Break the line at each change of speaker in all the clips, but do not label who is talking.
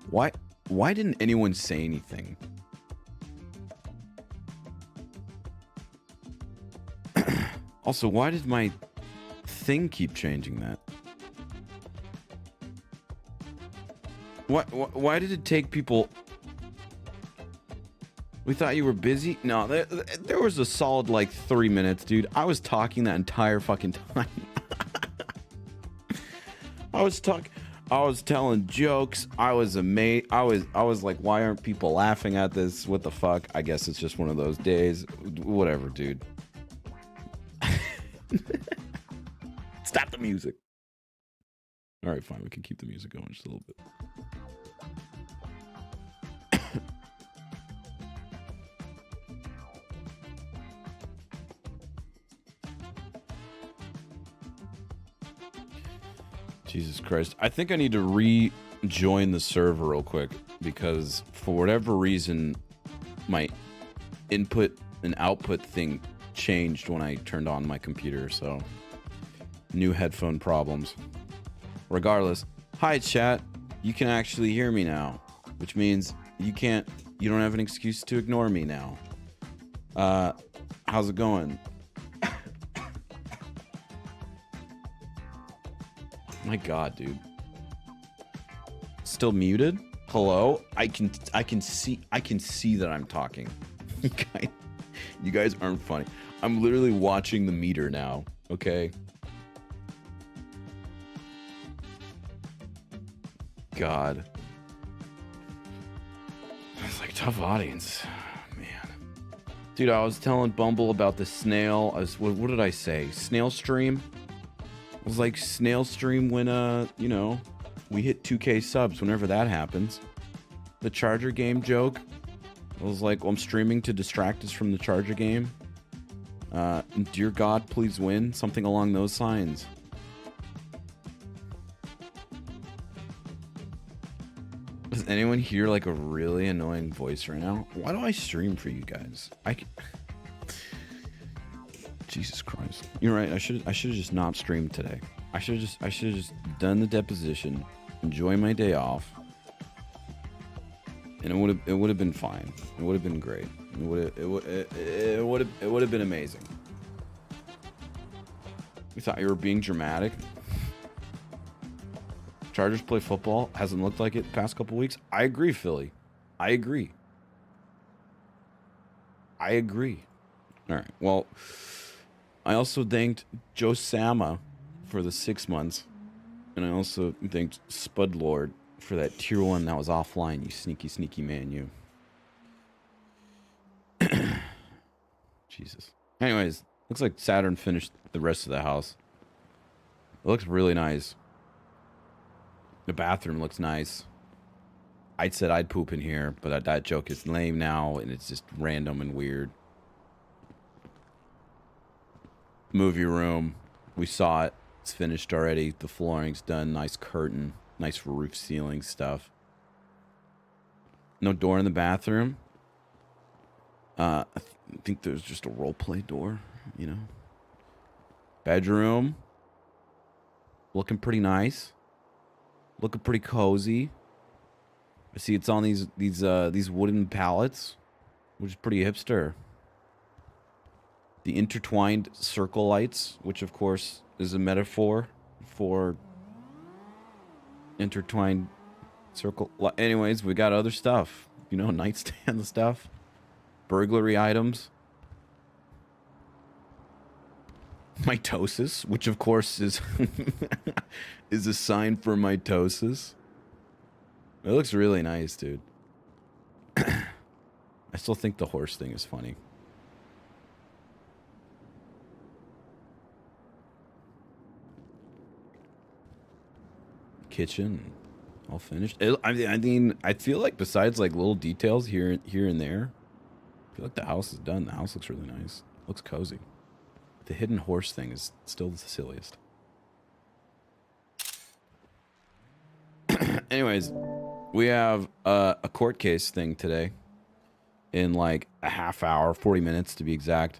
Why? Why didn't anyone say anything? Also, why did my thing keep changing that? Why did it take people? We thought you were busy? No, there was a solid like 3 minutes, dude. I was talking that entire fucking time. I was telling jokes. I was amazed. I was like, why aren't people laughing at this? What the fuck? I guess it's just one of those days. Whatever, dude. Stop the music. All right, fine. We can keep the music going just a little bit. Jesus Christ. I think I need to rejoin the server real quick because for whatever reason, my input and output thing changed when I turned on my computer. So new headphone problems. Regardless, hi chat. You can actually hear me now, which means you don't have an excuse to ignore me now. How's it going? My God, dude. Still muted? Hello? I can see that I'm talking. You guys aren't funny. I'm literally watching the meter now, okay? God. It's like tough audience. Man. Dude, I was telling Bumble about the snail. What did I say? Snail stream? It was like snail stream when you know, we hit 2K subs whenever that happens. The Charger game joke. I was like, well, I'm streaming to distract us from the Charger game. Dear God, please win. Something along those lines. Does anyone hear like a really annoying voice right now? Why do I stream for you guys? Jesus Christ. You're right. I should have just not streamed today. I should have just done the deposition, enjoy my day off, and it would have been fine. It would have been great. It would have been amazing. You thought you were being dramatic? Chargers play football. Hasn't looked like it the past couple weeks. I agree, Philly. I agree. All right. Well, I also thanked Joe Sama for the 6 months. And I also thanked Spudlord for that tier 1 that was offline, you sneaky, sneaky man, you. Jesus. Anyways, looks like Saturn finished the rest of the house. It looks really nice. The bathroom looks nice. I said I'd poop in here, but that joke is lame now, and it's just random and weird. Movie room. We saw it. It's finished already. The flooring's done. Nice curtain. Nice roof ceiling stuff. No door in the bathroom. I think there's just a role play door, you know. Bedroom. Looking pretty nice. Looking pretty cozy. I see it's on these wooden pallets, which is pretty hipster. The intertwined circle lights, which of course is a metaphor for intertwined circle. Anyways, we got other stuff, you know, nightstand stuff, burglary items, mitosis, which of course is is a sign for mitosis. It looks really nice, dude. I still think the horse thing is funny. Kitchen, all finished. I mean, I feel like besides like little details here and there, I feel like the house is done. The house looks really nice. Looks cozy. The hidden horse thing is still the silliest. Anyways, we have a court case thing today in like a half hour, 40 minutes to be exact.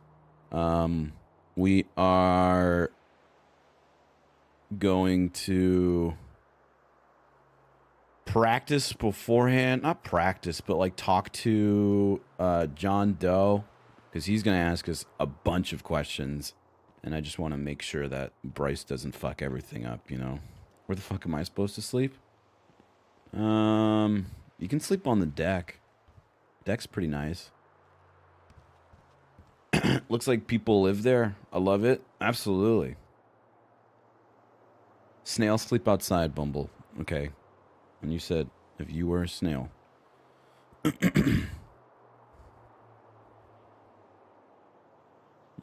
We are going to practice beforehand. Not practice, but like talk to John Doe, because he's gonna ask us a bunch of questions, and I just want to make sure that Bryce doesn't fuck everything up. You know, where the fuck am I supposed to sleep? You can sleep on the deck. Deck's pretty nice. Looks like people live there. I love it. Absolutely. Snail sleep outside, Bumble. Okay. And you said if you were a snail. Well,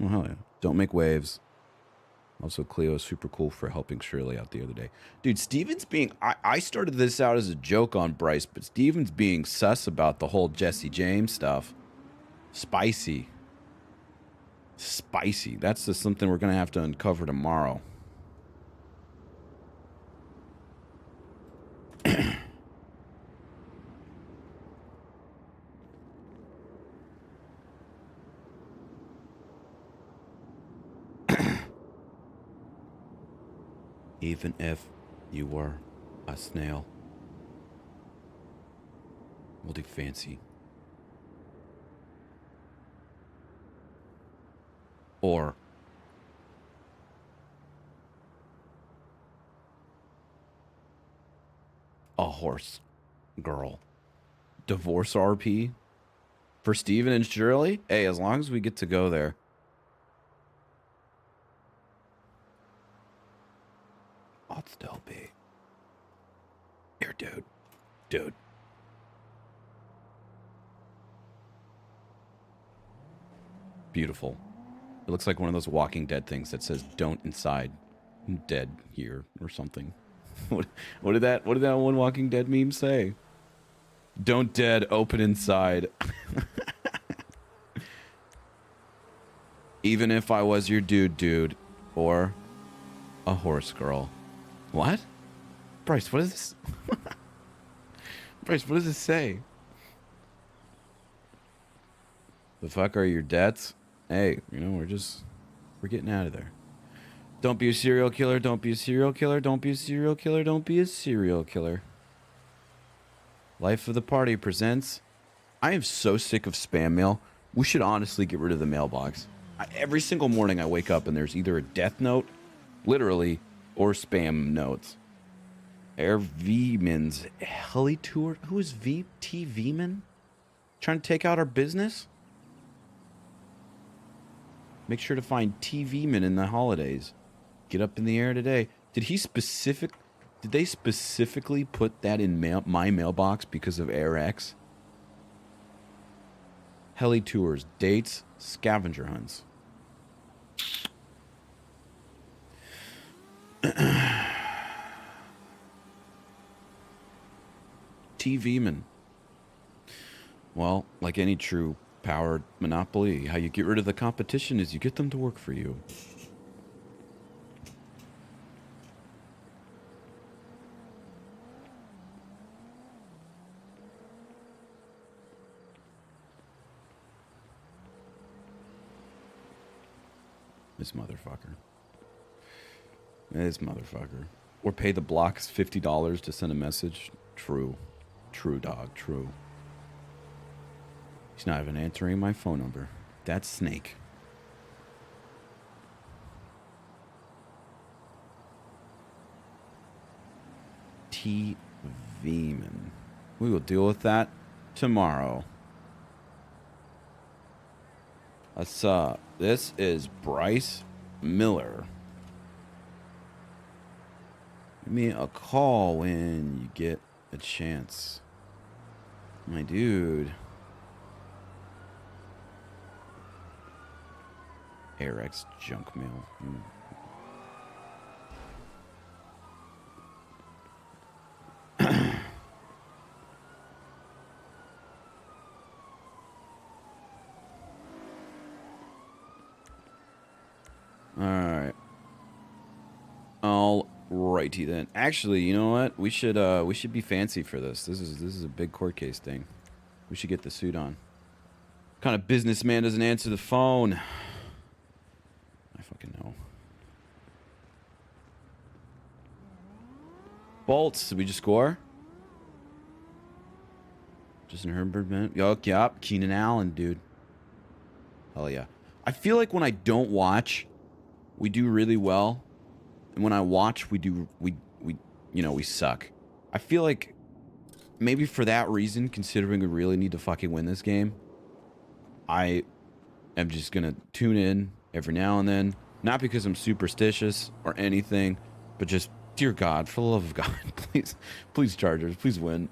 hell yeah. Don't make waves. Also, Cleo is super cool for helping Shirley out the other day. Dude, Steven's being... I started this out as a joke on Bryce, but Steven's being sus about the whole Jesse James stuff. Spicy. Spicy. That's just something we're going to have to uncover tomorrow. Even if you were a snail. We'll do fancy. Or a horse girl. Divorce RP for Steven and Shirley? Hey, as long as we get to go there. I'll still be. Here, dude. Dude. Beautiful. It looks like one of those Walking Dead things that says "Don't inside, dead here" or something. What did that one Walking Dead meme say? Don't dead, open inside. Even if I was your dude, or a horse girl. What? Bryce, what is this? Bryce, what does this say? The fuck are your debts? Hey, you know, we're getting out of there. Don't be a serial killer, don't be a serial killer, don't be a serial killer, don't be a serial killer. Life of the Party presents... I am so sick of spam mail. We should honestly get rid of the mailbox. Every single morning I wake up and there's either a death note, literally, or spam notes. Air V-Man's heli tour. Who is T V-Man? Trying to take out our business? Make sure to find T V-Man in the holidays. Get up in the air today. Did they specifically put that in my mailbox because of AirX? Heli tours, dates, scavenger hunts. TV-man. Well, like any true powered monopoly, how you get rid of the competition is you get them to work for you. This motherfucker. This motherfucker. Or pay the blocks $50 to send a message. True. True, dog. True. He's not even answering my phone number. That's Snake. TV-man. We will deal with that tomorrow. What's up? This is Bryce Miller. Give me a call when you get a chance. My dude. AirX junk mail. Alright. Alrighty then. Actually, you know what? We should be fancy for this. This is a big court case thing. We should get the suit on. What kind of businessman doesn't answer the phone? I fucking know. Bolts, did we just score? Justin Herbert, man. Yup. Keenan Allen, dude. Hell yeah. I feel like when I don't watch, we do really well. And when I watch, we suck. I feel like maybe for that reason, considering we really need to fucking win this game, I am just gonna tune in every now and then. Not because I'm superstitious or anything, but just, dear God, for the love of God, please Chargers, please win.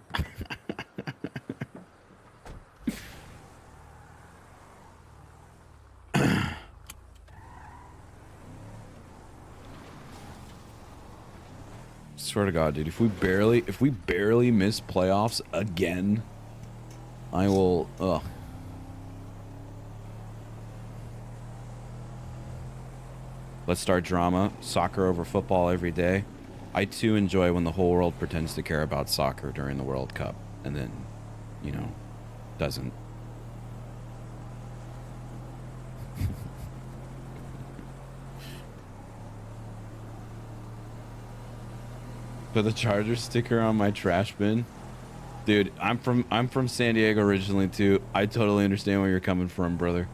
Swear to God, dude, if we barely miss playoffs again, I will, ugh. Let's start drama. Soccer over football every day. I too enjoy when the whole world pretends to care about soccer during the World Cup and then, doesn't. Put the Chargers sticker on my trash bin. Dude, I'm from San Diego originally too. I totally understand where you're coming from, brother.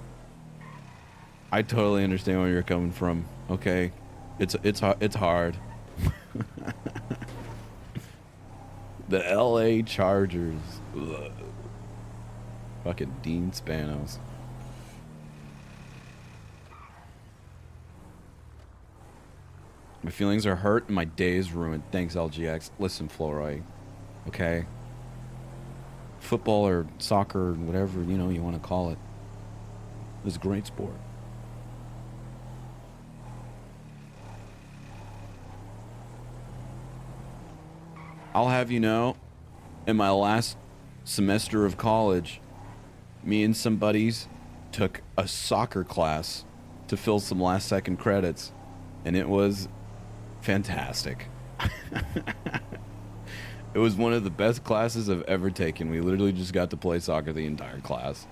I totally understand where you're coming from. Okay, it's hard. The LA Chargers. Ugh. Fucking Dean Spanos. My feelings are hurt and my day is ruined. Thanks, LGX. Listen, Floroy. Okay? Football or soccer or whatever, you want to call it. It's a great sport. I'll have you know, in my last semester of college, me and some buddies took a soccer class to fill some last second credits, and it was fantastic. It was one of the best classes I've ever taken. We literally just got to play soccer the entire class.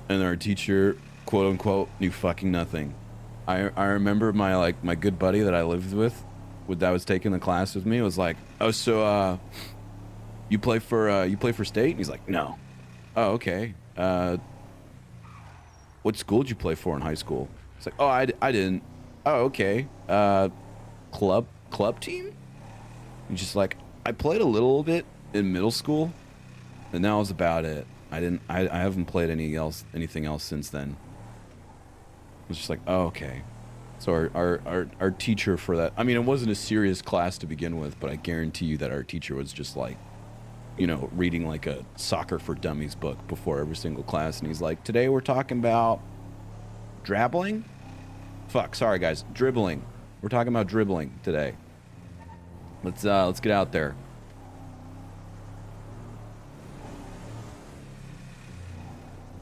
And our teacher, quote unquote, knew fucking nothing. I remember my good buddy that I lived with that was taking the class with me was like, "Oh, so you play for state?" And he's like, "No." "Oh, okay. What school did you play for in high school?" It's like, "Oh, I didn't." "Oh, okay. Club team?" He's just like, "I played a little bit in middle school, and that was about it. I haven't played anything else since then." I was just like, "Oh, okay." So our teacher for that, I mean, it wasn't a serious class to begin with, but I guarantee you that our teacher was just like, reading like a Soccer for Dummies book before every single class, and he's like, "Today we're talking about dribbling." Sorry guys, dribbling. We're talking about dribbling today. Let's get out there.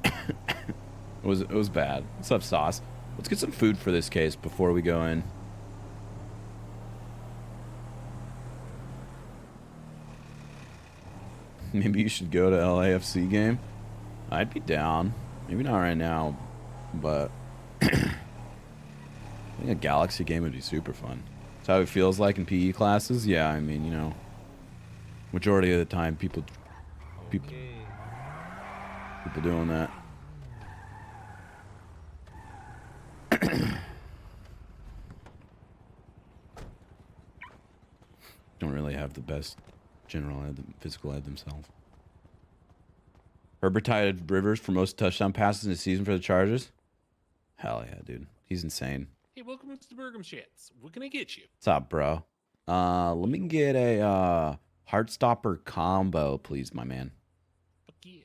It was bad. What's up, Sauce? Let's get some food for this case before we go in. Maybe you should go to LAFC game. I'd be down. Maybe not right now, but I think a Galaxy game would be super fun. That's how it feels like in PE classes. Yeah, I mean, majority of the time people doing that. Don't really have the best general ed, physical ed themselves. Herbert tied Rivers for most touchdown passes in the season for the Chargers. Hell yeah, dude. He's insane.
Hey, welcome to the Bergam Shits. What can I get you?
What's up, bro? Let me get a Heartstopper combo, please, my man.
Fuck yeah.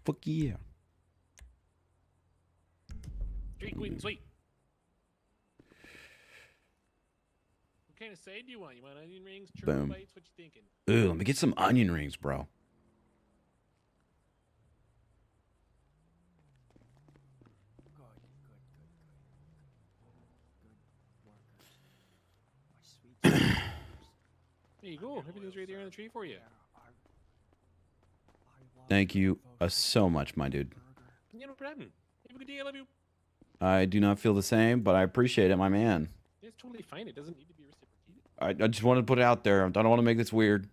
Fuck yeah.
3 queen sweet. What kind of side do you want? You want onion rings, churro bites? What you thinking?
Ooh, let me get some onion rings, bro.
There you go. Everything's right there on the tree for you.
Thank you so much, my dude.
Yeah, no problem. Have a good day. I love you.
I do not feel the same, but I appreciate it, my man.
It's totally fine. It doesn't need to be reciprocated.
I just wanted to put it out there. I don't want to make this weird.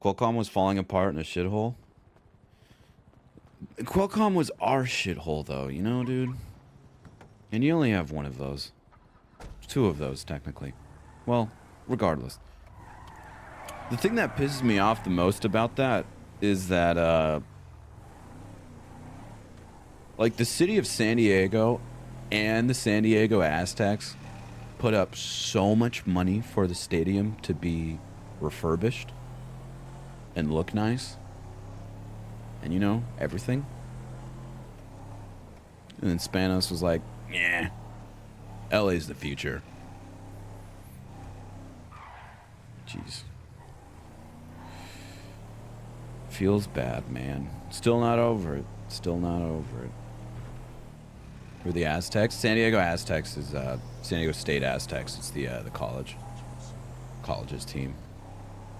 Qualcomm was falling apart in a shithole. Qualcomm was our shithole, though, you know, dude? And you only have one of those. Two of those, technically. Well, regardless. The thing that pisses me off the most about that is that, like, the city of San Diego and the San Diego Aztecs put up so much money for the stadium to be refurbished and look nice. And, you know, everything. And then Spanos was like, yeah, LA's the future. Jeez. Feels bad, man. Still not over it. Still not over it. Who are the Aztecs? San Diego Aztecs is San Diego State Aztecs. It's the college's team.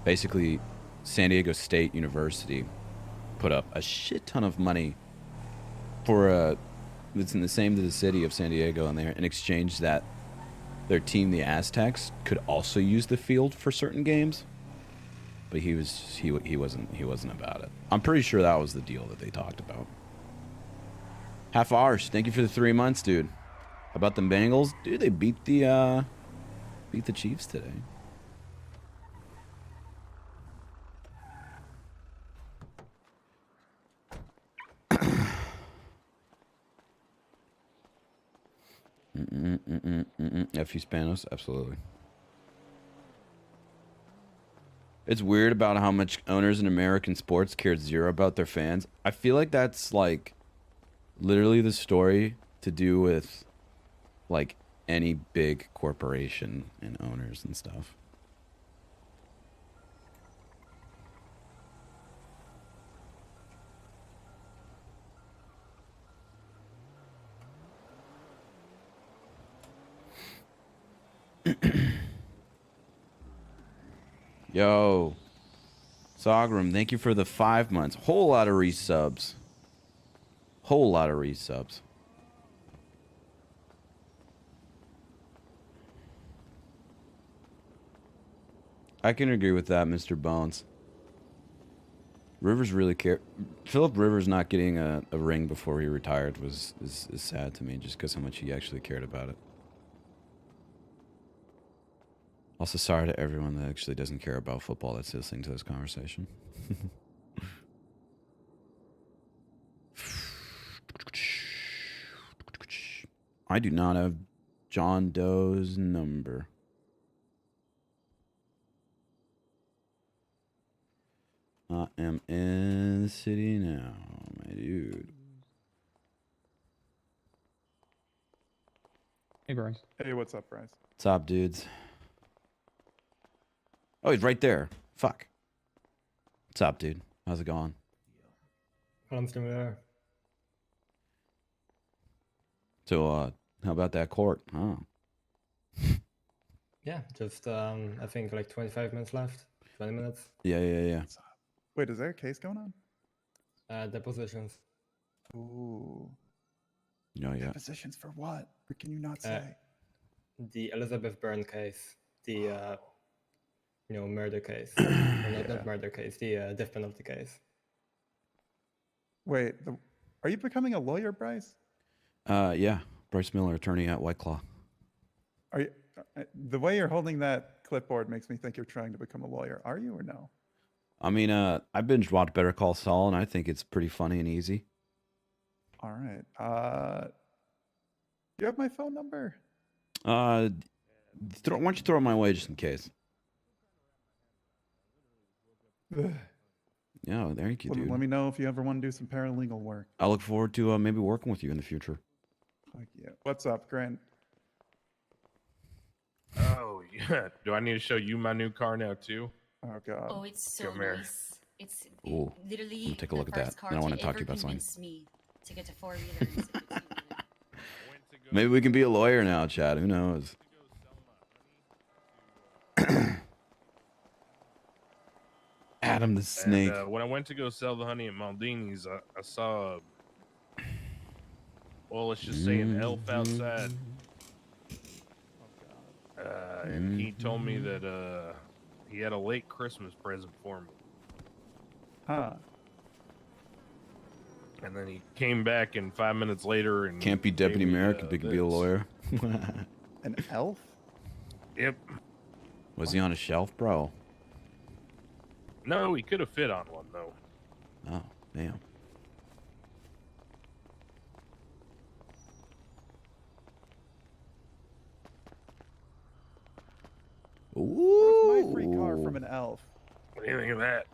Basically, San Diego State University put up a shit ton of money for it's in the same to the city of San Diego, and in exchange that their team, the Aztecs, could also use the field for certain games. But he wasn't about it. I'm pretty sure that was the deal that they talked about. Half hours. Thank you for the 3 months, dude. How about them Bengals? Dude, they beat the Chiefs today. F.U. Spanos? Absolutely. It's weird about how much owners in American sports cared zero about their fans. I feel like that's, like, literally the story to do with, like, any big corporation and owners and stuff. Yo, Sogrum, thank you for the 5 months. Whole lot of resubs. Whole lot of resubs. I can agree with that, Mr. Bones. Rivers really care. Philip Rivers not getting a ring before he retired is sad to me, just because how much he actually cared about it. Also, sorry to everyone that actually doesn't care about football that's listening to this conversation. I do not have John Doe's number. I am in the city now, my dude.
Hey, Bryce.
Hey, what's up, Bryce?
What's up, dudes? Oh, he's right there. Fuck. What's up, dude? How's it going?
I'm still there.
So, how about that court? Oh.
Yeah, just I think like 25 minutes left. 20 minutes.
Yeah.
Wait, is there a case going on?
Depositions.
Ooh.
No, yeah.
Depositions for what? Or can you not say?
The Elizabeth Byrne case. The murder case. Or not murder case. The death penalty case.
Wait, are you becoming a lawyer, Bryce?
Yeah. Bryce Miller, attorney at White Claw.
Are you? The way you're holding that clipboard makes me think you're trying to become a lawyer. Are you or no?
I mean, I binge watched Better Call Saul, and I think it's pretty funny and easy.
All right. Do you have my phone number?
Why don't you throw it my way just in case? Yeah, thank you, dude.
Let me know if you ever want to do some paralegal work.
I look forward to maybe working with you in the future.
Like, yeah. What's up, Grant?
Oh, yeah. Do I need to show you my new car now, too?
Oh, God.
Oh, it's so
Come here.
nice. It's
Ooh,
literally
let me take a
the
look at that.
first car
Then I want
to
to talk to you
ever
about something.
convince me to get a four-wheeler.
Maybe we can be a lawyer now, Chad. Who knows? Adam the Snake.
And, when I went to go sell the honey at Maldini's, I saw, well, let's just say an elf outside. And he told me that he had a late Christmas present for me.
Huh.
And then he came back and 5 minutes later and
Can't be Deputy
gave me,
Mayor, could be a
this.
lawyer.
An elf?
Yep.
Was he on a shelf, bro?
No, he could have fit on one though.
Oh, damn.
Where's my free car
Ooh.
from an elf?
What do you think of that?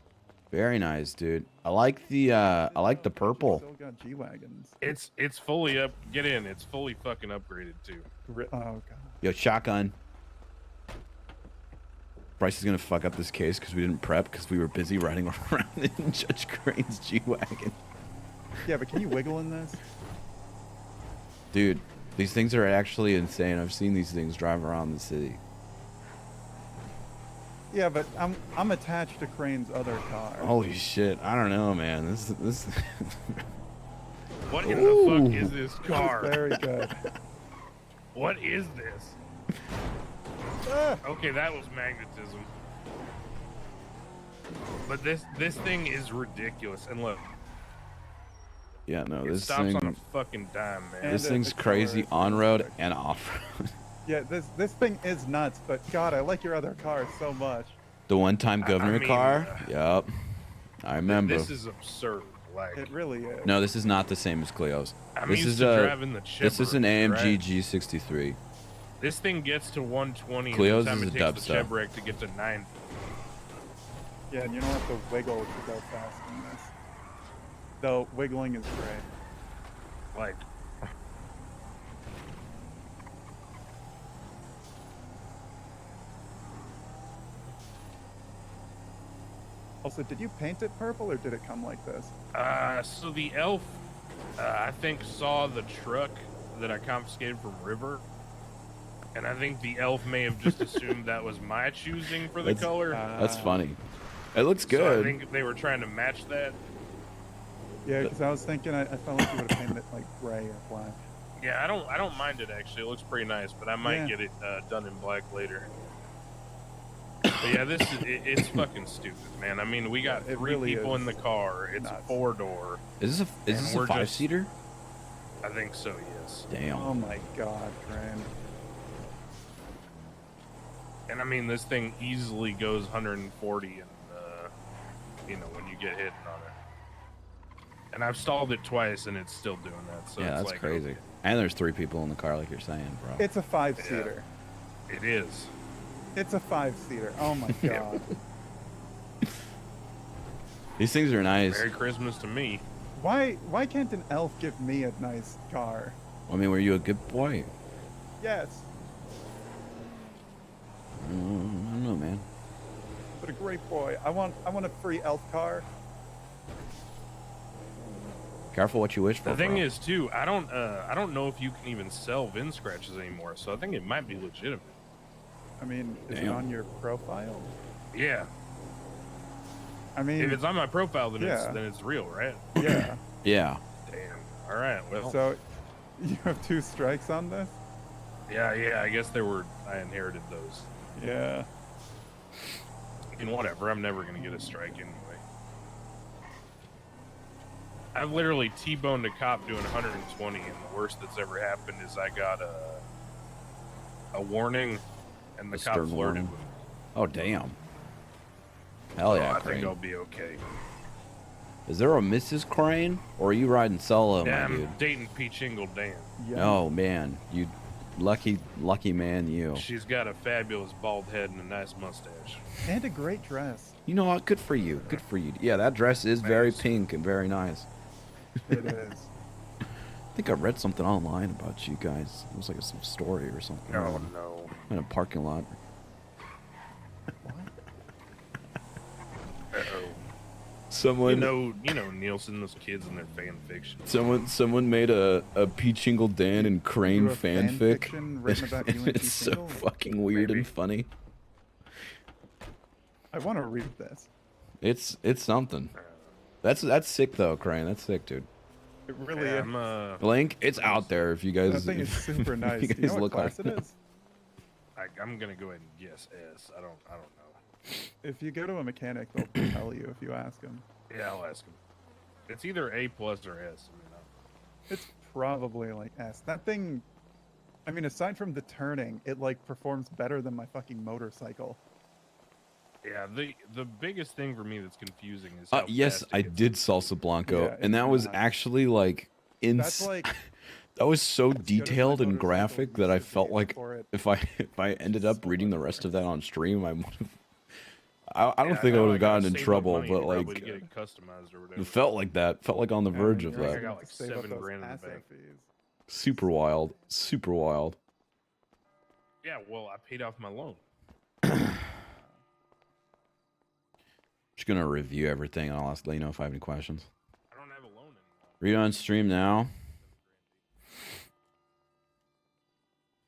Very nice, dude. I like the purple.
Still got G-Wagons.
It's fully up. Get in. It's fully fucking upgraded too.
Oh, God.
Yo, shotgun. Bryce is gonna fuck up this case because we didn't prep because we were busy riding around in Judge Crane's G-Wagon.
Yeah, but can you wiggle in this?
Dude, these things are actually insane. I've seen these things drive around the city.
Yeah, but I'm attached to Crane's other car.
Holy shit. I don't know, man. This
What in the fuck is this car?
Very good.
What is this?
Ah,
Okay, that was magnetism. But this thing is ridiculous. And look,
Yeah, no,
it
this
stops on a
thing
fucking dime, man.
And
this
it
thing's crazy
accelerates
on
really
road
quick.
and off road.
yeah, this thing is nuts, but God, I like your other car so much.
The one-time governor
mean,
car? Yep. I remember.
This is absurd. Like,
It really is.
No, this is not the same as Cleo's.
I'm
This
used
is
to
a
driving the
this is an
Chevrolet,
AMG
right?
G63.
This thing gets to 120
Cleo's
and the
is
time
a
it takes the
dubstep.
Chevrolet to get to 90.
Yeah, and you don't have to wiggle to go fast in this. Though wiggling is great.
Like,
Also, did you paint it purple or did it come like this?
so the elf, I think, saw the truck that I confiscated from River, and I think the elf may have just assumed that was my choosing for the
That's-
color.
That's funny. It looks
So
good.
I think they were trying to match that.
Yeah, because I was thinking I felt like you would have painted it like gray or black.
Yeah, I don't mind it actually. It looks pretty nice, but I might
Yeah.
get it done in black later. But yeah, it's fucking stupid, man. I mean, we got
It
three
really
people in
is
the car. It's
nuts.
a 4-door.
Is this
And
a
we're just-
5-seater?
I think so, yes.
Damn.
Oh my God, Crane.
And I mean, this thing easily goes 140, and when you get hit on it. And I've stalled it twice, and it's still doing that. So
yeah,
it's
that's
like,
crazy.
okay,
And there's 3 people in the car, like you're saying, bro.
It's a 5-seater.
it is.
It's a 5-seater. Oh my God.
These things are nice.
Merry Christmas to me.
Why can't an elf give me a nice car?
I mean, were you a good boy?
Yes,
I don't know, man.
but a great boy. I want a free elf car.
Careful what you wish for.
The thing
bro.
is, too, I don't know if you can even sell VIN scratches anymore. So I think it might be legitimate.
I mean, is it
Damn.
on your profile?
Yeah.
I mean,
If it's on my profile, then
Yeah.
it's real, right?
yeah.
Yeah.
Damn. All right. Well.
So you have 2 strikes on this?
Yeah. I guess I inherited those.
Yeah.
And whatever. I'm never gonna get a strike anyway. I've literally T-boned a cop doing 120, and the worst that's ever happened is I got a warning, and the
A
cop
stern
flirted
warning.
with me.
Oh, damn. Hell
So
yeah,
I think
Crane.
I'll be okay.
Is there a Mrs. Crane? Or are you riding solo,
Yeah,
my
I'm
dude?
dating Peach Ingle Dan.
Yeah.
Oh, man. You lucky man, you.
She's got a fabulous bald head and a nice mustache.
And a great dress.
You know what? Good for you. Good for you. Yeah, that dress is very
Thanks.
pink and very nice.
It is.
I think I read something online about you guys. It was like some story or something.
Oh no.
In a parking lot.
Uh-oh.
Someone,
You know Nielsen, those kids and their fan fiction.
someone made a Peach Ingle Dan and Crane
You have fan
fanfic.
fiction written about you and
It's
Peach
so
Ingle?
fucking weird
Maybe.
and funny.
I want to read this.
It's something. That's sick though, Crane. That's sick, dude.
It really
Yeah,
is.
Link, it's out there if you guys.
That thing is super nice.
you
Do you know
guys
what
look
class
like
it is?
I'm gonna go ahead and guess S. I don't know.
If you go to a mechanic, they'll tell you if you ask them.
Yeah, I'll ask him. It's either A+ or S. I mean,
It's probably like S. That thing, I mean, aside from the turning, it like performs better than my fucking motorcycle.
yeah, the biggest thing for me that's confusing is how
Yes,
fast it
I
gets
did
up.
Salsa Blanco,
Yeah,
and
it's
that was
not.
actually like
That's like
that was so
as good as my
detailed and
motorcycle
graphic that I
used to
felt
be
like
before it
if I ended up reading the
split
rest of
over.
that on stream, I would have. I don't
Yeah,
think I
now
would have
gotta
gotten in
save up
trouble,
money
but
probably
like
to get it customized or whatever.
it felt like that. Felt like on the verge of
you're
I
that.
got
gonna
like
save up
7
those
grand in the
asset
bank.
fees.
Super wild. Super wild.
Yeah, well, I paid off my loan.
Just gonna review everything, and I'll let you know if I have any questions.
I don't have a loan anymore.
Read on stream now.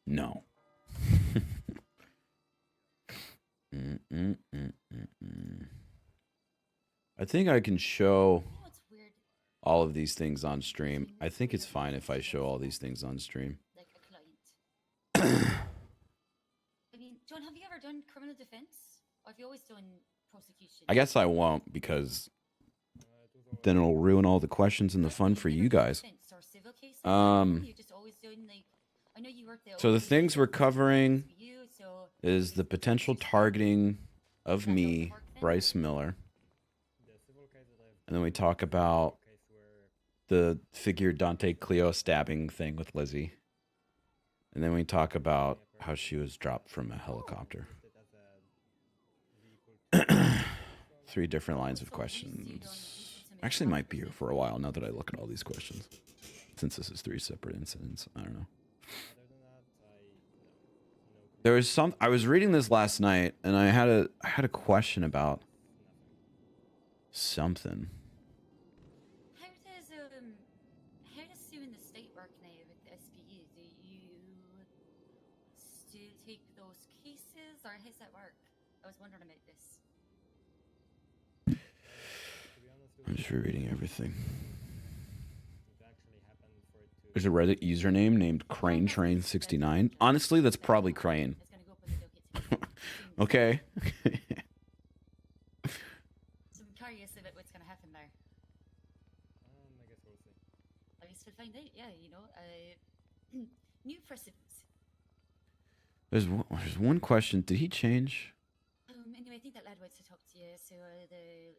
No. I think I can show
You know what's weird?
all of these things on stream. I think it's fine if I show all these things on stream.
Like a client. I mean, John, have you ever done criminal defense? Or have you always done prosecution?
I guess I won't because then it'll ruin all the questions and the fun for you guys.
Defense or civil cases? You just always doing like, I know you worked there.
So the things we're covering
so
is the potential targeting of me, Bryce Miller. And then we talk about the figure Dante Cleo stabbing thing with Lizzie. And then we talk about how she was dropped from a helicopter. 3 different lines of questions. Actually might be here for a while now that I look at all these questions. Since this is 3 separate incidents. I don't know. There was I was reading this last night and I had a question about something.
How does suing the state work now with the SPU? Do you still take those cases or how does that work? I was wondering about this.
I'm just rereading everything. There's a Reddit username named CraneTrain69. Honestly, that's probably Crane.
It's gonna go up in the docket.
Okay.
So I'm curious about what's gonna happen there.
I guess we'll see.
I guess we'll find out. Yeah, you know, new precedents.
There's one question. Did he change?
Anyway, I think that lad wants to talk to you, so I'm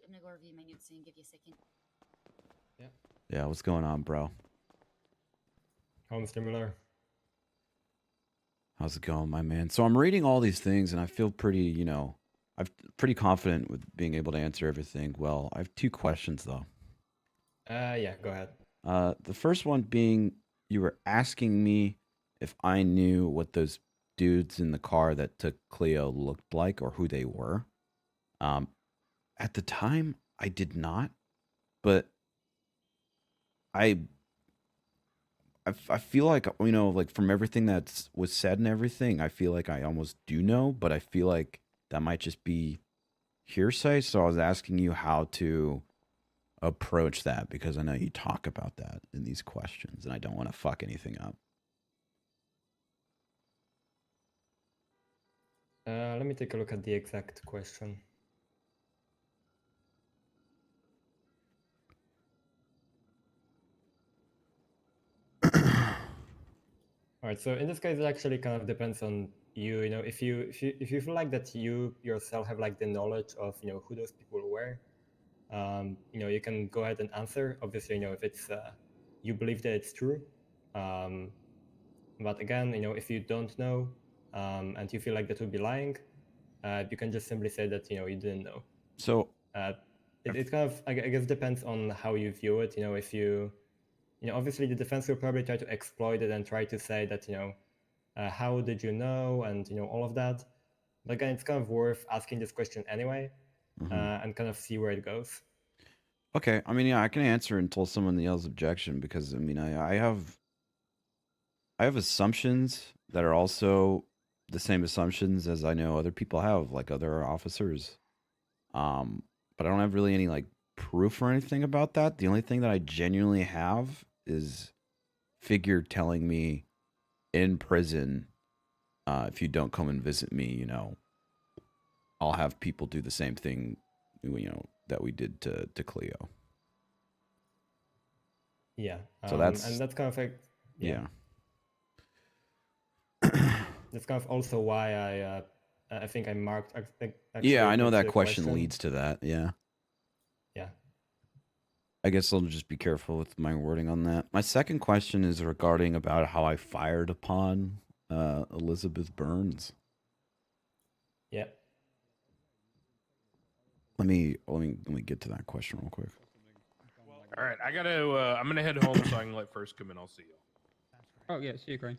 gonna go review my notes and give you a second.
Yeah, what's going on, bro?
Home similar.
How's it going, my man? So I'm reading all these things and I feel pretty, I'm pretty confident with being able to answer everything. Well, I have 2 questions though.
Yeah, go ahead.
The first one being you were asking me if I knew what those dudes in the car that took Cleo looked like or who they were. At the time, I did not, but I feel like, like from everything that was said and everything, I feel like I almost do know, but I feel like that might just be hearsay. So I was asking you how to approach that because I know you talk about that in these questions and I don't want to fuck anything up.
Let me take a look at the exact question. All right, so in this case, it actually kind of depends on you. You know, if you feel like that you yourself have like the knowledge of who those people were, you can go ahead and answer. Obviously, if it's you believe that it's true. But again, if you don't know and you feel like that would be lying, you can just simply say that you didn't know.
So
it kind of I guess depends on how you view it. If you obviously the defense will probably try to exploit it and try to say that how did you know and all of that. But again, it's kind of worth asking this question anyway and kind of see where it goes.
Okay, I mean, yeah, I can answer until someone yells objection because I mean, I have assumptions that are also the same assumptions as I know other people have, like other officers. But I don't have really any like proof or anything about that. The only thing that I genuinely have is figure telling me in prison, if you don't come and visit me, I'll have people do the same thing, you know, that we did to Cleo.
Yeah.
So that's
and that's kind of like
yeah.
That's kind of also why I think I marked
Yeah, I know
this
that question
question.
leads to that. Yeah.
Yeah.
I guess I'll just be careful with my wording on that. My second question is regarding about how I fired upon Elizabeth Burns.
Yeah.
Let me get to that question real quick.
All right, I gotta. I'm gonna head home so I can let first come in. I'll see you.
Oh yeah, see you, Crane.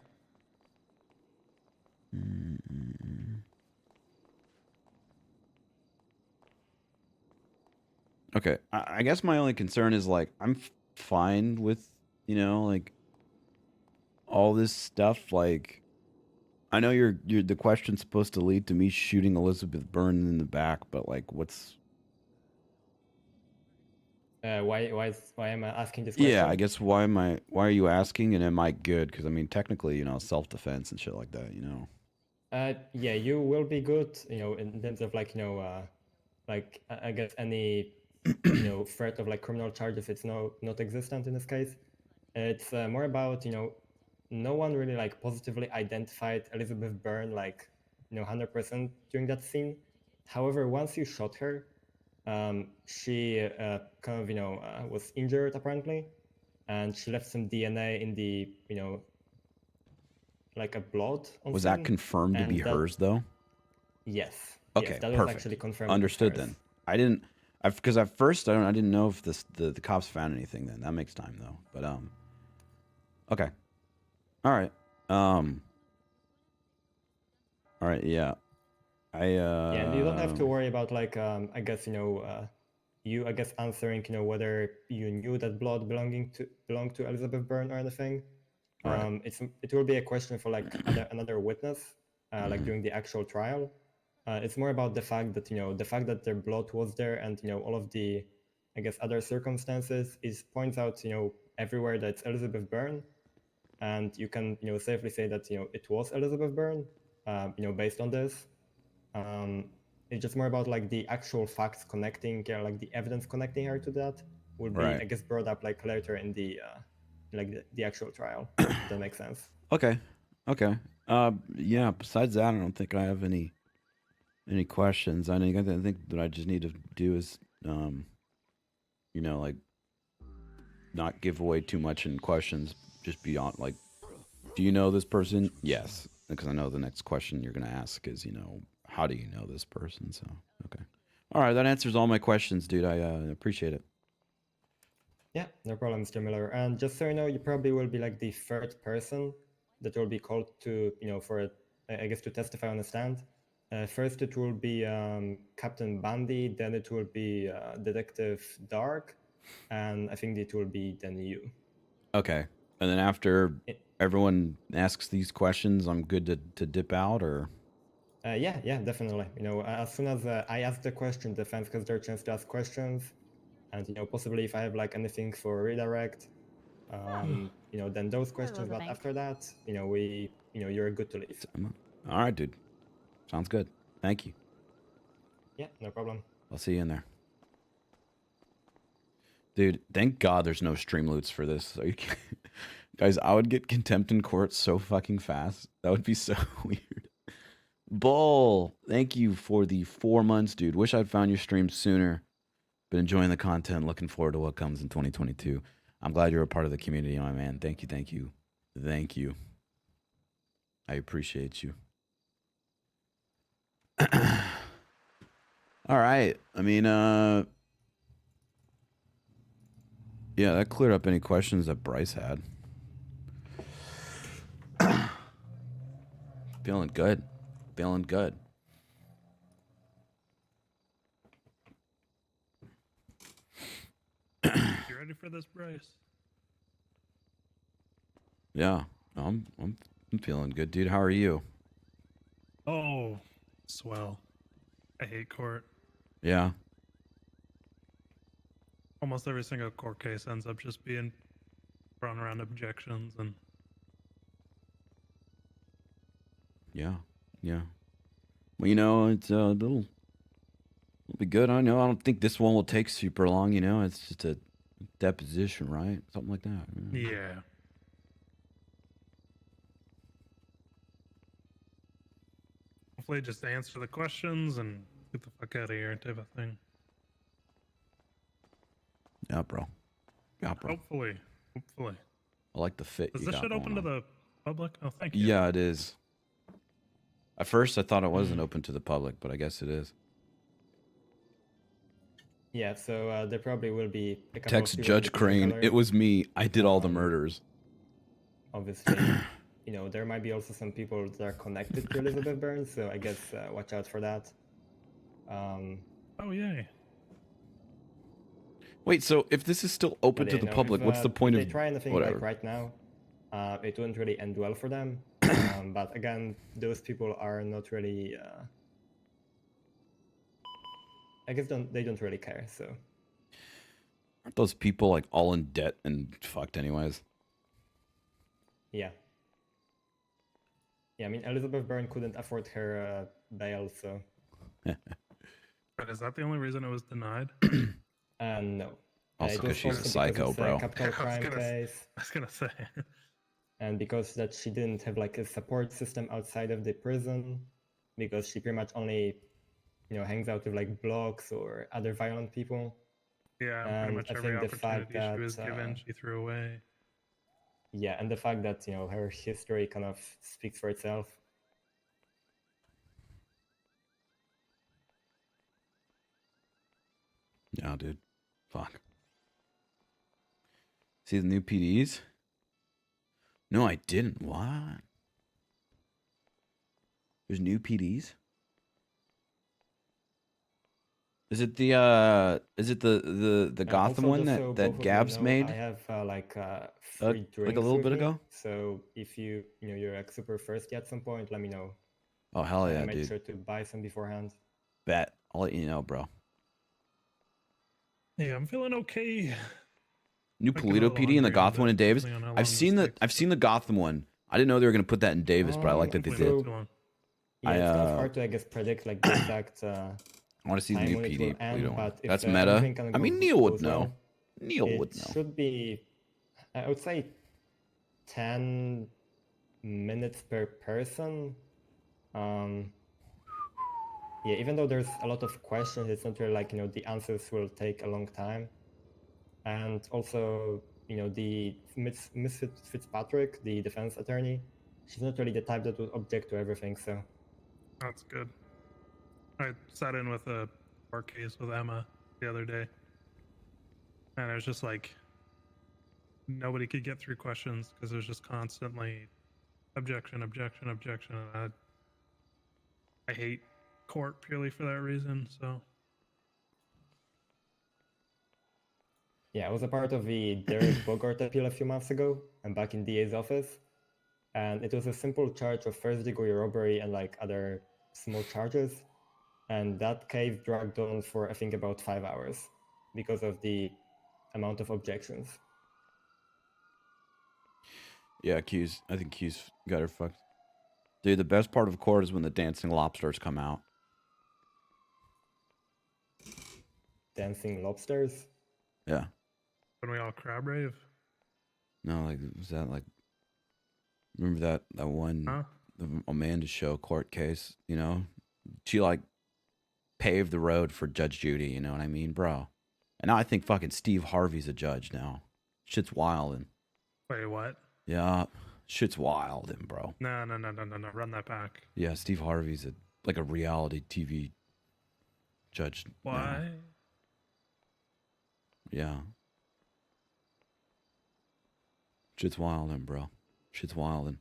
Okay, I guess my only concern is like I'm fine with, you know, like all this stuff. Like I know you're the question's supposed to lead to me shooting Elizabeth Byrne in the back, but like what's
Why am I asking this question?
yeah, I guess why are you asking, and am I good? Because I mean technically, you know, self-defense and shit like that, you know.
Yeah, you will be good, you know, in terms of like, you know, like I guess any, you know, threat of like criminal charge if it's not existent in this case. It's more about, you know, no one really like positively identified Elizabeth Byrne like, you know, 100% during that scene. However, once you shot her, she kind of, you know, was injured apparently, and she left some DNA in the, you know, like a blood on
Was
scene.
that confirmed to be
that,
hers though?
Yes.
Okay,
Yes, that was
perfect.
actually confirmed.
Understood
as hers.
then. I didn't, because at first I didn't know if the cops found anything. Then that makes time though. But okay, all right, all right, yeah.
Yeah, and you don't have to worry about like I guess, you know, you I guess answering, you know, whether you knew that blood belonged to Elizabeth Byrne or anything.
Right.
It will be a question for like another witness, like during the actual trial. It's more about the fact that, you know, the fact that their blood was there, and, you know, all of the, I guess, other circumstances is points out, you know, everywhere that it's Elizabeth Byrne, and you can, you know, safely say that, you know, it was Elizabeth Byrne, you know, based on this. It's just more about like the actual facts connecting, like the evidence connecting her to that will be,
Right.
I guess, brought up like later in the like the actual trial. If that makes sense.
Okay. Okay. Yeah. Besides that, I don't think I have any questions. I think that I just need to do is, you know, like, not give away too much in questions. Just be on like, do you know this person? Yes, because I know the next question you're gonna ask is, you know, how do you know this person? So okay. All right, that answers all my questions, dude. I appreciate it.
Yeah, no problem, Mr. Miller. And just so you know, you probably will be like the third person that will be called to, you know, for I guess to testify on the stand. First, it will be Captain Bandy. Then it will be Detective Dark, and I think it will be then you.
Okay, and then after everyone asks these questions, I'm good to dip out, or
Yeah, definitely. You know, as soon as I ask the question, the fans has their chance to ask questions, and, you know, possibly if I have like anything for redirect, you know, then those questions. But after that, you know, you're good to leave.
all right, dude. Sounds good. Thank you.
Yeah, no problem.
I'll see you in there. Dude, thank God there's no stream loots for this. Are you kidding? Guys, I would get contempt in court so fucking fast. That would be so weird. Bull, thank you for the 4 months, dude. Wish I'd found your stream sooner. Been enjoying the content. Looking forward to what comes in 2022. I'm glad you're a part of the community, my man. Thank you, thank you. Thank you. I appreciate you. All right. I mean, yeah, that cleared up any questions that Bryce had. Feeling good. Feeling good.
You ready for this, Bryce?
Yeah, I'm feeling good, dude. How are you?
Oh, swell. I hate court.
Yeah.
Almost every single court case ends up just being thrown around objections and
Yeah. Yeah. Well, you know, it's a little It'll be good. I know. I don't think this one will take super long. You know, it's just a deposition, right? Something like that.
Yeah. Hopefully, just answer the questions and get the fuck out of here, type of thing.
Yeah, bro. Yeah, bro.
Hopefully.
I like the fit
Is
you
this
got
shit open
going
to
on.
the public? Oh, thank you.
Yeah, it is. At first, I thought it wasn't open to the public, but I guess it is.
Yeah, so there probably will be a couple
Text
of people in
Judge
the TV
Crane.
gallery.
It was me. I did all the
Um,
murders.
Obviously, you know, there might be also some people that are connected to Elizabeth Burns, so I guess watch out for that.
Oh, yay.
Wait, so if this is still open
But
to
yeah,
the
no,
public, what's the point
if
of
they try anything
whatever?
like right now, it wouldn't really end well for them. But again, those people are not really. I guess they don't really care. So
Aren't those people like all in debt and fucked anyways?
yeah. Yeah, I mean Elizabeth Byrne couldn't afford her bail, so
But is that the only reason it was denied?
no.
Also
It
because
was
she's a
also
psycho,
because it's
bro.
a capital crime case.
I was gonna say.
And because that she didn't have like a support system outside of the prison, because she pretty much only, you know, hangs out with like blocks or other violent people.
Yeah, pretty
And
much
I
every
think the fact
opportunity
that
she was given, she threw away.
yeah, and the fact that, you know, her history kind of speaks for itself.
Yeah, dude. Fuck. See the new PDs? No, I didn't. What? There's new PDs? Is it the Gotham
Also,
one
just so
that
both of you
Gabs
know,
made?
I have free drinks
like a little
with
bit
me.
ago?
So if you know you're like super thirsty at some point, let me know.
Oh hell
I
yeah,
made
dude.
sure to buy some beforehand.
Bet. I'll let you know, bro.
Yeah, I'm feeling okay.
New
Like
Polito
another
PD and the
laundry in a
Gotham one
bit,
in Davis.
depending on how
I've
long
seen
this
the
takes,
I've seen the Gotham one. I didn't know they were gonna put that in Davis, but I like that they
hopefully
did.
not too long.
Yeah, it's kind of hard to, I guess, predict like the exact
I want to see the
time
new
when it
PD
will
Polito
end.
one.
But if
That's meta.
everything kind
I
of
mean, Neil would
goes
know.
well,
Neil
it
would know.
should be, I would say, 10 minutes per person. Yeah, even though there's a lot of questions, it's not really like, you know, the answers will take a long time. And also, you know, the Miss Fitzpatrick, the defense attorney, she's not really the type that would object to everything. So
That's good. I sat in with a court case with Emma the other day, and it was just like nobody could get through questions because there's just constantly objection. And I hate court purely for that reason. So
yeah, I was a part of the Derek Bogart appeal a few months ago. I'm back in DA's office. And it was a simple charge of first-degree robbery and like other small charges. And that case dragged on for, I think, about 5 hours because of the amount of objections.
Yeah, Q's. I think Q's got her fucked. Dude, the best part of court is when the dancing lobsters come out.
Dancing lobsters?
Yeah.
when we all crab rave,
No, like was that like? Remember that one
huh?
the Amanda Show court case? You know, she like paved the road for Judge Judy. You know what I mean, bro? And now I think fucking Steve Harvey's a judge now. Shit's wildin'.
Wait, what?
Yeah, shit's wildin', bro.
No. Run that back.
Yeah, Steve Harvey's like a reality TV judge. now.
Why?
Yeah. Shit's wildin', bro. Shit's wildin'.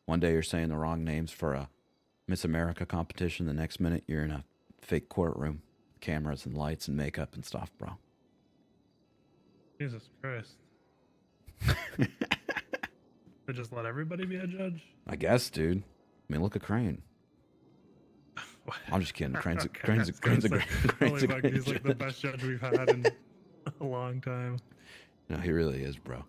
One day you're saying the wrong names for a Miss America competition. The next minute you're in a fake courtroom, cameras and lights and makeup and stuff, bro.
Jesus Christ. They just let everybody be a judge?
I guess, dude. I mean, look at Crane. I'm just kidding. Crane's a great
Holy fuck, he's like the best judge we've had in a long time.
No, he really is, bro.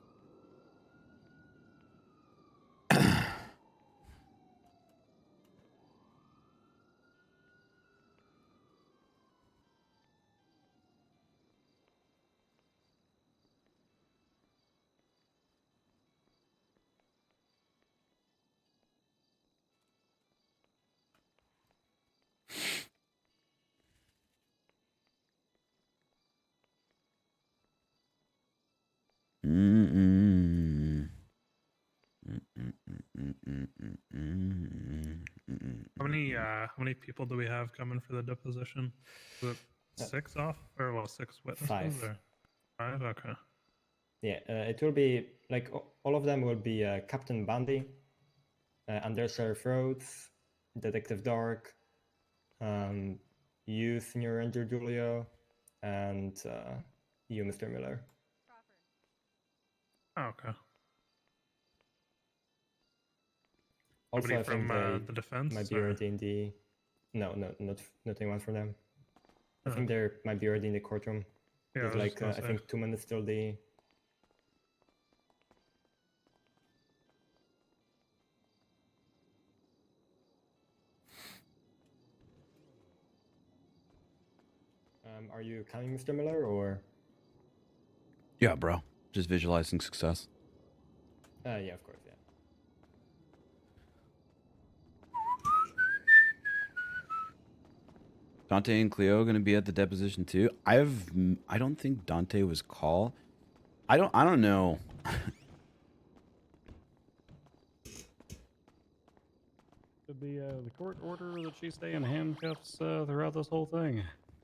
How many people do we have coming for the deposition? Is it
Uh,
6 off, or well, 6 witnesses?
5.
Or 5? Okay.
Yeah, it will be like all of them will be Captain Bundy, Under Sheriff Rhodes, Detective Dark, you, Senior Ranger Julio, and you, Mr. Miller.
Oh, okay.
Also,
Nobody
I think
from
they
the defense?
might be
or-
already in the. No, not anyone from them. I think
Okay.
they might be already in the courtroom.
Yeah, I
There's
was just
like
gonna
I
say.
think 2 minutes till the. Are you coming, Mr. Miller, or?
Yeah, bro. Just visualizing success.
Yeah, of course, yeah.
Dante and Cleo gonna be at the deposition too. I don't think Dante was called. I don't know.
Did the court order that she stay in handcuffs throughout this whole thing?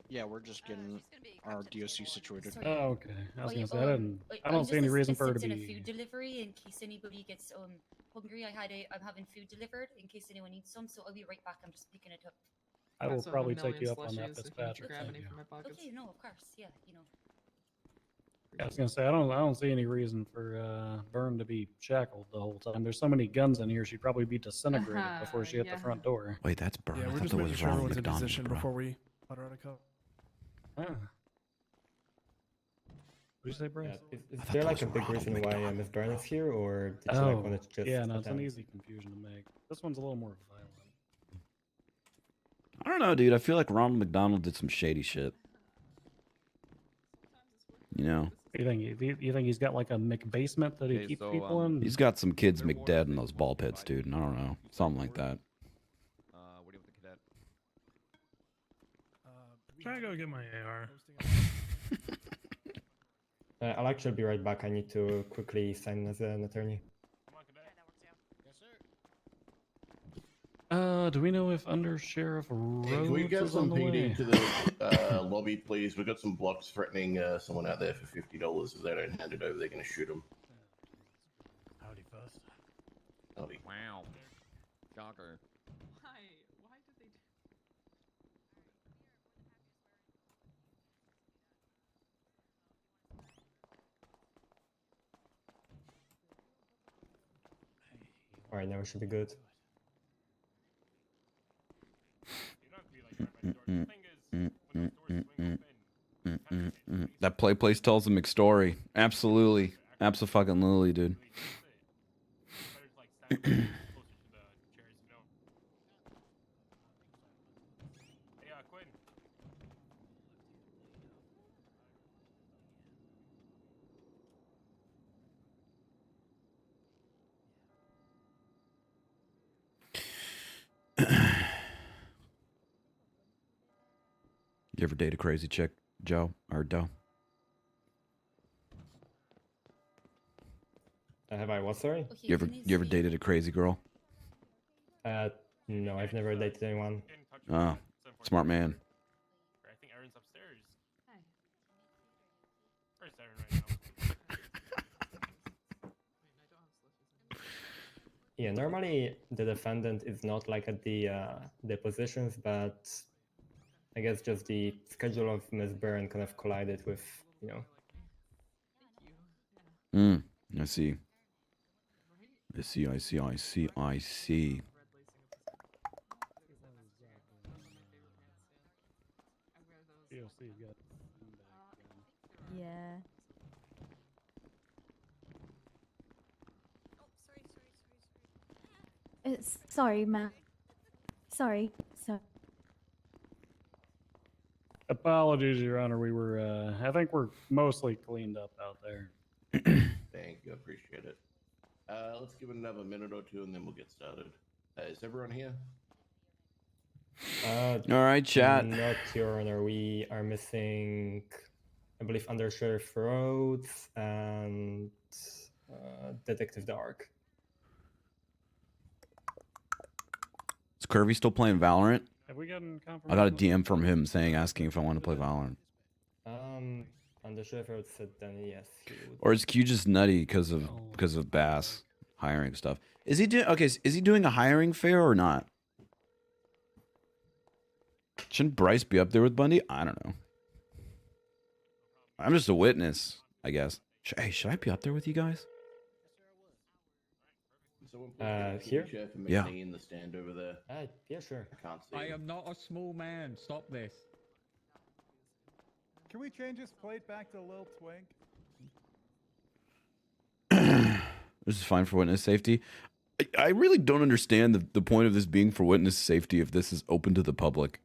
Yeah, we're just getting our DOC situated.
Oh, okay. I was
Oh, yeah,
gonna say I didn't. I don't see any reason for her to
in a
be.
food delivery in case anybody gets hungry. I'm having food delivered in case anyone needs some, so I'll be right back. I'm just picking it up.
I will
Also,
probably
a
take you
million
up on that
slushies if you need
dispatch.
to grab any from my pockets.
Okay, no, of course, yeah, you know.
I was gonna say I don't see any reason for Byrne to be shackled the whole time. There's so many guns in here. She'd probably be disintegrated before she hit the front door.
Wait, that's Byrne.
Yeah,
I
we're
thought
just
that
making
was
sure
Ronald
everyone's in
McDonald,
position
bro.
before we let her out of cup.
Ah. What did you say, Bryce?
Is
I thought
there
that
like
was
a big
Ronald
reason why
McDonald.
Miss Byrne is here, or did you
Oh,
like want to just?
yeah, no, it's an
attend?
easy confusion to make. This one's a little more violent.
I don't know, dude. I feel like Ronald McDonald did some shady shit. You know,
You think he's got like a McBasement that he
Okay,
keeps
so,
people in?
he's got some kids
They're
McDead in
warned
those ball pits, dude. And I don't know, something like that.
What do you want the cadet?
Try to go get my AR.
I'll actually be right back. I need to quickly sign as an attorney.
Come on, cadet. Yes, sir.
Do we know if Under Sheriff Rhodes
Can we get
is on
some
the
PD
way?
to the lobby, please? We've got some blocks threatening someone out there for $50. If they don't hand it over, they're going to shoot them.
Howdy first.
Howdy.
Wow. Shocker.
Why? Why did they do?
All right, now we should be good.
You don't have to be like right by the door. The thing is, when those doors swing open, kind of
That place tells a McStory. Absolutely. Abso-fucking-lutely, dude.
better to like stand closer to the chairs, you know. Hey, Quinn.
You ever date a crazy chick, Joe or Doe?
Have I what? Sorry.
Okay,
You ever dated a crazy girl?
No, I've never dated anyone.
Get in touch with
Ah,
me.
smart man.
I think Aaron's upstairs.
Hi.
Where's Aaron right now?
Wait, I don't have slushies anymore.
Yeah, normally the defendant is not like at the depositions, but I guess just the schedule of Miss Byrne kind of collided with, you know.
Thank you. Yeah.
I see.
Right?
I see, I see, I see, I see.
Red lacing of this. Those are my favorite pants, yeah. I wear those.
POC got
Yeah. Sorry, Matt. Sorry.
Apologies, Your Honor. We were, I think we're mostly cleaned up out there.
Thank you. I appreciate it. Let's give it another minute or two and then we'll get started. Is everyone here?
All right, chat.
Not Your Honor. We are missing, I believe, Under Sheriff Rhodes and Detective Dark.
It's Kirby still playing Valorant?
Have we gotten confirmation?
I got a DM from him asking if I want to play Valorant.
On the chef road said then yes. He would.
Or is Q just nutty because of Bass hiring stuff? Is he doing okay? Is he doing a hiring fair or not? Shouldn't Bryce be up there with Bundy? I don't know. I'm just a witness, I guess. Hey, should I be up there with you guys?
Here?
Yeah.
In the stand over there.
Yeah, sure.
I can't see.
I am not a small man. Stop this.
Can we change his plate back to a little twink?
This is fine for witness safety. I really don't understand the point of this being for witness safety if this is open to the public.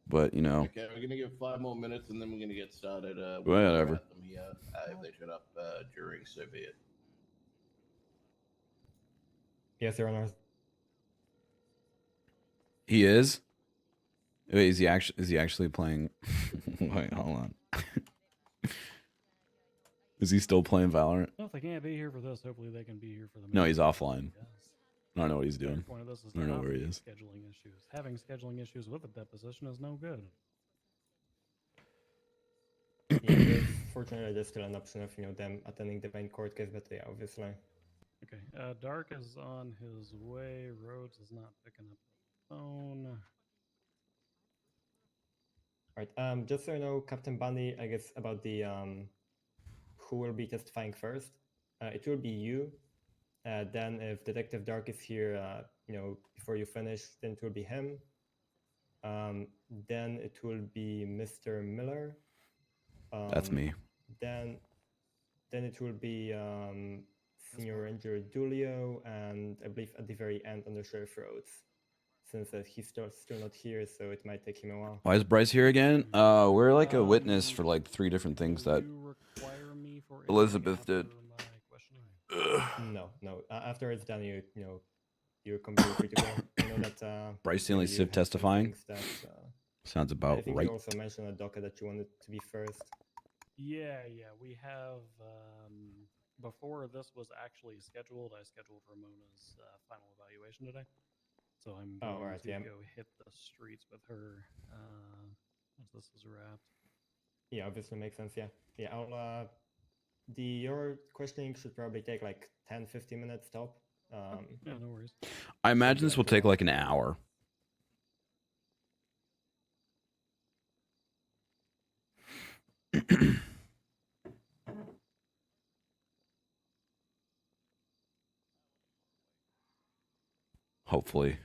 But, you know.
Okay, we're gonna give 5 more minutes and then we're gonna get started.
Whatever.
At them here. If they shut up during, so be it.
Yes, Your Honor.
He is? Wait, is he actually playing? Wait, hold on. Is he still playing Valorant?
Well, if they can't be here for this, hopefully they can be here for the.
No, he's
main
offline.
yes.
I don't know what he's doing.
The point of this is
I don't know
not
where he
having
is.
Scheduling issues. Having scheduling issues with a deposition is no good.
Yeah, fortunately, there's still an option of them attending the main court case, but yeah, obviously.
Okay, Dark is on his way. Rhodes is not picking up the phone.
Alright, just so you know, Captain Bunny, I guess about the who will be testifying first. It will be you. Then if Detective Dark is here, before you finish, then it will be him. Then it will be Mr. Miller.
That's me.
Then it will be Senior Ranger Dulio, and I believe at the very end on the Sheriff Roads. Since he's still not here, so it might take him a while.
Why is Bryce here again? We're like a witness for like 3 different things that Elizabeth did.
No. After it's done, you're completely free to go. I know that.
Bryce the only
you
civ
have some
testifying.
things that,
Sounds
I
about
think
right.
you also mentioned on the docket that you wanted to be first.
Yeah, we have. Before this was actually scheduled, I scheduled Ramona's final evaluation today. So I'm going to go hit the streets with her once this is wrapped.
Yeah, obviously makes sense. Yeah. I'll. Your questioning should probably take like 10-15 minutes top.
Yeah, no worries.
I imagine this will take like an hour. Hopefully.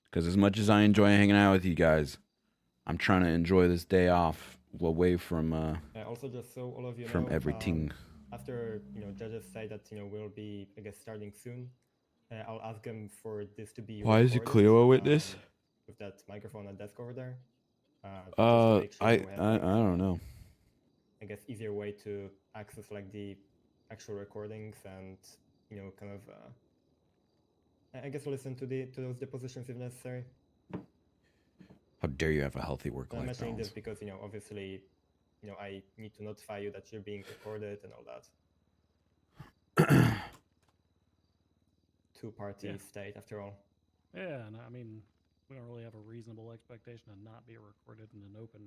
Because as much as I enjoy hanging out with you guys, I'm trying to enjoy this day off away from
also, just so all of you
from
know,
everything.
After judges say that we'll be, I guess, starting soon, I'll ask them for this to be.
Why is it Cleo a witness?
With that microphone and desk over there.
I don't know.
I guess easier way to access like the actual recordings and kind of I guess listen to those depositions if necessary.
How dare you have a healthy work-life
I'm mentioning
balance?
this because obviously I need to notify you that you're being recorded and all that. Two-party state after all.
Yeah, and I mean, we don't really have a reasonable expectation to not be recorded in an open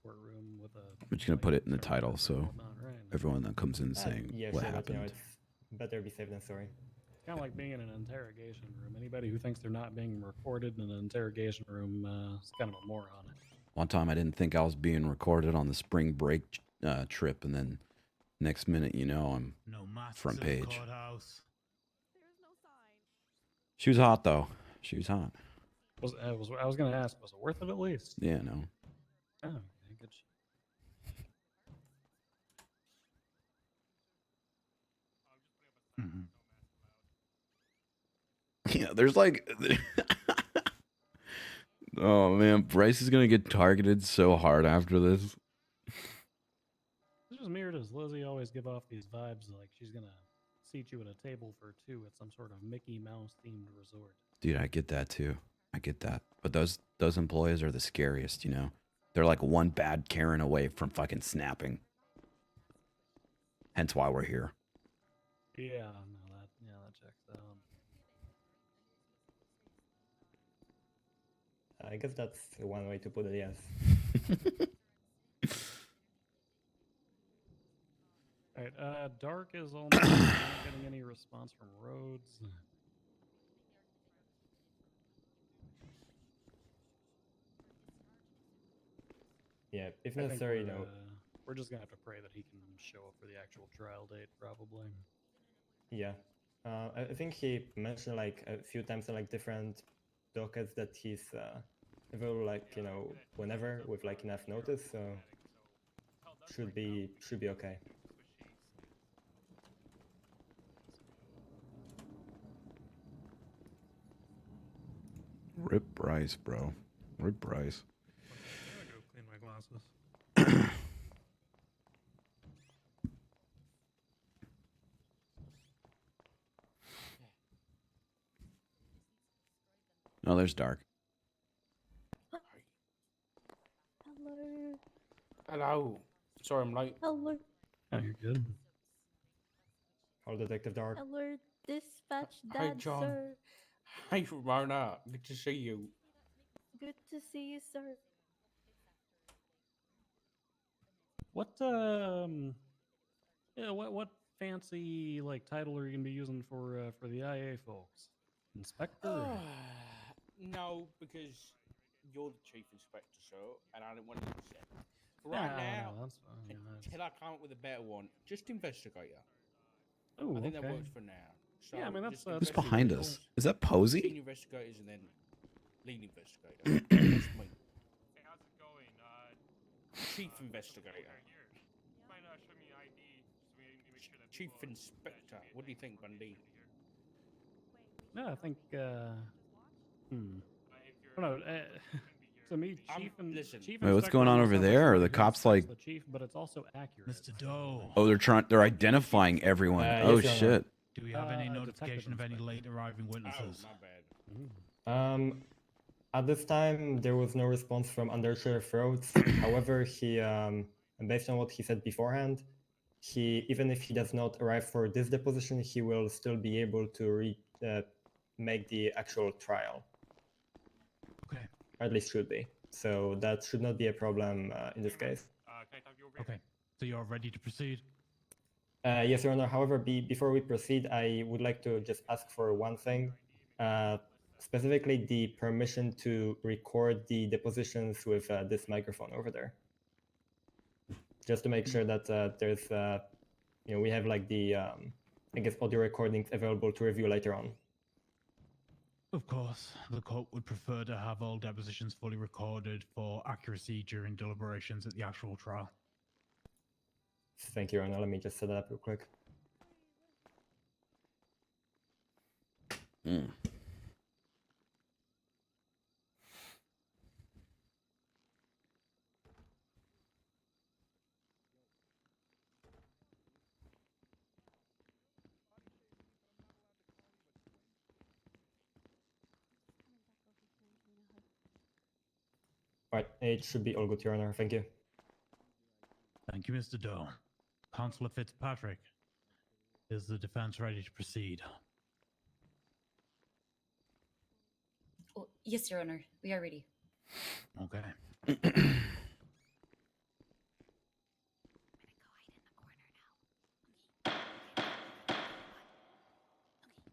courtroom with a.
We're just gonna put it in the title so
right?
everyone that comes in saying
yeah,
what
sure,
happened.
But, it's better be safe than sorry.
It's kind of like being in an interrogation room. Anybody who thinks they're not being recorded in an interrogation room is kind of a moron.
One time I didn't think I was being recorded on the spring break trip, and then next minute, I'm front page. She was hot though. She was hot.
I was going to ask, was it worth it at least?
Yeah, no.
Oh, okay, good.
Yeah, there's like, oh man, Bryce is gonna get targeted so hard after this.
It's just weird as Lizzie always give off these vibes like she's gonna seat you at a table for 2 at some sort of Mickey Mouse themed resort.
Dude, I get that too. I get that. But those employees are the scariest, They're like one bad Karen away from fucking snapping. Hence why we're here.
Yeah, no, that checks out.
I guess that's one way to put it, yes.
Alright, Dark is almost not getting any response from Rhodes.
Yeah, if
I think
necessary,
we're just gonna have to pray that he can show up for the actual trial date, probably.
yeah. I think he mentioned like a few times in like different dockets that he's available like whenever with like enough notice, so should be okay.
Rip Bryce, bro. Rip Bryce.
I gotta go clean my glasses.
No, there's Dark.
Hello.
Hello. Sorry I'm late.
Hello.
Oh, you're good.
Hello, Detective Dark.
Hello, dispatch
Hey,
dad,
John.
sir.
Hey, Ramona. Good to see you.
Good to see you, sir.
What yeah, what fancy like title are you gonna be using for the IA folks? Inspector?
No, because you're the chief inspector, sir, and I didn't want to use it. For
Yeah,
right now,
no, that's fine. Yeah, that's...
until I come up with a better one, just investigator.
Ooh,
I think that
okay.
works for now. So
Yeah, I mean, that's-
Who's behind us? Is that Posey?
Senior investigators and then lead investigator. That's me.
Hey, how's it going?
Chief investigator.
Might show me ID, so we need to make sure that
Chief
people
inspector. What do you think, Bundy?
No, I think I don't know. To me, chief
Wait, what's going on over there? Are the cops like?
the chief, but it's also accurate.
Mr. Doe.
Oh, they're identifying everyone. Oh
yes, Your Honor.
shit.
Do we have any
Detective
notification of any late arriving witnesses?
My bad.
At this time, there was no response from Under Sheriff Rhodes. However, he, based on what he said beforehand, even if he does not arrive for this deposition, he will still be able to make the actual trial.
Okay.
Or at least should be. So that should not be a problem in this case.
Can I talk to you over here?
Okay. So you're ready to proceed?
Yes, Your Honor. However, before we proceed, I would like to just ask for one thing. Specifically, the permission to record the depositions with this microphone over there. Just to make sure that there's, we have like the, I guess, audio recordings available to review later on.
Of course, the court would prefer to have all depositions fully recorded for accuracy during deliberations at the actual trial.
Thank you, Your Honor. Let me just set that up real quick. All right, it should be all good, Your Honor. Thank you.
Thank you, Mr. Doe. Counselor Fitzpatrick, is the defense ready to proceed?
Oh, yes, Your Honor. We are ready.
Okay.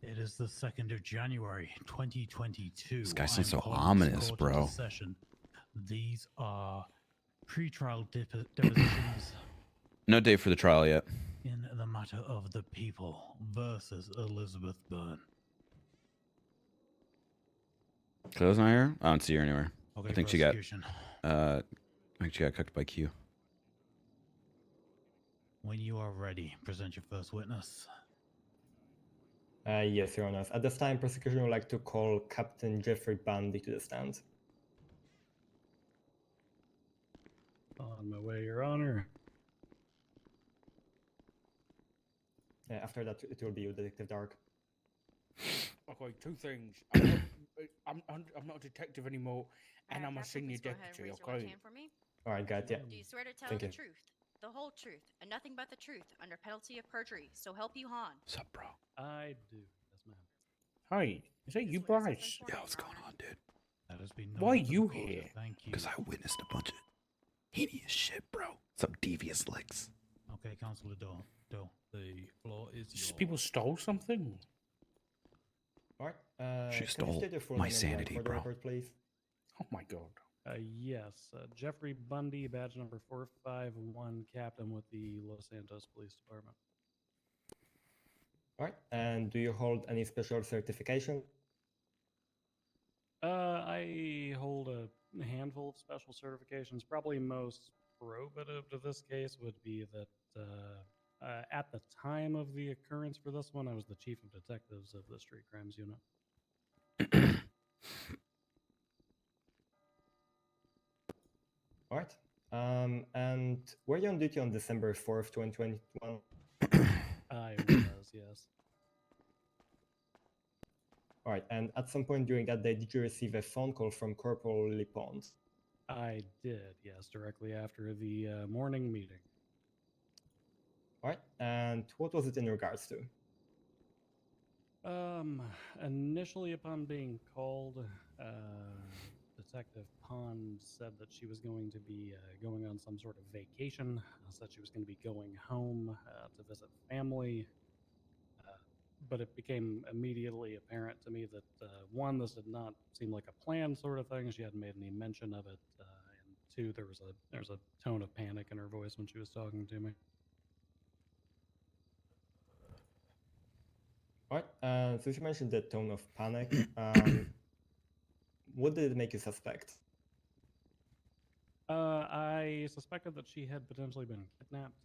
It is the 2nd of January, 2022.
This guy sounds so
I'm calling
ominous,
this court
bro.
into session. These are pre-trial depositions
No date for the trial yet.
in the matter of the people versus Elizabeth Byrne.
Claire's not here? I don't see her anywhere.
Okay,
I think she got cooked by Q.
When you are ready, present your first witness.
Yes, Your Honor. At this time, prosecution would like to call Captain Jeffrey Bundy to the stand.
On my way, Your Honor.
After that, it will be you, Detective Dark.
Okay, two things. I'm not a detective anymore, and I'm a senior deputy. Okay.
All right, got it.
Do you swear to tell
Thank
the
you.
truth, the whole truth, and nothing but the truth, under penalty of perjury? So help you Han.
What's up, bro?
I do. Yes, ma'am.
Hey, is that you, Bryce?
Yeah, what's going on, dude?
That has been
Why are
noted for the
you
recorder.
here?
Thank you.
Because I witnessed a bunch of hideous shit, bro. Some devious licks.
Okay, Councillor Doe, the floor is yours.
People stole something.
All right.
She
Can you
stole
state your full
my
name and rank
sanity,
for the
bro.
record, please?
Oh my god. Yes, Jeffrey Bundy, badge number 451, captain with the Los Santos Police Department.
All right. And do you hold any special certification?
I hold a handful of special certifications. Probably most probative to this case would be that at the time of the occurrence for this one, I was the chief of detectives of the street crimes unit.
All right. And were you on duty on December 4th, 2021?
I was, yes.
All right. And at some point during that day, did you receive a phone call from Corporal Lipons?
I did, yes, directly after the morning meeting.
All right. And what was it in regards to?
Initially upon being called, Detective Pond said that she was going to be going on some sort of vacation, said she was going to be going home to visit family, but it became immediately apparent to me that, one, this did not seem like a planned sort of thing, she hadn't made any mention of it, and two, there was a tone of panic in her voice when she was talking to me.
All right. So you mentioned the tone of panic. What did it make you suspect?
I suspected that she had potentially been kidnapped.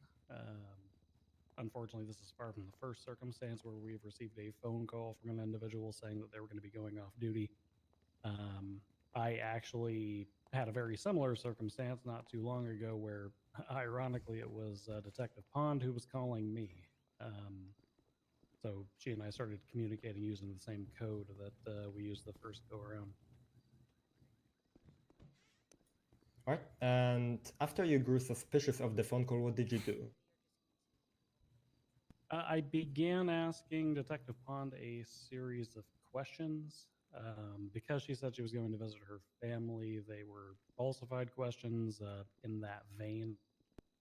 Unfortunately, this is far from the first circumstance where we've received a phone call from an individual saying that they were going to be going off duty. I actually had a very similar circumstance not too long ago where, ironically, it was Detective Pond who was calling me. So she and I started communicating using the same code that we used the first go around.
All right. And after you grew suspicious of the phone call, what did you do?
I began asking Detective Pond a series of questions. Because she said she was going to visit her family, they were falsified questions in that vein,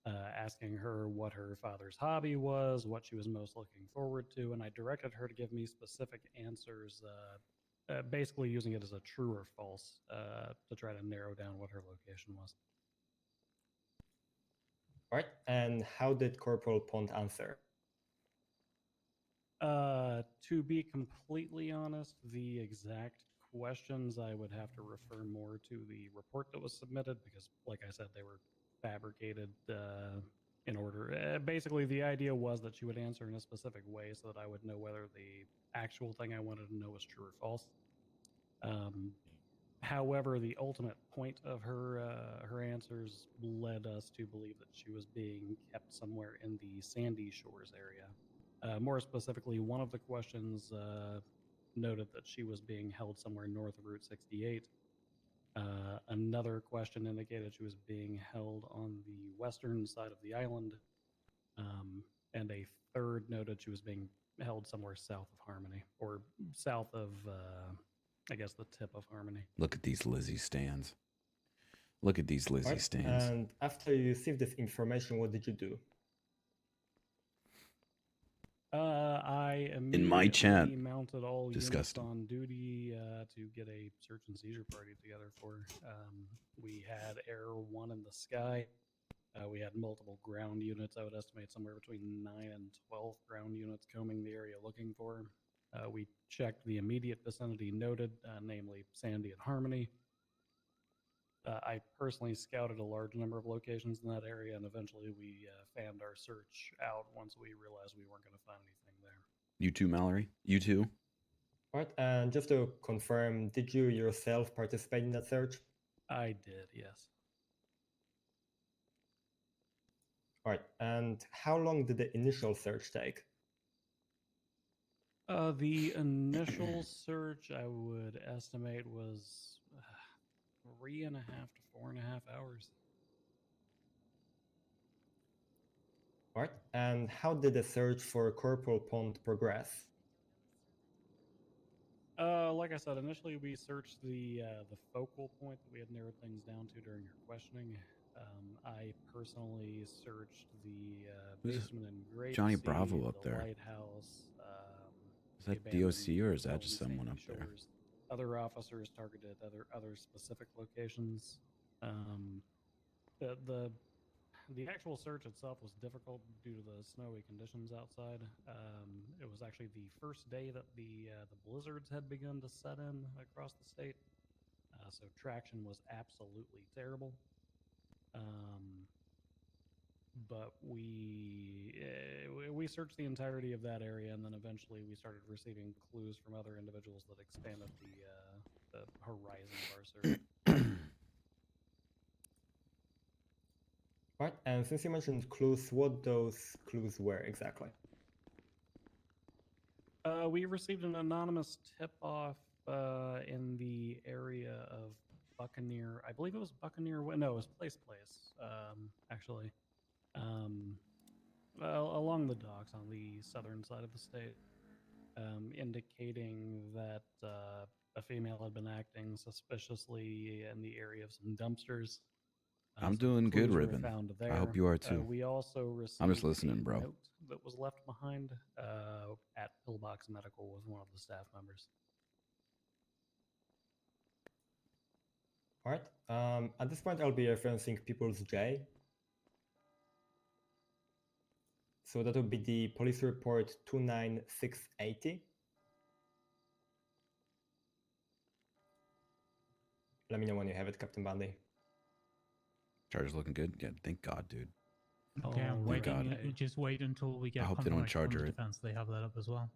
asking her what her father's hobby was, what she was most looking forward to, and I directed her to give me specific answers, basically using it as a true or false to try to narrow down what her location was.
All right. And how did Corporal Pond answer?
To be completely honest, the exact questions I would have to refer more to the report that was submitted because, like I said, they were fabricated in order. Basically, the idea was that she would answer in a specific way so that I would know whether the actual thing I wanted to know was true or false. However, the ultimate point of her answers led us to believe that she was being kept somewhere in the Sandy Shores area. More specifically, one of the questions noted that she was being held somewhere north of Route 68. Another question indicated she was being held on the western side of the island. And a third noted she was being held somewhere south of Harmony, or south of, I guess, the tip of Harmony.
Look at these Lizzie stands. Look at these Lizzie
Right.
stands.
And after you received this information, what did you do?
I
In my chat,
immediately mounted all
disgusting.
units on duty to get a search and seizure party together for. We had Air 1 in the sky. We had multiple ground units. I would estimate somewhere between 9 and 12 ground units combing the area looking for him. We checked the immediate vicinity noted, namely Sandy and Harmony. I personally scouted a large number of locations in that area, and eventually we fanned our search out once we realized we weren't going to find anything there.
You too, Mallory? You too?
All right. And just to confirm, did you yourself participate in that search?
I did, yes.
All right. And how long did the initial search take?
The initial search, I would estimate, was 3.5 to 4.5 hours.
All right. And how did the search for Corporal Pond progress?
Like I said, initially we searched the focal point that we had narrowed things down to during your questioning. I personally searched the
Who's
basement in Grape
Johnny
Sea,
Bravo up
the
there?
lighthouse.
Is
the
that
abandoned
DOC or is that
hotel
just
in
someone
Sandy
up there?
Shores. Other officers targeted other specific locations. The actual search itself was difficult due to the snowy conditions outside. It was actually the first day that the blizzards had begun to set in across the state, so traction was absolutely terrible. But we searched the entirety of that area, and then eventually we started receiving clues from other individuals that expanded the horizon of our search.
Right, and since you mentioned clues, what those clues were exactly?
We received an anonymous tip-off in the area of Buccaneer. I believe it was Buccaneer. No, it was Place, actually. Along the docks on the southern side of the state, indicating that a female had been acting suspiciously in the area of some dumpsters.
I'm
So
doing good,
clues were
Ribbon.
found
I hope
there.
you are too.
We also received
I'm just listening,
a
bro.
note that was left behind at Pillbox Medical with one of the staff members.
All right. At this point, I'll be referencing People's J. So that would be the police report 29680. Let me know when you have it, Captain Bundy.
Charger's looking good. Yeah, thank God, dude.
Okay, I'm
Thank God.
waiting. Just wait until we get
I hope they don't
confirmation from
charger
the
it.
defense. They have that up as well.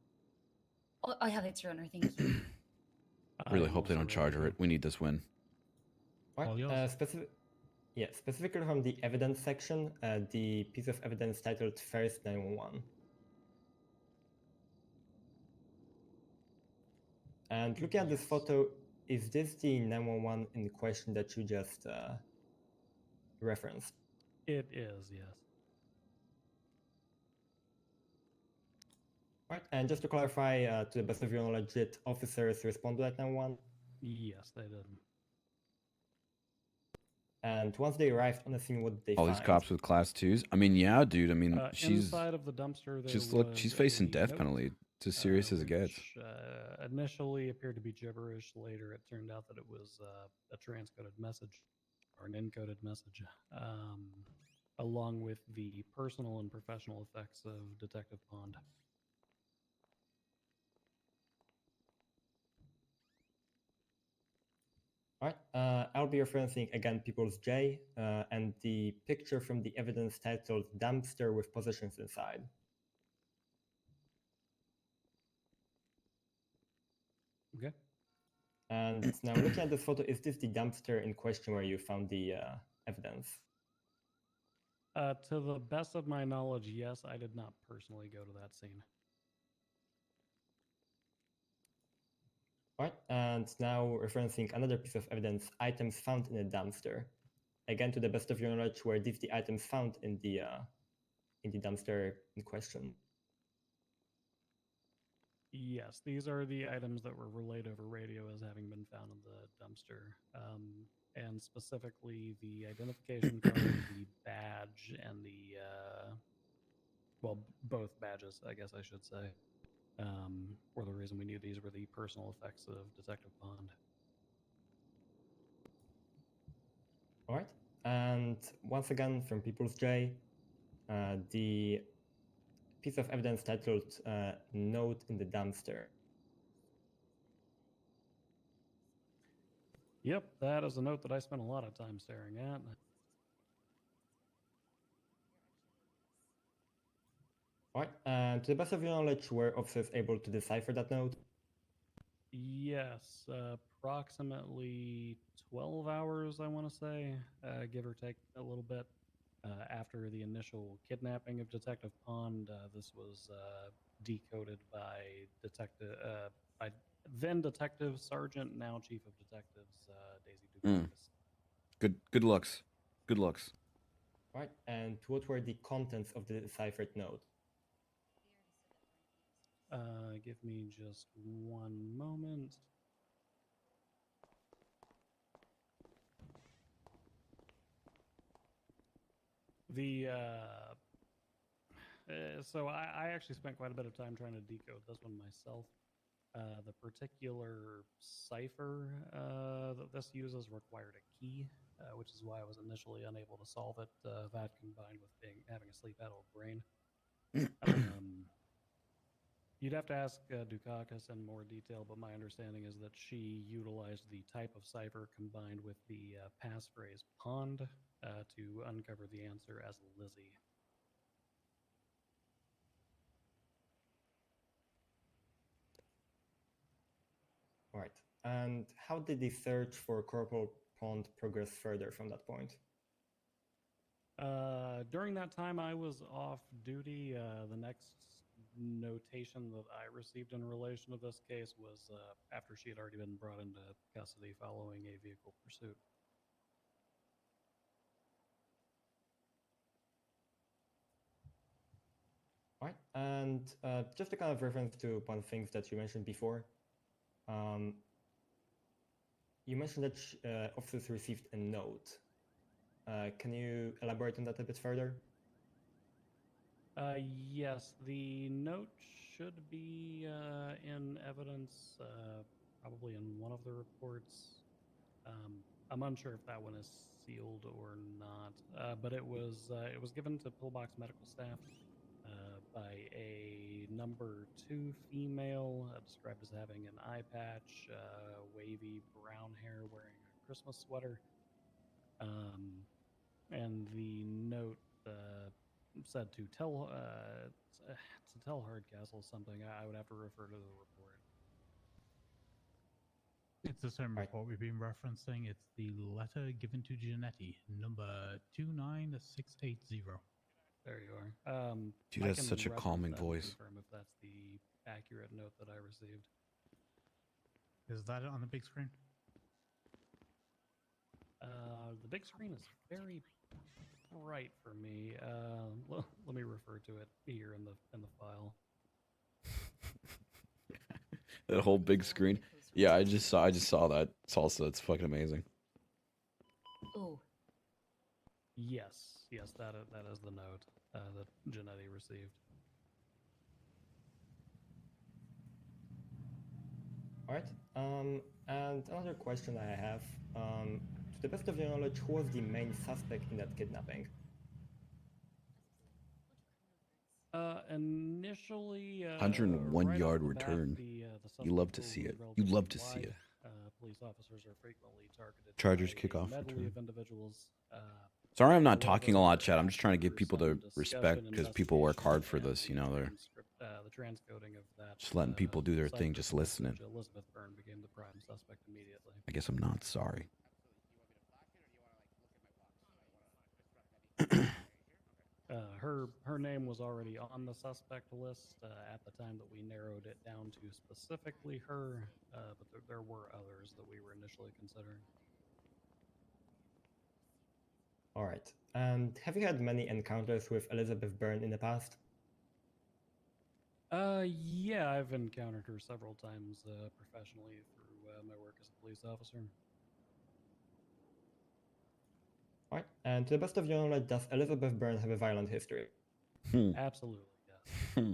Oh, I have it, Your Honor. Thank you.
Really hope they don't charger it. We need this win.
All right. Specifically from the evidence section, the piece of evidence titled First 911. And looking at this photo, is this the 911 in question that you just referenced?
It is, yes.
Right, and just to clarify, to the best of your knowledge, did officers respond to that 911?
Yes, they did.
And once they arrived on the scene, what did they
All
find?
these cops with class 2s. I mean, yeah, dude. I mean, she's
Inside of the dumpster, there
she's
was
facing
a
death
note,
penalty. It's as serious as it gets.
which, initially appeared to be gibberish. Later, it turned out that it was a transcoded message or an encoded message, along with the personal and professional effects of Detective Pond.
All right, I'll be referencing again People's J and the picture from the evidence titled Dumpster with Possessions Inside.
Okay.
And now looking at this photo, is this the dumpster in question where you found the evidence?
To the best of my knowledge, yes, I did not personally go to that scene.
All right, and now referencing another piece of evidence, items found in a dumpster. Again, to the best of your knowledge, were these the items found in the dumpster in question?
Yes, these are the items that were relayed over radio as having been found in the dumpster. And specifically the identification card, the badge, and the, well, both badges, I guess I should say, were the reason we knew these were the personal effects of Detective Pond.
All right, and once again from People's J, the piece of evidence titled Note in the Dumpster.
Yep, that is a note that I spent a lot of time staring at.
All right, and to the best of your knowledge, were officers able to decipher that note?
Yes, approximately 12 hours, I want to say, give or take a little bit. After the initial kidnapping of Detective Pond, this was decoded by then Detective Sergeant, now Chief of Detectives, Daisy Dubois.
Good looks. Good looks.
All right, and what were the contents of the deciphered note?
Give me just one moment. So I actually spent quite a bit of time trying to decode this one myself. The particular cipher that this uses required a key, which is why I was initially unable to solve it. That combined with having a sleep-addled brain. You'd have to ask Dukakis in more detail, but my understanding is that she utilized the type of cipher combined with the passphrase pond to uncover the answer as Lizzie.
Right. And how did the search for Corporal Pond progress further from that point?
During that time, I was off duty. The next notation that I received in relation to this case was after she had already been brought into custody following a vehicle pursuit.
Right. And just to kind of reference to one things that you mentioned before, you mentioned that officers received a note. Can you elaborate on that a bit further?
Yes, the note should be in evidence, probably in one of the reports. I'm unsure if that one is sealed or not, but it was given to pillbox medical staff by a number 2 female, described as having an eye patch, wavy brown hair, wearing a Christmas sweater, and the note said to tell Hardcastle something. I would have to refer to the report.
It's the same report we've been referencing. It's the letter given to Giannetti, number 29680.
There you are.
Dude
I
has
can
such a
reference
calming
that and
voice.
confirm if that's the accurate note that I received.
Is that on the big screen?
The big screen is very bright for me. Let me refer to it here in the file.
That whole big screen. Yeah, I just saw that salsa. It's fucking amazing.
Oh.
Yes, that is the note that Giannetti received.
All right. And another question I have: to the best of your knowledge, who was the main suspect in that kidnapping?
Initially,
101
right
yard
off the bat,
return.
the
You love
suspect
to see
was
it. You love to
relatively
see it.
wide. Police officers are frequently targeted
Chargers
by
kick
a
off
medley
return.
of individuals.
Sorry, I'm not talking a lot, chat. I'm just trying to give people the
Some
respect
discussion,
because people work
investigation,
hard for
and
this. You know, they're
the transcoding of that.
just letting people do their thing, just
cipher
listening.
message, Elizabeth Byrne became the prime suspect immediately.
I guess I'm not sorry.
Her name was already on the suspect list at the time that we narrowed it down to specifically her, but there were others that we were initially considering.
All right. And have you had many encounters with Elizabeth Byrne in the past?
Yeah, I've encountered her several times professionally through my work as a police officer.
All right. And to the best of your knowledge, does Elizabeth Byrne have a violent history?
Absolutely, yes.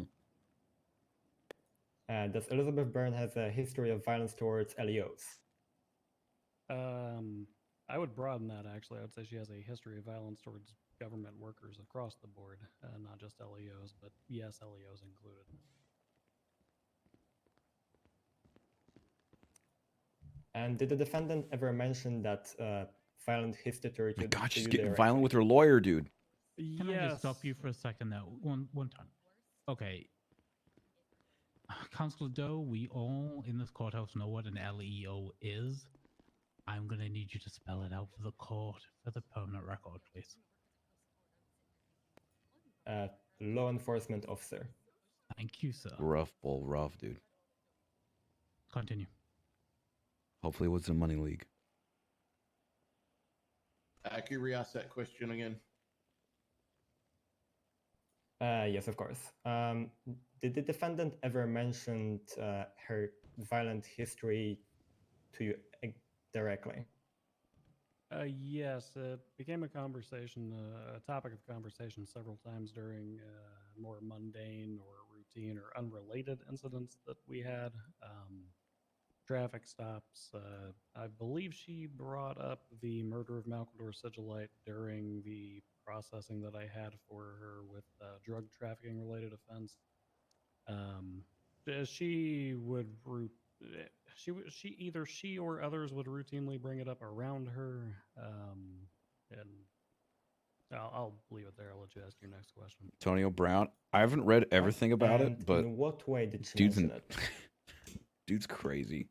Does Elizabeth Byrne have a history of violence towards LEOs?
I would broaden that, actually. I would say she has a history of violence towards government workers across the board, not just LEOs, but yes, LEOs included.
And did the defendant ever mention that violent history to
My God, she's
you
getting
directly?
violent with her lawyer, dude.
Can I just stop you for a second there? One time. Okay. Councillor Doe, we all in this courthouse know what an LEO is. I'm going to need you to spell it out for the court for the permanent record, please.
Law enforcement officer.
Thank you, sir.
Rough bull, rough, dude.
Continue.
Hopefully it was a money league.
Can you re-ask that question again?
Yes, of course. Did the defendant ever mention her violent history to you directly?
Yes, it became a conversation, a topic of conversation several times during more mundane or routine or unrelated incidents that we had. Traffic stops. I believe she brought up the murder of Malcador Sigilite during the processing that I had for her with drug trafficking related offense. She would she or others would routinely bring it up around her, and I'll leave it there. I'll let you ask your next question.
Antonio Brown. I haven't read everything about
And
it, but
in what way did she
dude's
mention it?
dude's crazy.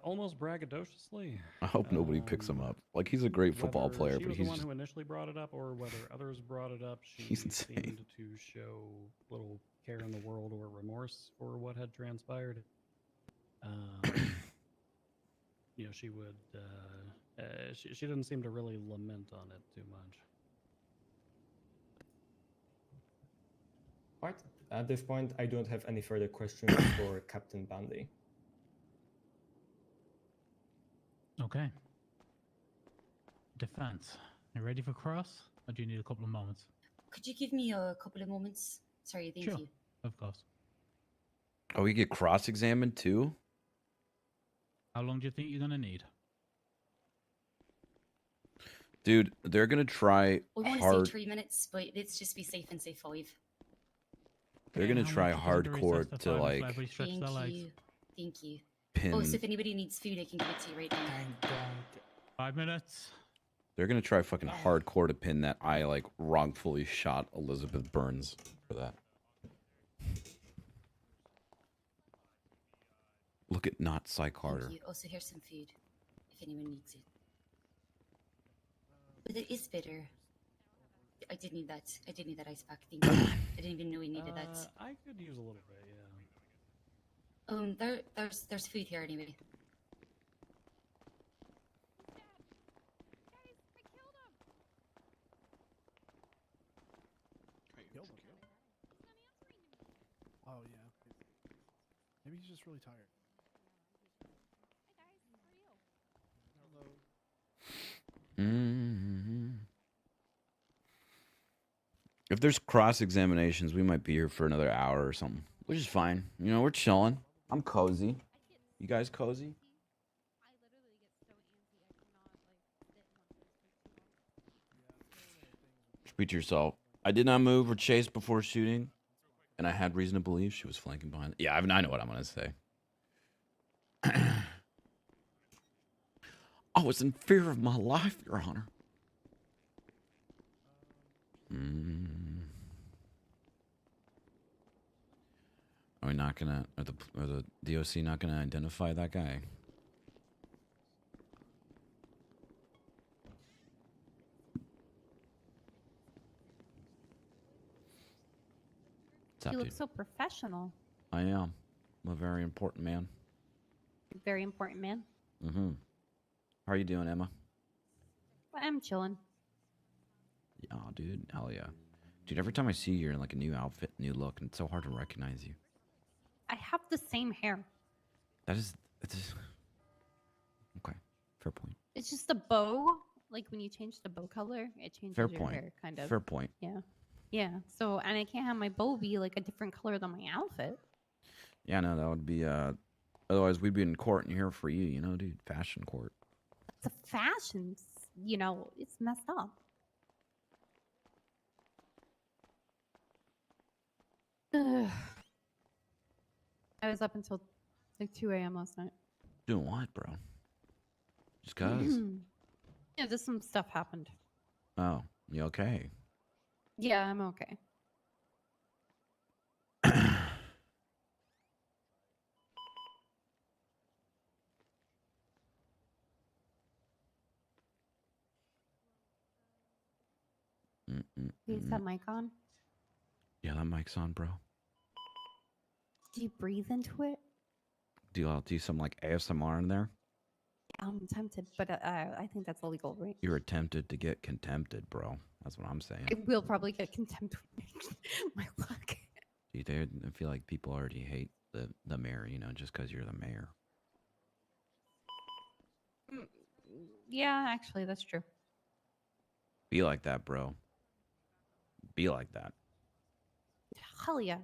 Almost braggadociously.
I hope nobody picks him up. Like, he's a great football
Whether
player,
she
but
was
he's
the one
just
who initially brought it up, or whether others brought it up, she
He's insane.
seemed to show little care in the world or remorse for what had transpired. You know, she would. She didn't seem to really lament on it too much.
Right. At this point, I don't have any further questions for Captain Bundy.
Okay. Defense. You ready for cross? Or do you need a couple of moments?
Could you give me a couple of moments? Sorry, thank
Sure.
you.
Of course.
Oh, we get cross-examined too?
How long do you think you're going to need?
Dude, they're gonna try
We want to
hard.
say 3 minutes, but let's just be safe and say 5.
They're gonna
how
try
much is under recess
hardcore
for
to
5
like
until everybody stretches their legs?
Thank you.
pin.
Oh, so if anybody needs food, I can give it to you right now.
Thank God.
5 minutes.
They're gonna try fucking hardcore to pin that I like wrongfully shot Elizabeth Burns for that. Look at not Psych Harder.
Thank you. Also, here's some food, if anyone needs it. But it is bitter. I did need that. I did need that ice pack. Thank you. I didn't even know we needed that.
I could use a little bit, yeah.
There's food here anyway.
Oh yeah. Maybe he's just really tired.
Mm-hmm. If there's cross examinations, we might be here for another hour or something, which is fine. You know, we're chilling. I'm cozy. You guys cozy? Speak to yourself. I did not move or chase before shooting, and I had reason to believe she was flanking behind. Yeah, I know what I'm gonna say. I was in fear of my life, Your Honor. Are we not gonna? Are the DOC not gonna identify that guy? What's up,
You look
dude?
so professional.
I am. I'm a very important man.
Very important man.
Mm-hmm. How are you doing, Emma?
I'm chilling.
Yeah, dude. Hell yeah. Dude, every time I see you, you're in like a new outfit, new look, and it's so hard to recognize you.
I have the same hair.
It's okay. Fair point.
It's just the bow. Like when you change the bow color, it changes
Fair
your
point.
hair, kind of.
Fair point.
Yeah. Yeah. So, and I can't have my bow be like a different color than my outfit.
Yeah, no, that would be otherwise we'd be in court and here for you, you know, dude. Fashion court.
The fashions, you know, it's messed up. Ugh. I was up until like 2 a.m. last night.
Doing what, bro? Just cause.
Yeah, just some stuff happened.
Oh, you okay?
Yeah, I'm okay. Is that mic on?
Yeah, that mic's on, bro.
Do you breathe into it?
Do you do some like ASMR in there?
I'm tempted, but I think that's illegal, right?
You're attempted to get contempted, bro. That's what I'm saying.
I will probably get contempt my luck.
Dude, I feel like people already hate the mayor, you know, just because you're the mayor.
Yeah, actually, that's true.
Be like that, bro. Be like that.
Hell yeah.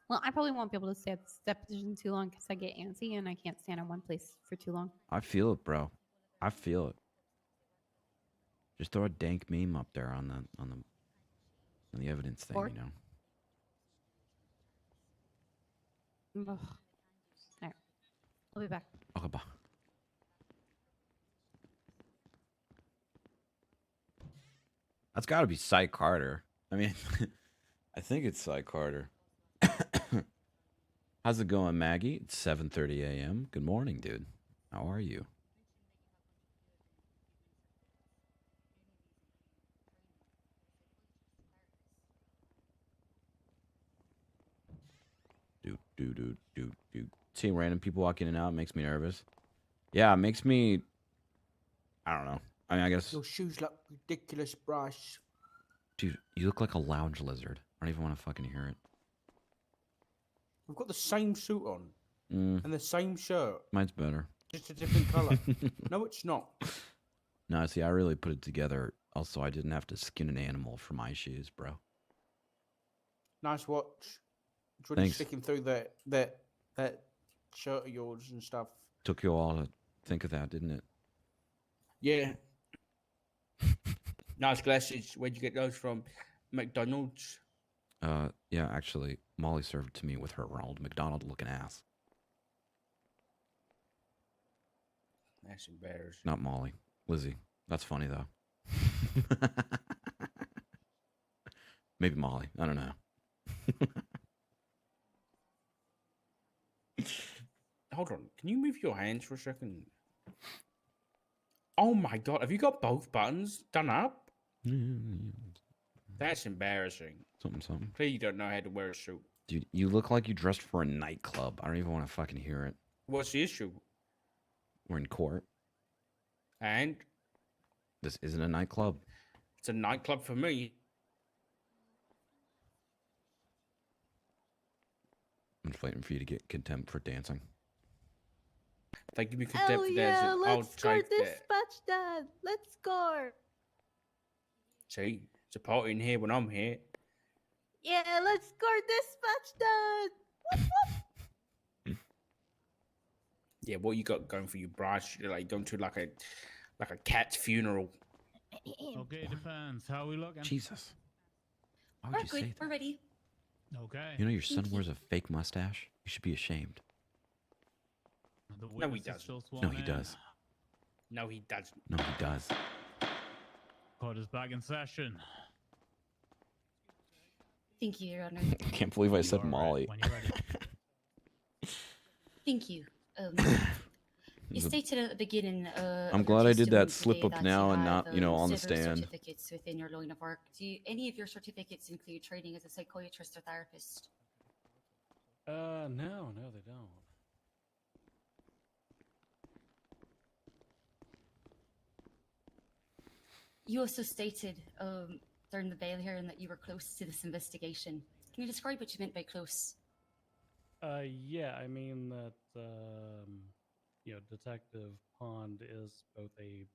Well, I probably won't be able to stay at this deposition too long because I get antsy and I can't stand in one place for too long.
I feel it, bro. I feel it. Just throw a dank meme up there on the evidence thing,
Or-
you know.
Ugh. All right. I'll be back.
Okay, bye. That's got to be Cy Carter. I mean, I think it's Cy Carter. How's it going, Maggie? It's 7:30 a.m. Good morning, dude. How are you? Do. Seeing random people walk in and out makes me nervous. Yeah, it makes me. I don't know. I mean, I guess.
Your shoes look ridiculous, Bryce.
Dude, you look like a lounge lizard. I don't even want to fucking hear it.
We've got the same suit on
Mm,
and the same shirt,
mine's better.
just a different color. No, it's not.
No, see, I really put it together. Also, I didn't have to skin an animal for my shoes, bro.
Nice watch. It's really
Thanks.
sticking through that shirt of yours and stuff.
Took you all to think of that, didn't it?
Yeah. Nice glasses. Where'd you get those from? McDonald's.
Yeah, actually, Molly served it to me with her Ronald McDonald looking ass.
That's embarrassing.
Not Molly. Lizzie. That's funny, though. Maybe Molly. I don't know.
Hold on. Can you move your hands for a second? Oh my god. Have you got both buttons done up? That's embarrassing.
Something.
Clearly you don't know how to wear a suit.
Dude, you look like you dressed for a nightclub. I don't even want to fucking hear it.
What's the issue?
We're in court.
And
This isn't a nightclub.
it's a nightclub for me.
I'm just waiting for you to get contempt for dancing.
If they give me
Oh
contempt for
yeah,
dancing, I'll
let's score
take that.
dispatch dad. Let's score.
See, it's a party in here when I'm here.
Yeah, let's score dispatch dad. Whoop, whoop.
Yeah, what you got going for you, Bryce? You're like going to like a cat's funeral.
Okay, defense. How are we looking?
Jesus. Why would
We're
you
good.
say that?
We're ready.
Okay.
You know your son wears a fake mustache? You should be ashamed.
The
No, he
witness is
doesn't.
still sworn
No, he
in.
does.
No, he doesn't.
No, he does.
Court is back in session.
Thank you, Your Honor.
I can't believe I said Molly.
When you're ready.
Thank you. You stated at the beginning.
I'm
of
glad
your
I did that
testimony
slip up
today
now
you
and
have,
not, you know, on the
several
stand.
Certificates within your line of work. Do any of your certificates include training as a psychiatrist or therapist?
No, they don't.
You also stated during the bail hearing that you were close to this investigation. Can you describe what you meant by close?
Yeah, I mean that Detective Pond is both a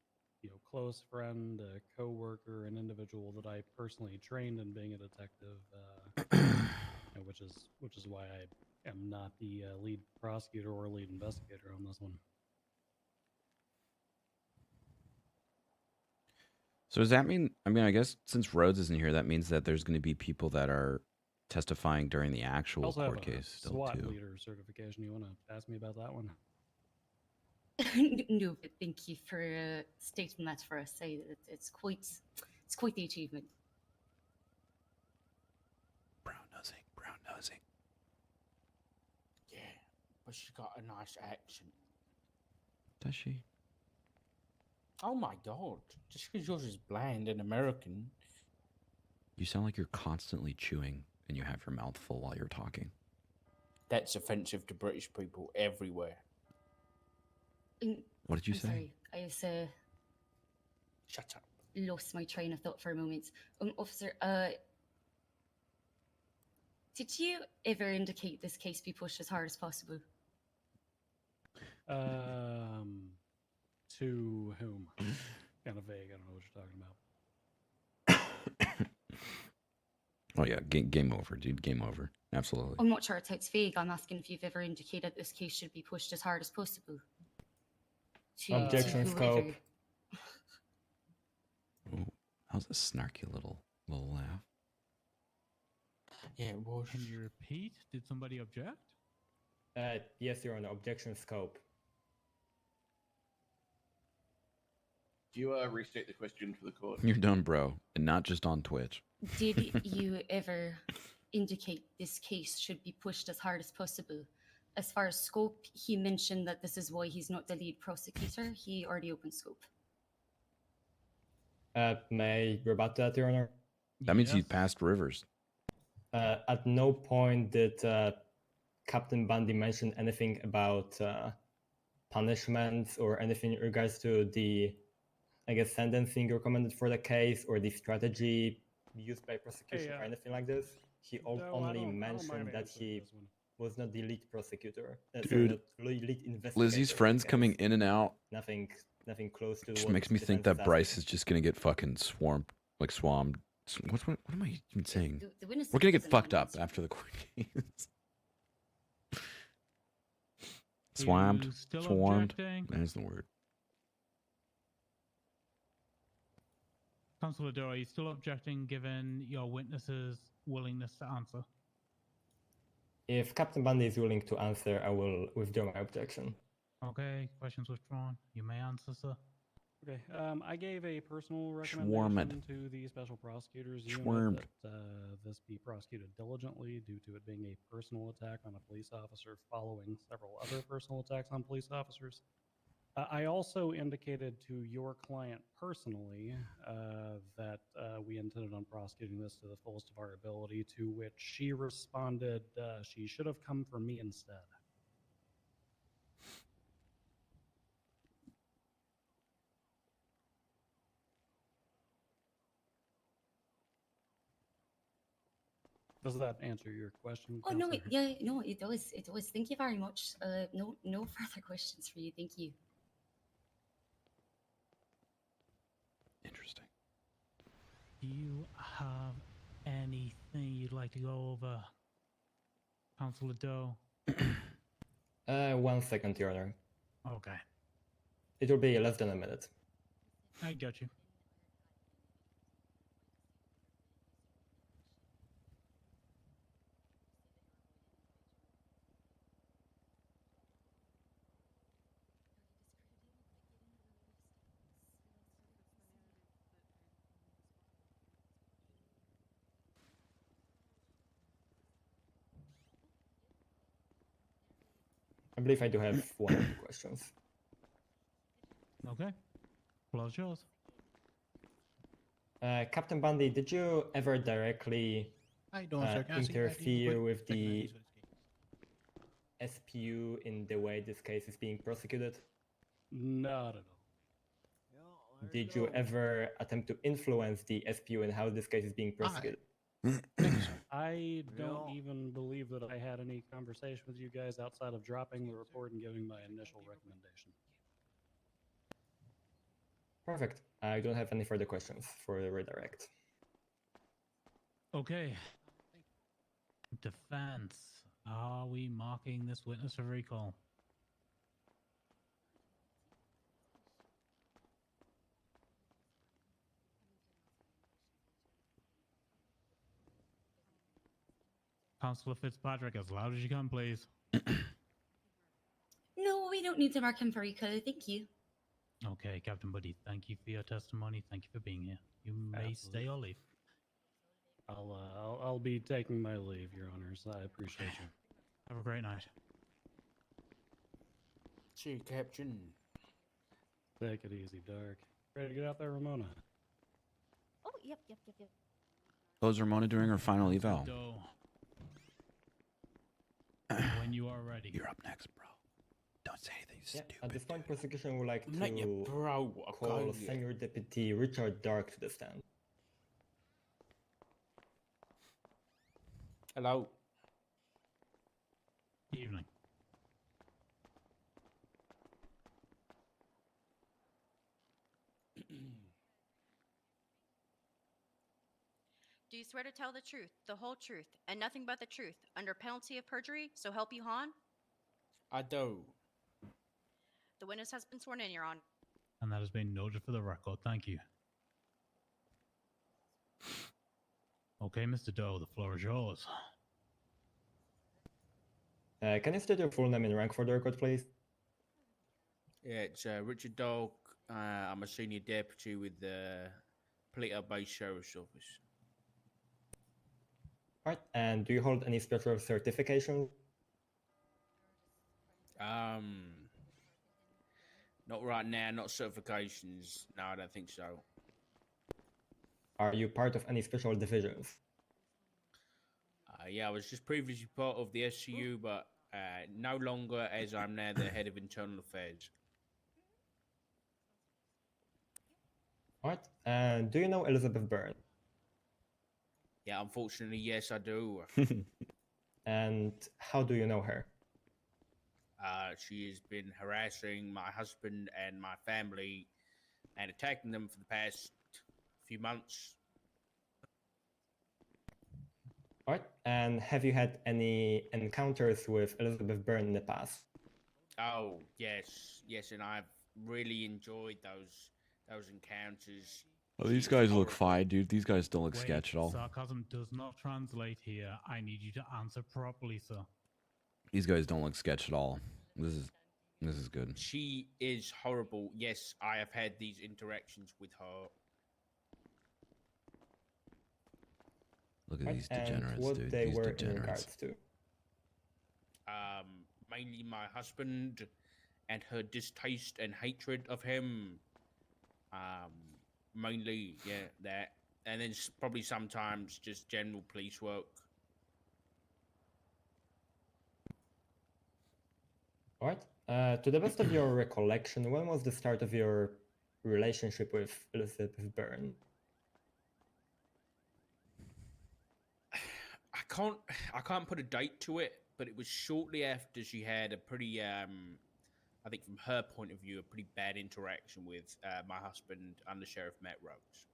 close friend, a co-worker, an individual that I personally trained in being a detective, which is why I am not the lead prosecutor or lead investigator on this one.
So does that mean, I guess since Rhodes isn't here, that means that there's going to be people that are testifying during the
I
actual
also have
court
a
case still
SWAT
too.
leader certification. You want to ask me about that one?
No, but thank you for stating that for us. It's quite the achievement.
Brown nosing.
Yeah, but she's got a nice accent.
Does she?
Oh my god! Just because yours is bland and American.
You sound like you're constantly chewing and you have your mouth full while you're talking.
That's offensive to British people everywhere.
What did you
I'm
say?
Sorry, I was
Shut up.
lost my train of thought for a moment. Officer, did you ever indicate this case be pushed as hard as possible?
To whom? Kind of vague. I don't know what you're talking about.
Oh yeah, game over, dude. Game over. Absolutely.
I'm not sure it's vague. I'm asking if you've ever indicated this case should be pushed as hard as possible.
Objection
to
scope.
whoever.
Ooh, that was a snarky little laugh.
Yeah, it was.
Can you repeat? Did somebody object?
Yes, Your Honor. Objection scope.
Do you restate the question for the court?
You're done, bro, and not just on Twitch.
Did you ever indicate this case should be pushed as hard as possible? As far as scope, he mentioned that this is why he's not the lead prosecutor. He already opened scope.
May I rebut that, Your Honor?
That means he's passed Rivers.
At no point did Captain Bundy mention anything about punishments or anything in regards to the, I guess, sentencing recommended for the case or the strategy used by prosecution or anything like this. He only mentioned that he was not the lead prosecutor.
Dude,
not lead investigator.
Lizzie's friends coming in and out
Nothing close to.
just
what
makes me
the
think
defense
that
is
Bryce is just gonna get fucking swarmed, like swarmed. What am I even saying?
The witness
We're gonna get
doesn't
fucked
have
up
an
after the court case.
You
Swarmed.
still
Swarmed.
objecting?
That is the word.
Councillor Doe, are you still objecting given your witness's willingness to answer?
If Captain Bundy is willing to answer, I will withdraw my objection.
Okay, questions withdrawn. You may answer, sir.
Okay, I gave a personal
Schwarmed.
recommendation to the special prosecutors unit
Schwarmed.
that this be prosecuted diligently due to it being a personal attack on a police officer following several other personal attacks on police officers. I also indicated to your client personally that we intended on prosecuting this to the fullest of our ability, to which she responded she should have come for me instead. Does that answer your question?
Oh no,
Counselor?
no, it does. It does. Thank you very much. No further questions for you. Thank you.
Interesting.
Do you have anything you'd like to go over, Councillor Doe?
1 second, Your Honor.
Okay,
It will be less than a minute.
I got you.
I believe I do have one or two questions.
Okay, floor's yours.
Captain Bundy, did you ever directly
How you doing, sir? Can I see your ID real
interfere
quick?
with
Take my
the
ID so it's
SPU in the way this case is being prosecuted?
Not at all.
Did you ever attempt to influence the SPU in how this case is being prosecuted?
I don't even believe that I had any conversation with you guys outside of dropping the report and giving my initial recommendation.
Perfect. I don't have any further questions for the redirect.
Okay. Defense. Are we marking this witness for recall? Councillor Fitzpatrick, as loud as you can, please.
No, we don't need to mark him for recall. Thank you.
Okay, Captain Buddy, thank you for your testimony. Thank you for being here. You may stay or leave.
I'll be taking my leave, Your Honors. I appreciate you.
Have a great night.
See you, Captain.
Take it easy, Dark. Ready to get out there, Ramona?
Oh, yep.
Was Ramona doing her final eval?
When you are ready.
You're up next, bro. Don't say anything
Yeah,
stupid.
at this point, prosecution would like
I'm not your
to
bro.
call
Okay.
Senior Deputy Richard Dark to the stand.
Hello.
Evening.
Do you swear to tell the truth, the whole truth, and nothing but the truth, under penalty of perjury, so help you Han?
I do.
The witness has been sworn in, Your Honor.
And that has been noted for the record. Thank you. Okay, Mr. Doe, the floor is yours.
Can you state your full name and rank for the record, please?
Yeah, it's Richard Dog. I'm a senior deputy with the Polito Bay Sheriff's Office.
Alright, and do you hold any special certification?
Not right now, not certifications. No, I don't think so.
Are you part of any special divisions?
Yeah, I was just previously part of the SCU, but no longer, as I'm now the head of internal affairs.
Alright, and do you know Elizabeth Byrne?
Yeah, unfortunately, yes, I do.
And how do you know her?
She has been harassing my husband and my family and attacking them for the past few months.
Alright, and have you had any encounters with Elizabeth Byrne in the past?
Oh, yes, and I've really enjoyed those encounters.
Oh, these guys look fine, dude. These guys don't look
Wait,
sketch at all.
sarcasm does not translate here. I need you to answer properly, sir.
These guys don't look sketch at all. This is good.
She is horrible. Yes, I have had these interactions with her.
Look at these
And
degenerates,
what
dude.
they
These
were in
degenerates.
regards to?
Mainly my husband and her distaste and hatred of him. Mainly, yeah, that. And then probably sometimes just general police work.
Alright, to the best of your recollection, when was the start of your relationship with Elizabeth Byrne?
I can't put a date to it, but it was shortly after she had a pretty, I think from her point of view, a pretty bad interaction with my husband, Under Sheriff Matt Rhodes.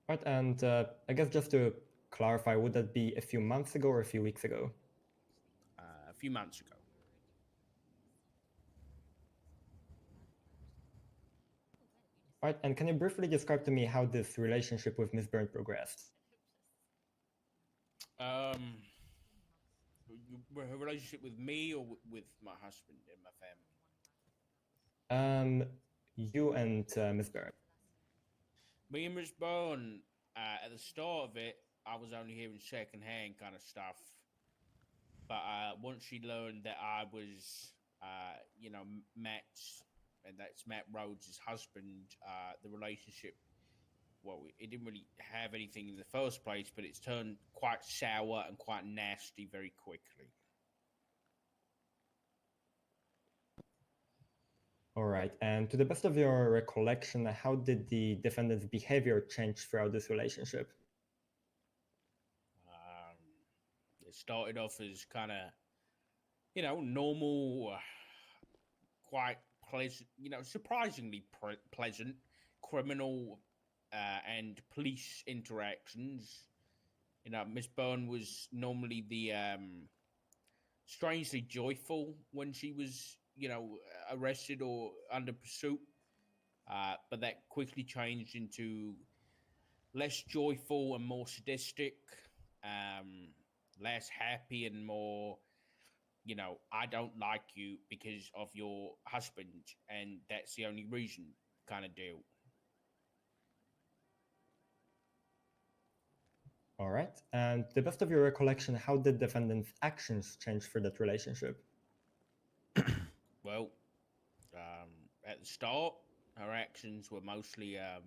Right, and I guess just to clarify, would that be a few months ago or a few weeks ago?
A few months ago.
Right, and can you briefly describe to me how this relationship with Miss Byrne progressed?
Her relationship with me or with my husband and my family?
You and Miss Byrne.
Me and Miss Byrne, at the start of it, I was only hearing secondhand kind of stuff. But once she learned that I was, Matt's, and that's Matt Rhodes' husband, the relationship, well, it didn't really have anything in the first place, but it's turned quite sour and quite nasty very quickly.
All right, and to the best of your recollection, how did the defendant's behavior change throughout this relationship?
It started off as kind of, normal, quite pleasant, surprisingly pleasant criminal and police interactions. Miss Byrne was normally the strangely joyful when she was, arrested or under pursuit. But that quickly changed into less joyful and more sadistic, less happy and more, I don't like you because of your husband, and that's the only reason kind of deal.
All right, and to the best of your recollection, how did defendant's actions change for that relationship?
Well, at the start, her actions were mostly, at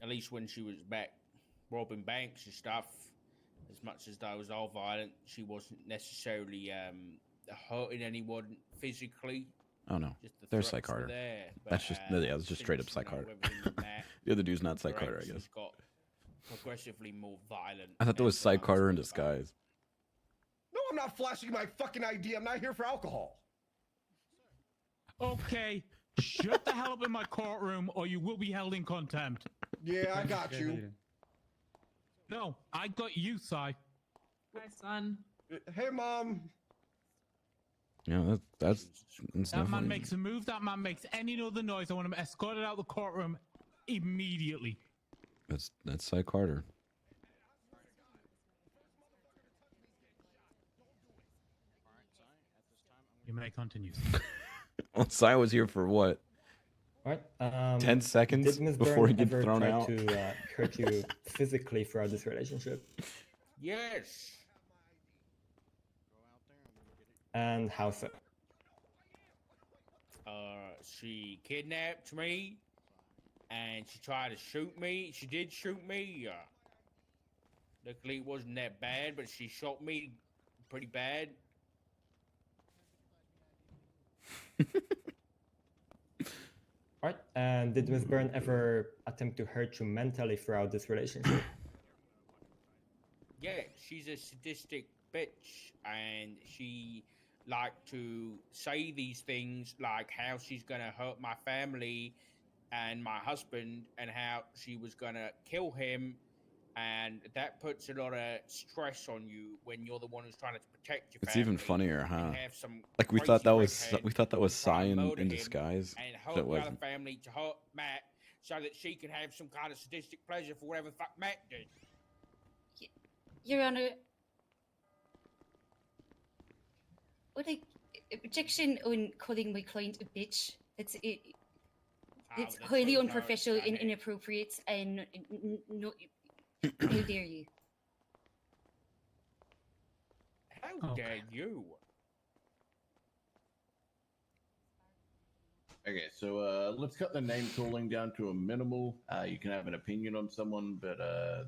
least when she was back robbing banks and stuff, As much as those are violent, she wasn't necessarily hurting anyone physically.
Oh no,
Just the
they're
threats
psych
were
harder.
there.
That's
But,
just yeah, that's just straight up
since,
psych harder.
everything with Matt
The other dude's not psych harder, I
Bryce,
guess.
she's got progressively more violent.
I thought that was
and
psych harder in
pronounced
disguise.
No, I'm not flashing my fucking ID. I'm not here for alcohol.
Okay, shut the hell up in my courtroom, or you will be held in contempt.
Yeah, I got you.
No, I got you, Si.
Hi, son.
Hey, Mom.
Yeah, that's
That
definitely.
man makes a move. That man makes any other noise. I want him escorted out of the courtroom immediately.
That's psych harder.
You may continue.
Well, Sai was here for what?
All right.
10 seconds
did Miss
before he
Byrne
gets
ever
thrown
try
out.
to hurt you physically throughout this relationship?
Yes.
And how so?
She kidnapped me, and she tried to shoot me. She did shoot me. Luckily, it wasn't that bad, but she shot me pretty bad.
All right. And did Miss Byrne ever attempt to hurt you mentally throughout this relationship?
Yeah, she's a sadistic bitch, and she like to say these things like how she's gonna hurt my family and my husband, and how she was gonna kill him, and that puts a lot of stress on you when you're the one who's trying to protect your
It's
family.
even funnier, huh?
and have some
Like we
crazy
thought that was
redhead
Sai
try and murder
in
him
disguise.
and
But
hurt
it
the other
wasn't.
family to hurt Matt, so that she can have some kind of sadistic pleasure for whatever the fuck Matt did.
Your Honor, what a objection on calling my client a bitch. It's
that's
highly
so
unprofessional
sorry,
and inappropriate, and no, how dare you?
How dare you?
Okay, so let's cut the name calling down to a minimal. You can have an opinion on someone, but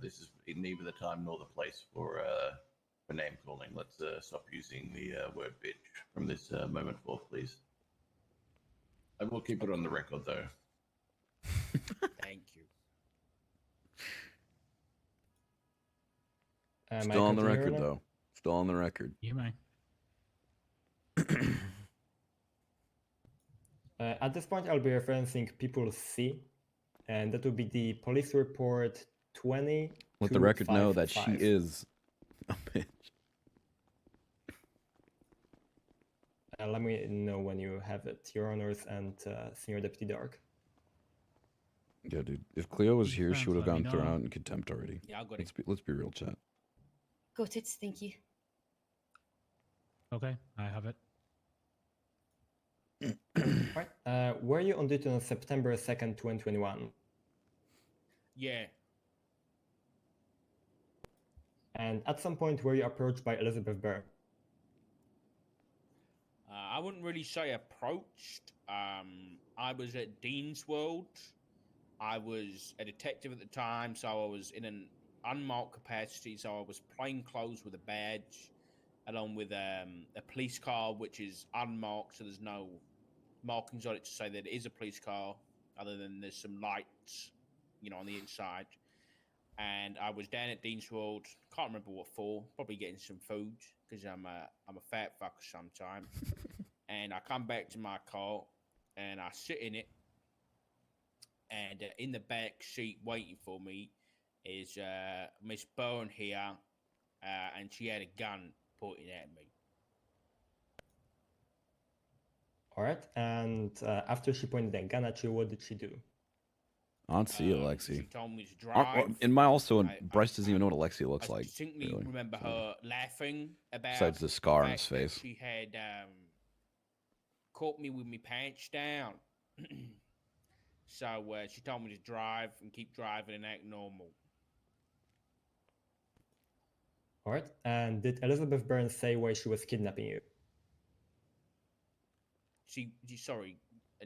this is neither the time nor the place for name calling. Let's stop using the word bitch from this moment forth, please. I will keep it on the record, though.
Thank you.
Still on the record, though. Still on the record.
You may.
At this point, I'll be referencing people C, and that would be the police report 20.
Let the record know that she is a bitch.
Let me know when you have it, Your Honors and Senior Deputy Dark.
Yeah, dude. If Cleo was here, she would have
let me
gone thrown
know.
out in contempt already.
Yeah, I got it.
Let's be real, chat.
Got it, thank you.
Okay, I have it.
Right. Were you on duty on September 2nd, 2021?
Yeah.
And at some point, were you approached by Elizabeth Byrne?
I wouldn't really say approached. I was at Dean's World. I was a detective at the time, so I was in an unmarked capacity. So I was plain clothes with a badge, along with a police car, which is unmarked, so there's no markings on it to say that it is a police car, other than there's some lights, on the inside. And I was down at Dean's World. Can't remember what for. Probably getting some food because I'm a fat fucker sometimes. And I come back to my car and I sit in it. And in the back seat waiting for me is Miss Byrne here, and she had a gun pointing at me.
All right. And after she pointed a gun at you, what did she do?
On see you, Alexi.
She told me to drive.
In my also, Bryce doesn't even know what Alexi looks
I
like.
distinctly
Really.
remember
So,
her laughing about
besides the scar on
fact
his
that
face.
She had caught me with me pants down. So she told me to drive and keep driving and act normal.
All right. And did Elizabeth Byrne say why she was kidnapping you?
Sorry,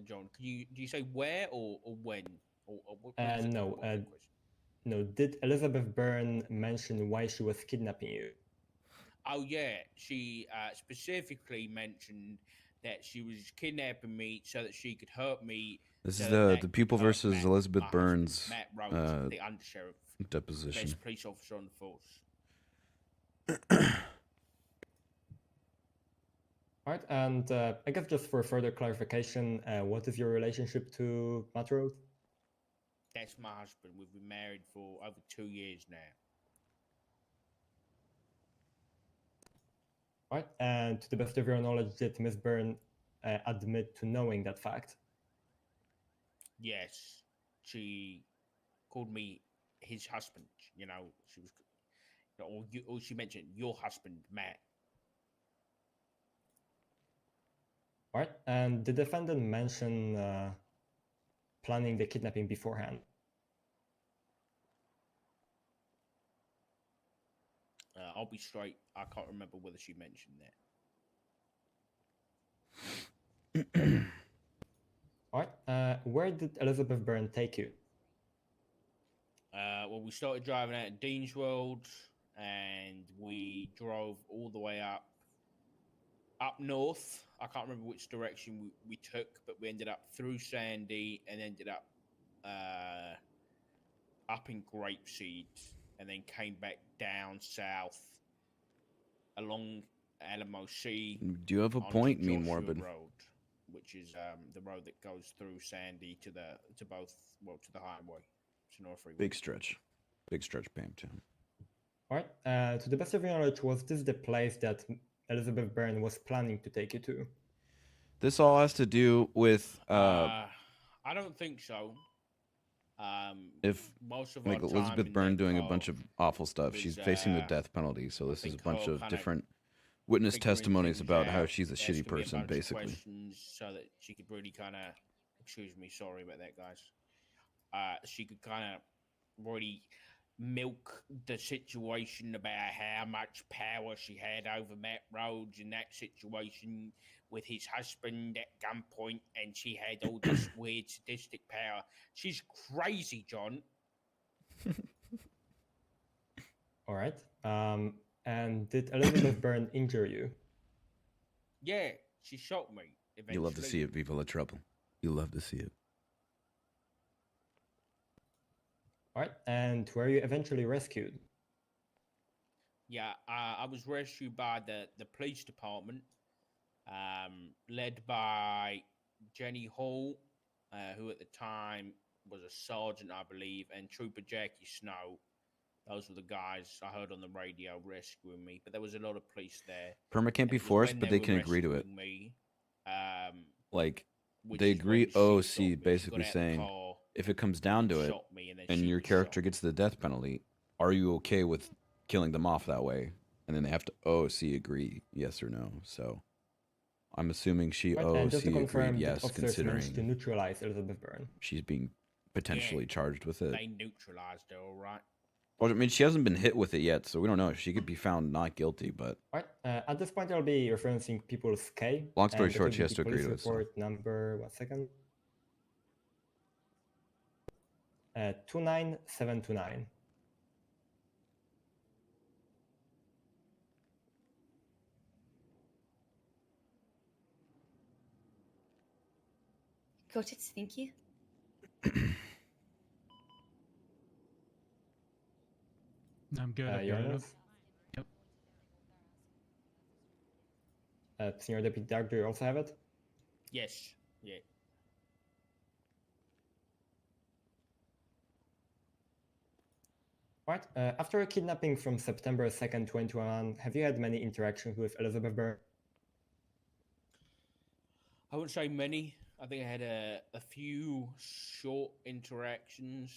John. Do you say where or when? Or what was
No.
the question?
did Elizabeth Byrne mention why she was kidnapping you?
Oh yeah, she specifically mentioned that she was kidnapping me so that she could hurt me.
This
so
is
that
the
could
People
hurt
versus
Matt,
Elizabeth
my husband,
Burns
Matt Rhodes, the undersheriff,
deposition.
best police officer on the force.
All right, and I guess just for further clarification, what is your relationship to Matt Rhodes?
That's my husband. We've been married for over 2 years now.
All right, and to the best of your knowledge, did Miss Byrne admit to knowing that fact?
Yes, she called me his husband. You know, she was, or she mentioned your husband, Matt.
All right, and the defendant mention planning the kidnapping beforehand.
I'll be straight. I can't remember whether she mentioned that.
All right, where did Elizabeth Byrne take you?
Well, we started driving out of Dean's World, and we drove all the way up north. I can't remember which direction we took, but we ended up through Sandy and ended up up in Grapeseed, and then came back down south along Alamo Sea.
Do you have a
onto
point, Mean
Joshua
Morbid?
Road, which is the road that goes through Sandy to the highway, to North Freeway.
Big stretch, Pam.
All right, to the best of your knowledge, was this the place that Elizabeth Byrne was planning to take you to?
This all has to do with
I don't think so.
if
Most of
like
our time
Elizabeth
in
Byrne
that
doing a
car
bunch of awful stuff.
was,
She's facing the death penalty, so this is a
think
bunch
her
of
kinda
different witness
figuring
testimonies
things
about how
out,
she's a
asking me
shitty person,
bunch of
basically.
questions so that she could really kind of, excuse me, sorry about that, guys. She could kind of really milk the situation about how much power she had over Matt Rhodes in that situation with his husband at gunpoint, and she had all this weird sadistic power. She's crazy, John.
All right, and did Elizabeth Byrne injure you?
Yeah, she shot me. Eventually.
You love to see it, Viva La Trouble. You love to see it.
All right, and were you eventually rescued?
Yeah, I was rescued by the police department, led by Jenny Hall, who at the time was a sergeant, I believe, and Trooper Jackie Snow. Those were the guys I heard on the radio rescuing me, but there was a lot of police there.
Perma can't be forced, but they can agree to it.
Me,
like,
which
they
is when
agree
she shot
OOC,
me. She
basically
got out the
saying,
car,
if it comes down to it,
shot me, and then
and
she
your
was
character gets the death penalty, are you okay with killing them off that way? And then they have to OOC agree, yes or no. So, I'm assuming she
Right, and just to
OOC
confirm,
agreed,
did
yes,
officers manage to
considering
neutralize Elizabeth Byrne?
she's being potentially charged with it.
They neutralized her, all right.
Well, I mean, she hasn't been hit with it yet, so we don't know. She could be found not guilty, but
Right. At this point, I'll be referencing people's K.
long story
and that
short,
would
she
be
has
the
to agree
police
to it. So.
report number, 1 second. 29729.
Got it, thank you.
I'm good. I've got it up.
Jonas? Senior Deputy Dark, do you also have it?
Yes. Yeah.
Right. After a kidnapping from September 2nd, 2021, have you had many interactions with Elizabeth Byrne?
I wouldn't say many. I think I had a few short interactions.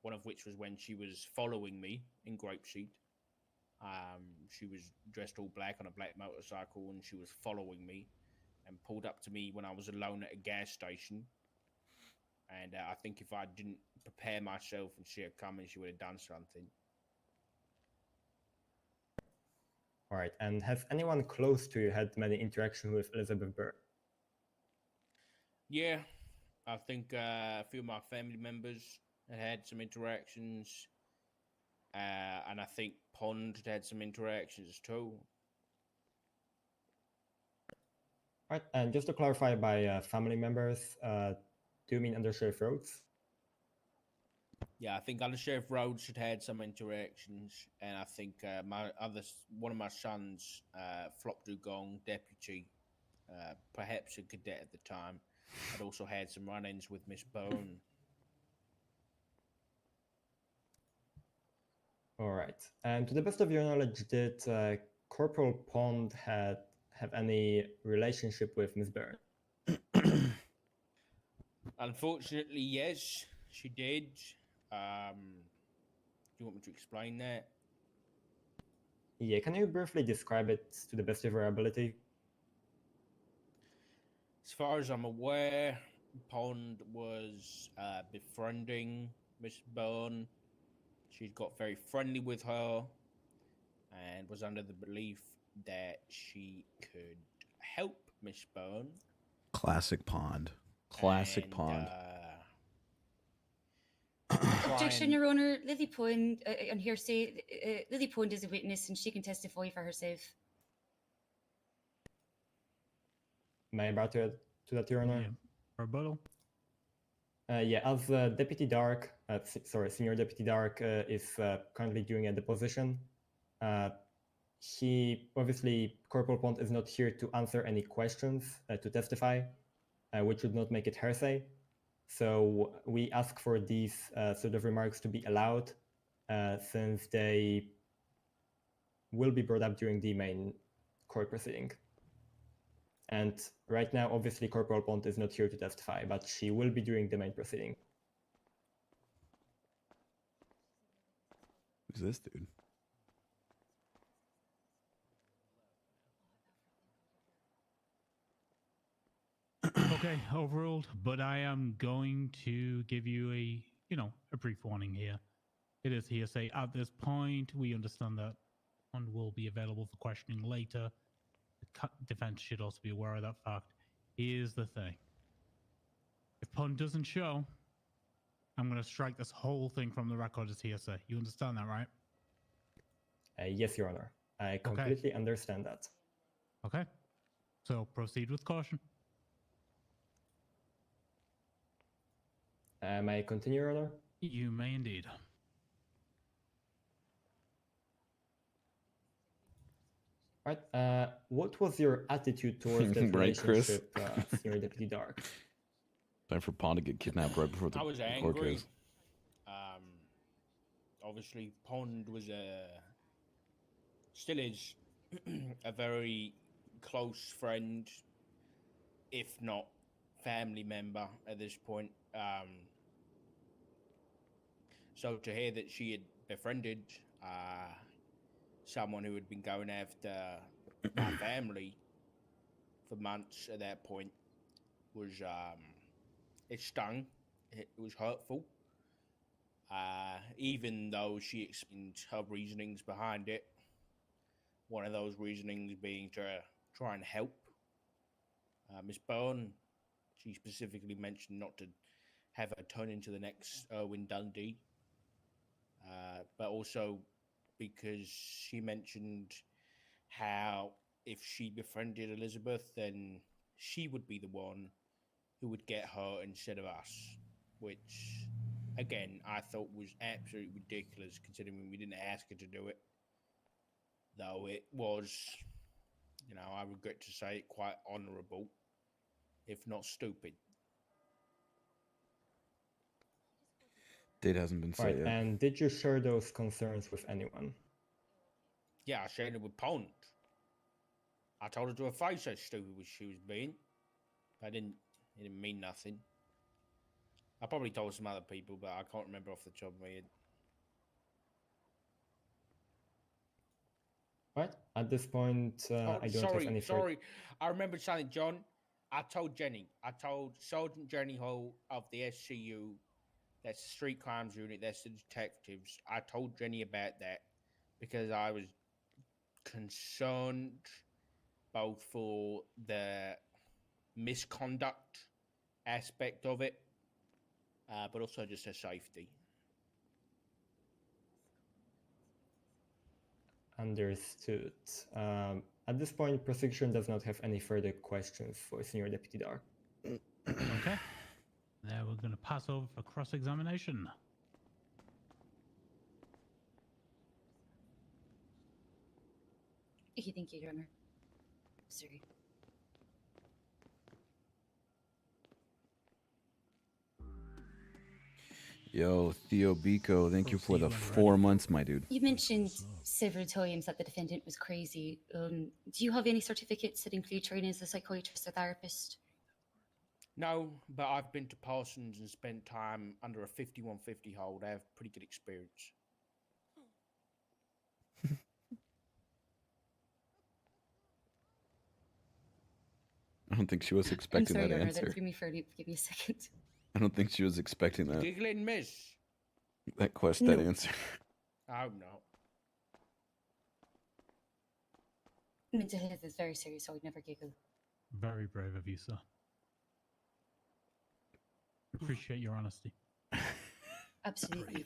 One of which was when she was following me in Grapeseed. She was dressed all black on a black motorcycle, and she was following me and pulled up to me when I was alone at a gas station. And I think if I didn't prepare myself and see her coming, she would have done something.
All right. And has anyone close to you had many interactions with Elizabeth Byrne?
Yeah, I think a few of my family members had some interactions, and I think Pond had some interactions too.
Right, and just to clarify by family members, do you mean Under Sheriff Rhodes?
Yeah, I think Under Sheriff Rhodes had had some interactions, and I think one of my sons, Flop Dugong, deputy, perhaps a cadet at the time, had also had some run-ins with Miss Bone.
All right, and to the best of your knowledge, did Corporal Pond have any relationship with Miss Byrne?
Unfortunately, yes, she did. Do you want me to explain that?
Yeah, can you briefly describe it to the best of your ability?
As far as I'm aware, Pond was befriending Miss Byrne. She got very friendly with her and was under the belief that she could help Miss Byrne.
Classic Pond. Classic Pond.
Objection, Your Honour. Lily Pond, on hearsay, Lily Pond is a witness and she can testify for herself.
May I bow to that, Your Honor?
Yeah. Rebuttal.
Yeah, as Deputy Dark, Senior Deputy Dark is currently doing a deposition. He obviously, Corporal Pond is not here to answer any questions to testify, which would not make it hearsay. So we ask for these sort of remarks to be allowed, since they will be brought up during the main court proceeding. And right now, obviously, Corporal Pond is not here to testify, but she will be during the main proceeding.
Who's this dude?
Okay, overruled, but I am going to give you a brief warning here. It is hearsay at this point. We understand that Pond will be available for questioning later. The defense should also be aware of that fact. Here's the thing. If Pond doesn't show, I'm going to strike this whole thing from the record as hearsay. You understand that, right?
Yes, Your Honor. I completely understand that.
Okay. So proceed with caution.
May I continue, Your Honor?
You may indeed.
Right. What was your attitude towards that
Right, Chris?
relationship, Senior Deputy Dark?
Time for Pond to get kidnapped right before the
I was
court
angry.
case.
Obviously, Pond was still is a very close friend, if not family member at this point. So to hear that she had befriended someone who had been going after my family for months at that point was it stung. It was hurtful. Even though she explained her reasonings behind it, one of those reasonings being to try and help Miss Byrne. She specifically mentioned not to have her turn into the next Erwin Dundee, but also because she mentioned how if she befriended Elizabeth, then she would be the one who would get her instead of us, which, again, I thought was absolutely ridiculous considering we didn't ask her to do it. Though it was, I regret to say it, quite honourable, if not stupid.
Date hasn't been set
Right.
yet.
And did you share those concerns with anyone?
Yeah, I shared it with Pond. I told her to her face how stupid she was being. It didn't mean nothing. I probably told some other people, but I can't remember off the top of my head.
Right. At this point, I don't have any further.
Sorry. I remembered something, John. I told Sergeant Jenny Hall of the SCU, that's the Street Crimes Unit, that's the detectives. I told Jenny about that because I was concerned both for the misconduct aspect of it but also just her safety.
Understood. At this point, prosecution does not have any further questions for Senior Deputy Dark.
Okay. Now we're going to pass over for cross-examination.
Okay, thank you, Your Honor. Sorry.
Yo, Theo Bico, thank you for the 4 months, my dude.
You mentioned several times that the defendant was crazy. Do you have any certificates that include training as a psychiatrist or therapist?
No, but I've been to Parsons and spent time under a 5150 hold. I have pretty good experience.
I don't think she was
I'm
expecting
sorry,
that
Your Honor, that
answer.
threw me for a loop. Give me a second.
I don't think she was expecting that.
Giggling miss.
That
No.
answer.
I hope not.
Mental health is very serious, so I'd never giggle.
Very brave of you, sir. Appreciate your honesty.
Absolutely.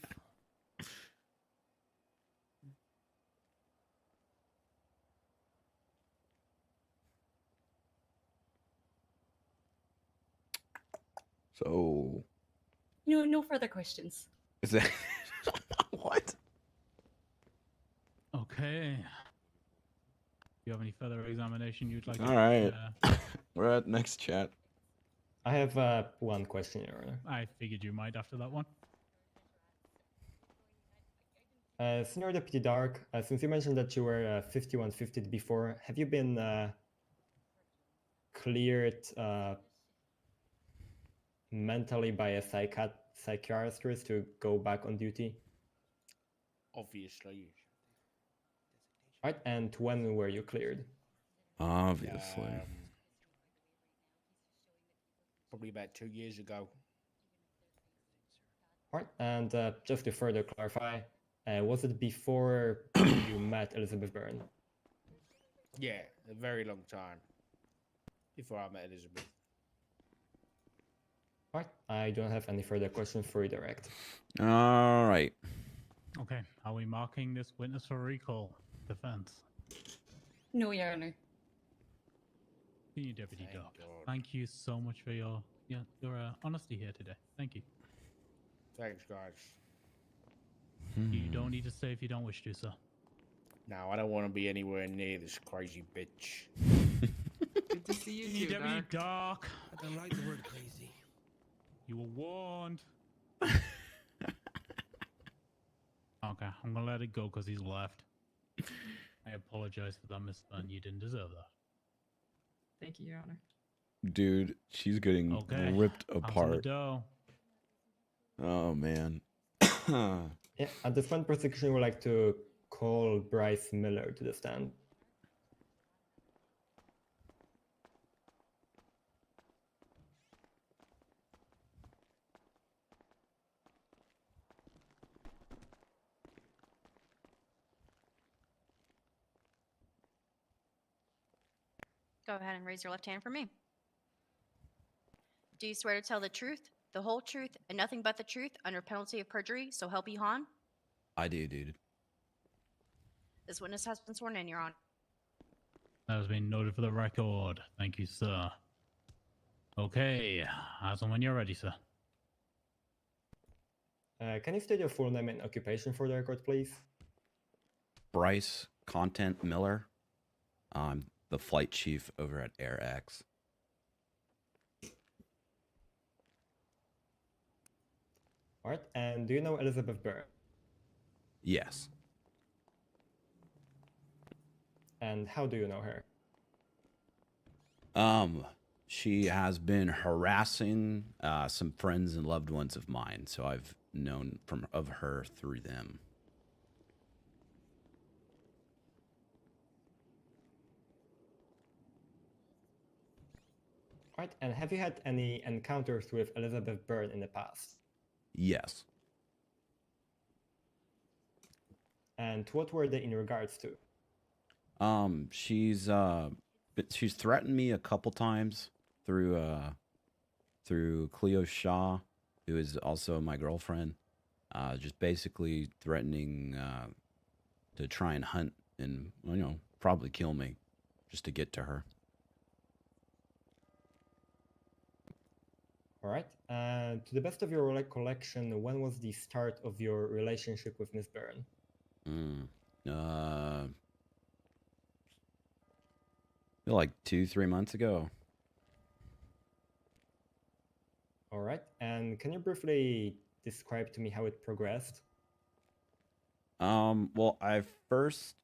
So,
No further questions.
is that what?
Okay. Do you have any further examination you'd like
All
to
right. We're at next chat.
I have one question, Your Honor.
I figured you might after that one.
Senior Deputy Dark, since you mentioned that you were 5150 before, have you been cleared mentally by a psychiatrist to go back on duty?
Obviously.
Right, and when were you cleared?
Obviously.
Probably about 2 years ago.
Right, and just to further clarify, was it before you met Elizabeth Byrne?
Yeah, a very long time before I met Elizabeth.
Right, I don't have any further questions for you, Direct.
All right.
Okay. Are we marking this witness for recall? Defense.
No, Your Honor.
Senior Deputy Doc, thank you so much for your honesty here today. Thank you.
Thanks, guys.
You don't need to stay if you don't wish to, sir.
No, I don't want to be anywhere near this crazy bitch.
Good to see you
Senior
too,
Deputy
Doc.
Doc.
I don't like the word crazy.
You were warned. Okay, I'm gonna let it go because he's left. I apologize for that, Miss Byrne. You didn't deserve that.
Thank you, Your Honor.
Dude, she's getting
Okay.
ripped
Hands on the
apart.
dough.
Oh, man.
Yeah, at this point, prosecution would like to call Bryce Miller to the stand.
Go ahead and raise your left hand for me. Do you swear to tell the truth, the whole truth, and nothing but the truth under penalty of perjury, so help you Han?
I do, dude.
This witness has been sworn in, Your Honor.
That has been noted for the record. Thank you, sir. Okay, as and when you're ready, sir.
Can you state your full name and occupation for the record, please?
Bryce Content Miller. I'm the flight chief over at AirX.
All right, and do you know Elizabeth Byrne?
Yes.
And how do you know her?
She has been harassing some friends and loved ones of mine, so I've known of her through them.
All right, and have you had any encounters with Elizabeth Byrne in the past?
Yes.
And what were they in regards to?
She's threatened me a couple times through Cleo Shaw, who is also my girlfriend, just basically threatening to try and hunt and, probably kill me just to get to her.
All right. To the best of your recollection, when was the start of your relationship with Miss Byrne?
Feel like 2-3 months ago.
All right. And can you briefly describe to me how it progressed?
Well, I first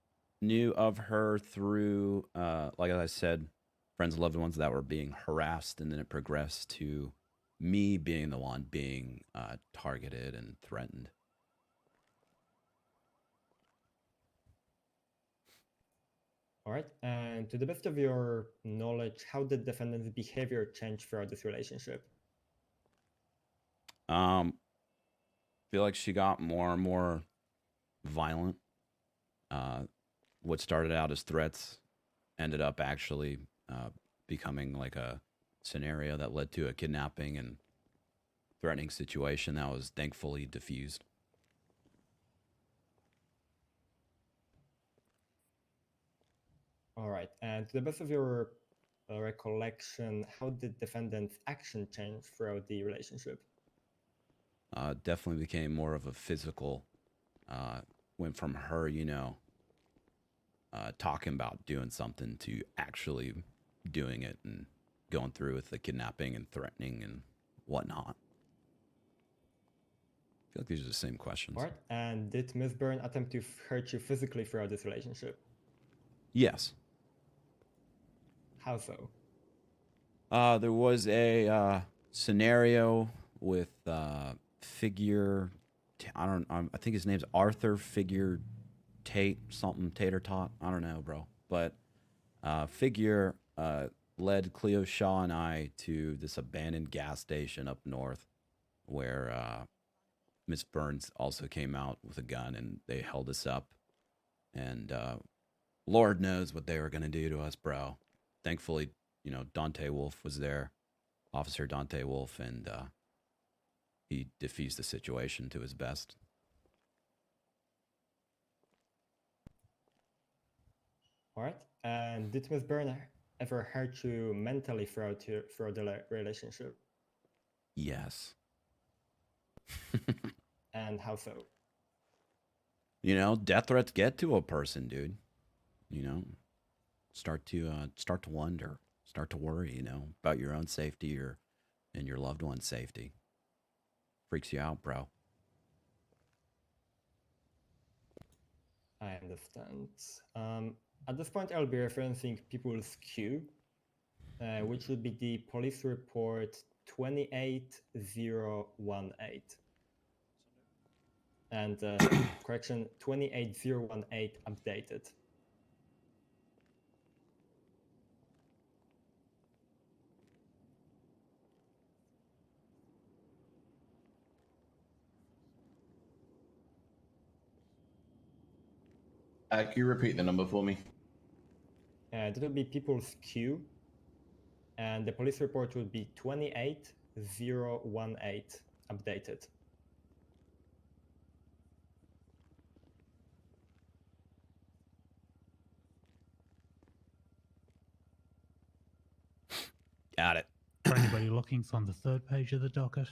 knew of her through, like I said, friends and loved ones that were being harassed, and then it progressed to me being the one being targeted and threatened.
All right. And to the best of your knowledge, how did defendant's behavior change throughout this relationship?
Feel like she got more and more violent. What started out as threats ended up actually becoming like a scenario that led to a kidnapping and threatening situation that was thankfully diffused.
All right. And to the best of your recollection, how did defendant's action change throughout the relationship?
Definitely became more of a physical. Went from her, talking about doing something to actually doing it and going through with the kidnapping and threatening and whatnot. I feel like these are the same questions.
All right. And did Miss Byrne attempt to hurt you physically throughout this relationship?
Yes.
How so?
There was a scenario with figure. I think his name's Arthur Figure Tate something Tater Tot. I don't know, bro. But Figure led Cleo Shaw and I to this abandoned gas station up north, where Miss Burns also came out with a gun, and they held us up. And Lord knows what they were gonna do to us, bro. Thankfully, Dante Wolf was there, Officer Dante Wolf, and he defused the situation to his best.
All right. And did Miss Byrne ever hurt you mentally throughout the relationship?
Yes.
And how so?
Death threats get to a person, dude. Start to wonder, start to worry, about your own safety and your loved one's safety. Freaks you out, bro.
I understand. At this point, I'll be referencing people's queue, which would be the police report 28018. And correction, 28018 updated.
Can you repeat the number for me?
That would be people's queue, and the police report would be 28018 updated.
Got it.
For anybody looking, it's on the third page of the docket.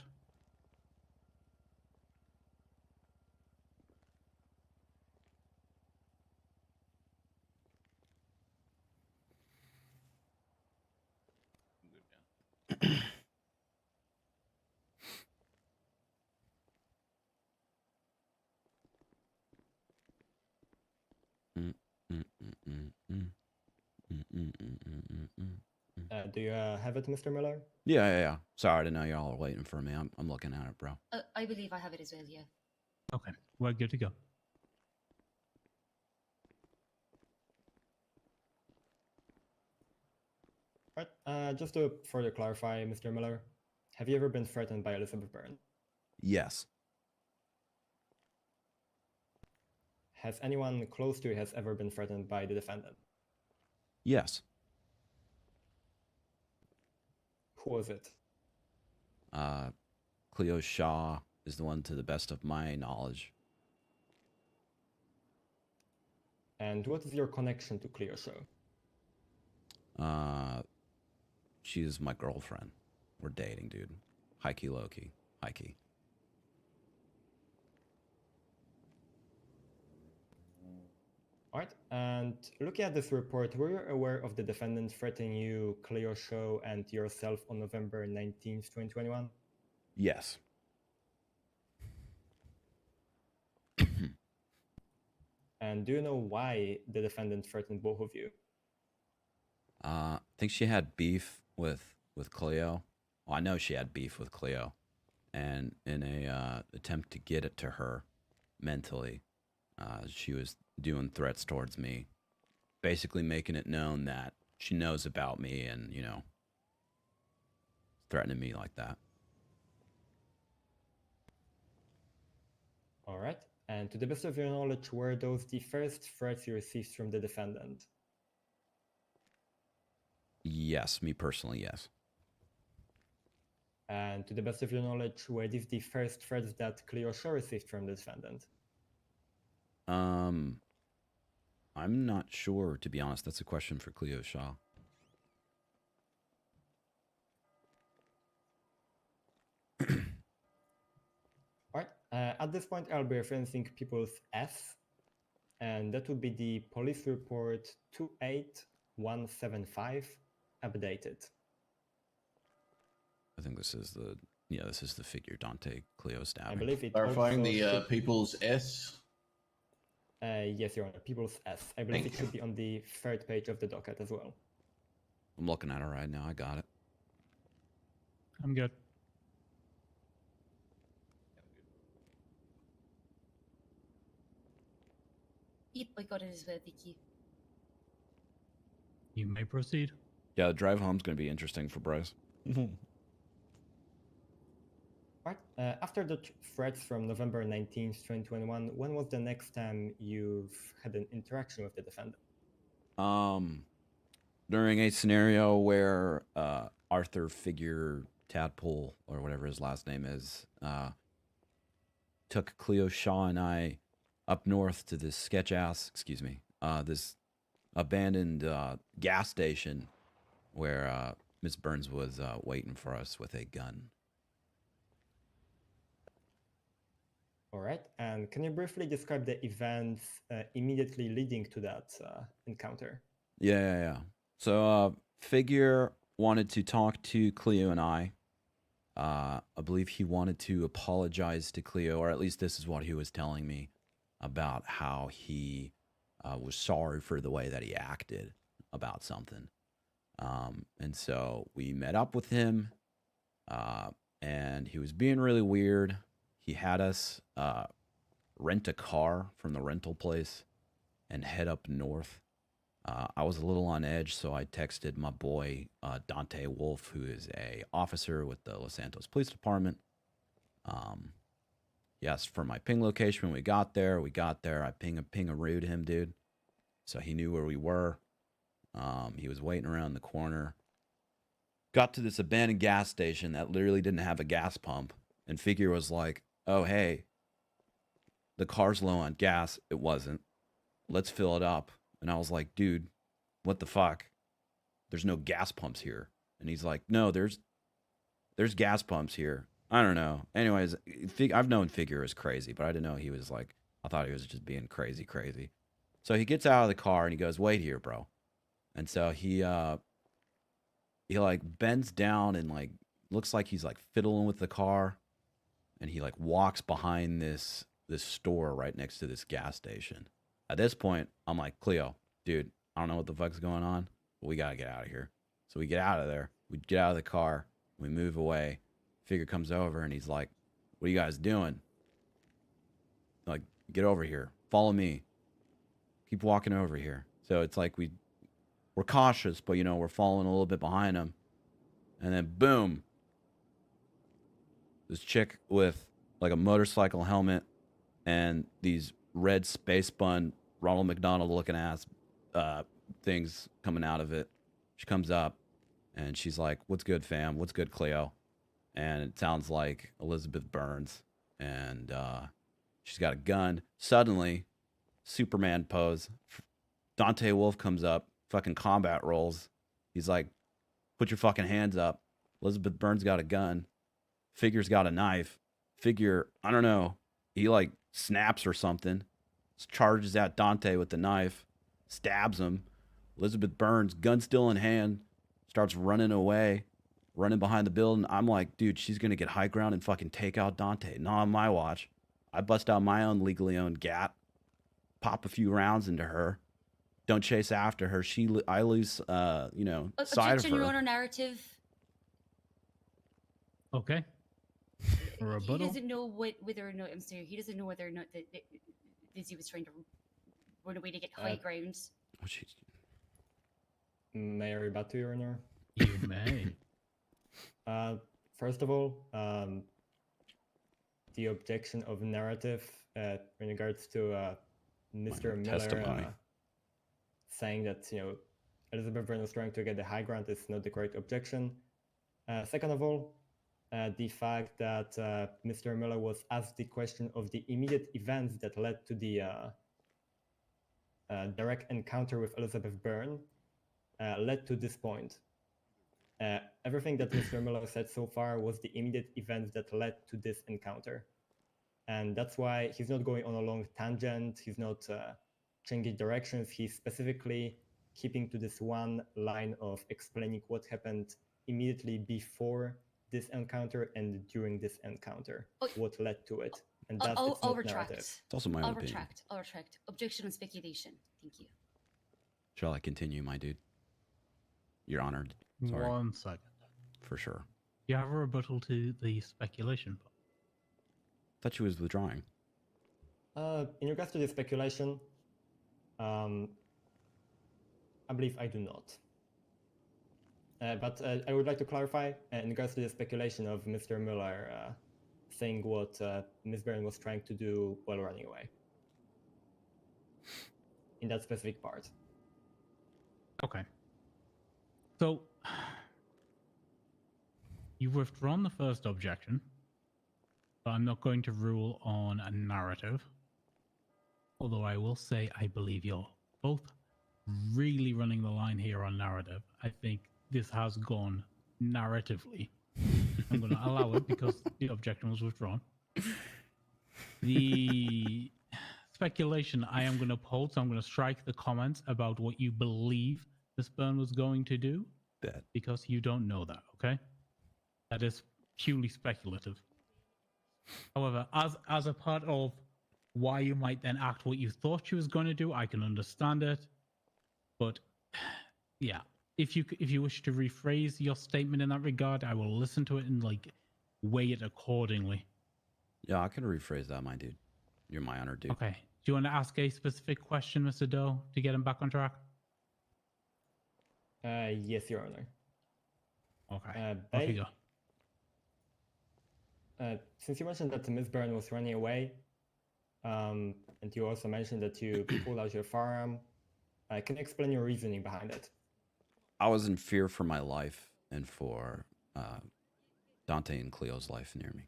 Do you have it, Mr. Miller?
Yeah. Sorry, I didn't know y'all were waiting for me. I'm looking at it, bro.
I believe I have it as well, yeah.
Okay, we're good to go.
Right. Just to further clarify, Mr. Miller, have you ever been threatened by Elizabeth Byrne?
Yes.
Has anyone close to you has ever been threatened by the defendant?
Yes.
Who was it?
Cleo Shaw is the one, to the best of my knowledge.
And what is your connection to Cleo Shaw?
She is my girlfriend. We're dating, dude. High key, low key. High key.
All right. And looking at this report, were you aware of the defendant threatening you, Cleo Shaw, and yourself on November 19th, 2021?
Yes.
And do you know why the defendant threatened both of you?
I think she had beef with Cleo. Well, I know she had beef with Cleo, and in a attempt to get it to her mentally, she was doing threats towards me, basically making it known that she knows about me and, you know, threatening me like that.
All right. And to the best of your knowledge, were those the first threats you received from the defendant?
Yes, me personally, yes.
And to the best of your knowledge, were these the first threats that Cleo Shaw received from the defendant?
I'm not sure, to be honest. That's a question for Cleo Shaw.
All right. At this point, I'll be referencing People's S, and that would be the police report 28175 updated.
I think this is the, yeah, this is the figure Dante Cleo stabbing.
I believe it
Clarifying
also
the
should-
People's S.
Yes, Your Honor, People's S. I believe
Thank
it should be on the third page of the docket as well.
I'm looking at it right now. I got it.
I'm good.
Yep, I got it as well, Vicky.
You may proceed.
Yeah, the drive home's going to be interesting for Bryce.
Right. After the threats from November 19th, 2021, when was the next time you've had an interaction with the defendant?
During a scenario where Arthur Figure Tadpole, or whatever his last name is, took Cleo Shaw and I up north to this this abandoned gas station where Miss Burns was waiting for us with a gun.
All right. And can you briefly describe the events immediately leading to that encounter?
Yeah. So Figure wanted to talk to Cleo and I. I believe he wanted to apologize to Cleo, or at least this is what he was telling me, about how he was sorry for the way that he acted about something. And so we met up with him, and he was being really weird. He had us rent a car from the rental place and head up north. I was a little on edge, so I texted my boy Dante Wolf, who is a officer with the Los Santos Police Department. He asked for my ping location when we got there. I ping-a-rooed him, dude. So he knew where we were. He was waiting around the corner. Got to this abandoned gas station that literally didn't have a gas pump. And Figure was like, oh, hey, the car's low on gas. It wasn't. Let's fill it up. And I was like, dude, what the fuck? There's no gas pumps here. And he's like, no, there's gas pumps here. I don't know. Anyways, I've known Figure is crazy, but I didn't know he was like, I thought he was just being crazy. So he gets out of the car and he goes, wait here, bro. And so he like bends down and like looks like he's like fiddling with the car. And he like walks behind this store right next to this gas station. At this point, I'm like, Cleo, dude, I don't know what the fuck's going on, but we gotta get out of here. So we get out of there. We get out of the car. We move away. Figure comes over and he's like, what are you guys doing? Like, get over here. Follow me. Keep walking over here. So it's like we're cautious, but, you know, we're following a little bit behind him. And then, boom. This chick with, like, a motorcycle helmet and these red space bun Ronald McDonald looking ass things coming out of it. She comes up and she's like, what's good, fam? What's good, Cleo? and it sounds like Elizabeth Burns, and she's got a gun. Suddenly, Superman pose. Dante Wolf comes up, fucking combat rolls. He's like, "Put your fucking hands up." Elizabeth Burns got a gun. Figure's got a knife. Figure, I don't know, he like snaps or something. Charges at Dante with the knife, stabs him. Elizabeth Burns, gun still in hand, starts running away, running behind the building. I'm like, dude, she's gonna get high ground and fucking take out Dante. Not on my watch. I bust out my own legally owned gat, pop a few rounds into her. Don't chase after her. I lose, sight of
Objection,
her.
Your Honor, narrative.
Okay.
He
Rebuttal.
doesn't know whether or not, I'm sorry, he doesn't know whether or not that Lizzie was trying to run away to get high ground.
Oh, jeez.
May I rebut to Your Honor?
You may.
First of all, the objection of narrative in regards to Mr. Miller
testimony.
saying that Elizabeth Burns was trying to get the high ground is not the correct objection. Second of all, the fact that Mr. Miller was asked the question of the immediate events that led to the direct encounter with Elizabeth Burns led to this point. Everything that Mr. Miller said so far was the immediate events that led to this encounter. And that's why he's not going on a long tangent, he's not changing directions, he's specifically keeping to this one line of explaining what happened immediately before this encounter and during this encounter, what led to it. And that's it's
I'll
not
retract.
narrative.
It's also my own
I'll
opinion.
retract. I'll retract. Objection and speculation. Thank you.
Shall I continue, my dude? You're honored. Sorry.
1 second.
For sure.
You have a rebuttal to the speculation part.
Thought she was withdrawing.
In regards to the speculation, I believe I do not. But I would like to clarify in regards to the speculation of Mr. Mueller saying what Ms. Barron was trying to do while running away. In that specific part.
Okay. So, you've withdrawn the first objection, but I'm not going to rule on a narrative. Although I will say I believe you're both really running the line here on narrative. I think this has gone narratively. I'm going to allow it because the objection was withdrawn. The speculation I am going to uphold, so I'm going to strike the comments about what you believe Miss Byrne was going to do, because you don't know that, okay? That is purely speculative. However, as a part of why you might then act what you thought she was going to do, I can understand it. But yeah, if you wish to rephrase your statement in that regard, I will listen to it and weigh it accordingly.
Yeah, I can rephrase that, my dude. You're my honor, dude.
Okay. Do you want to ask a specific question, Mr. Doe, to get him back on track?
Yes, Your Honor.
Okay. Off you go.
Since you mentioned that Ms. Byrne was running away, and you also mentioned that you pulled out your firearm, can you explain your reasoning behind it?
I was in fear for my life and for Dante and Cleo's life near me.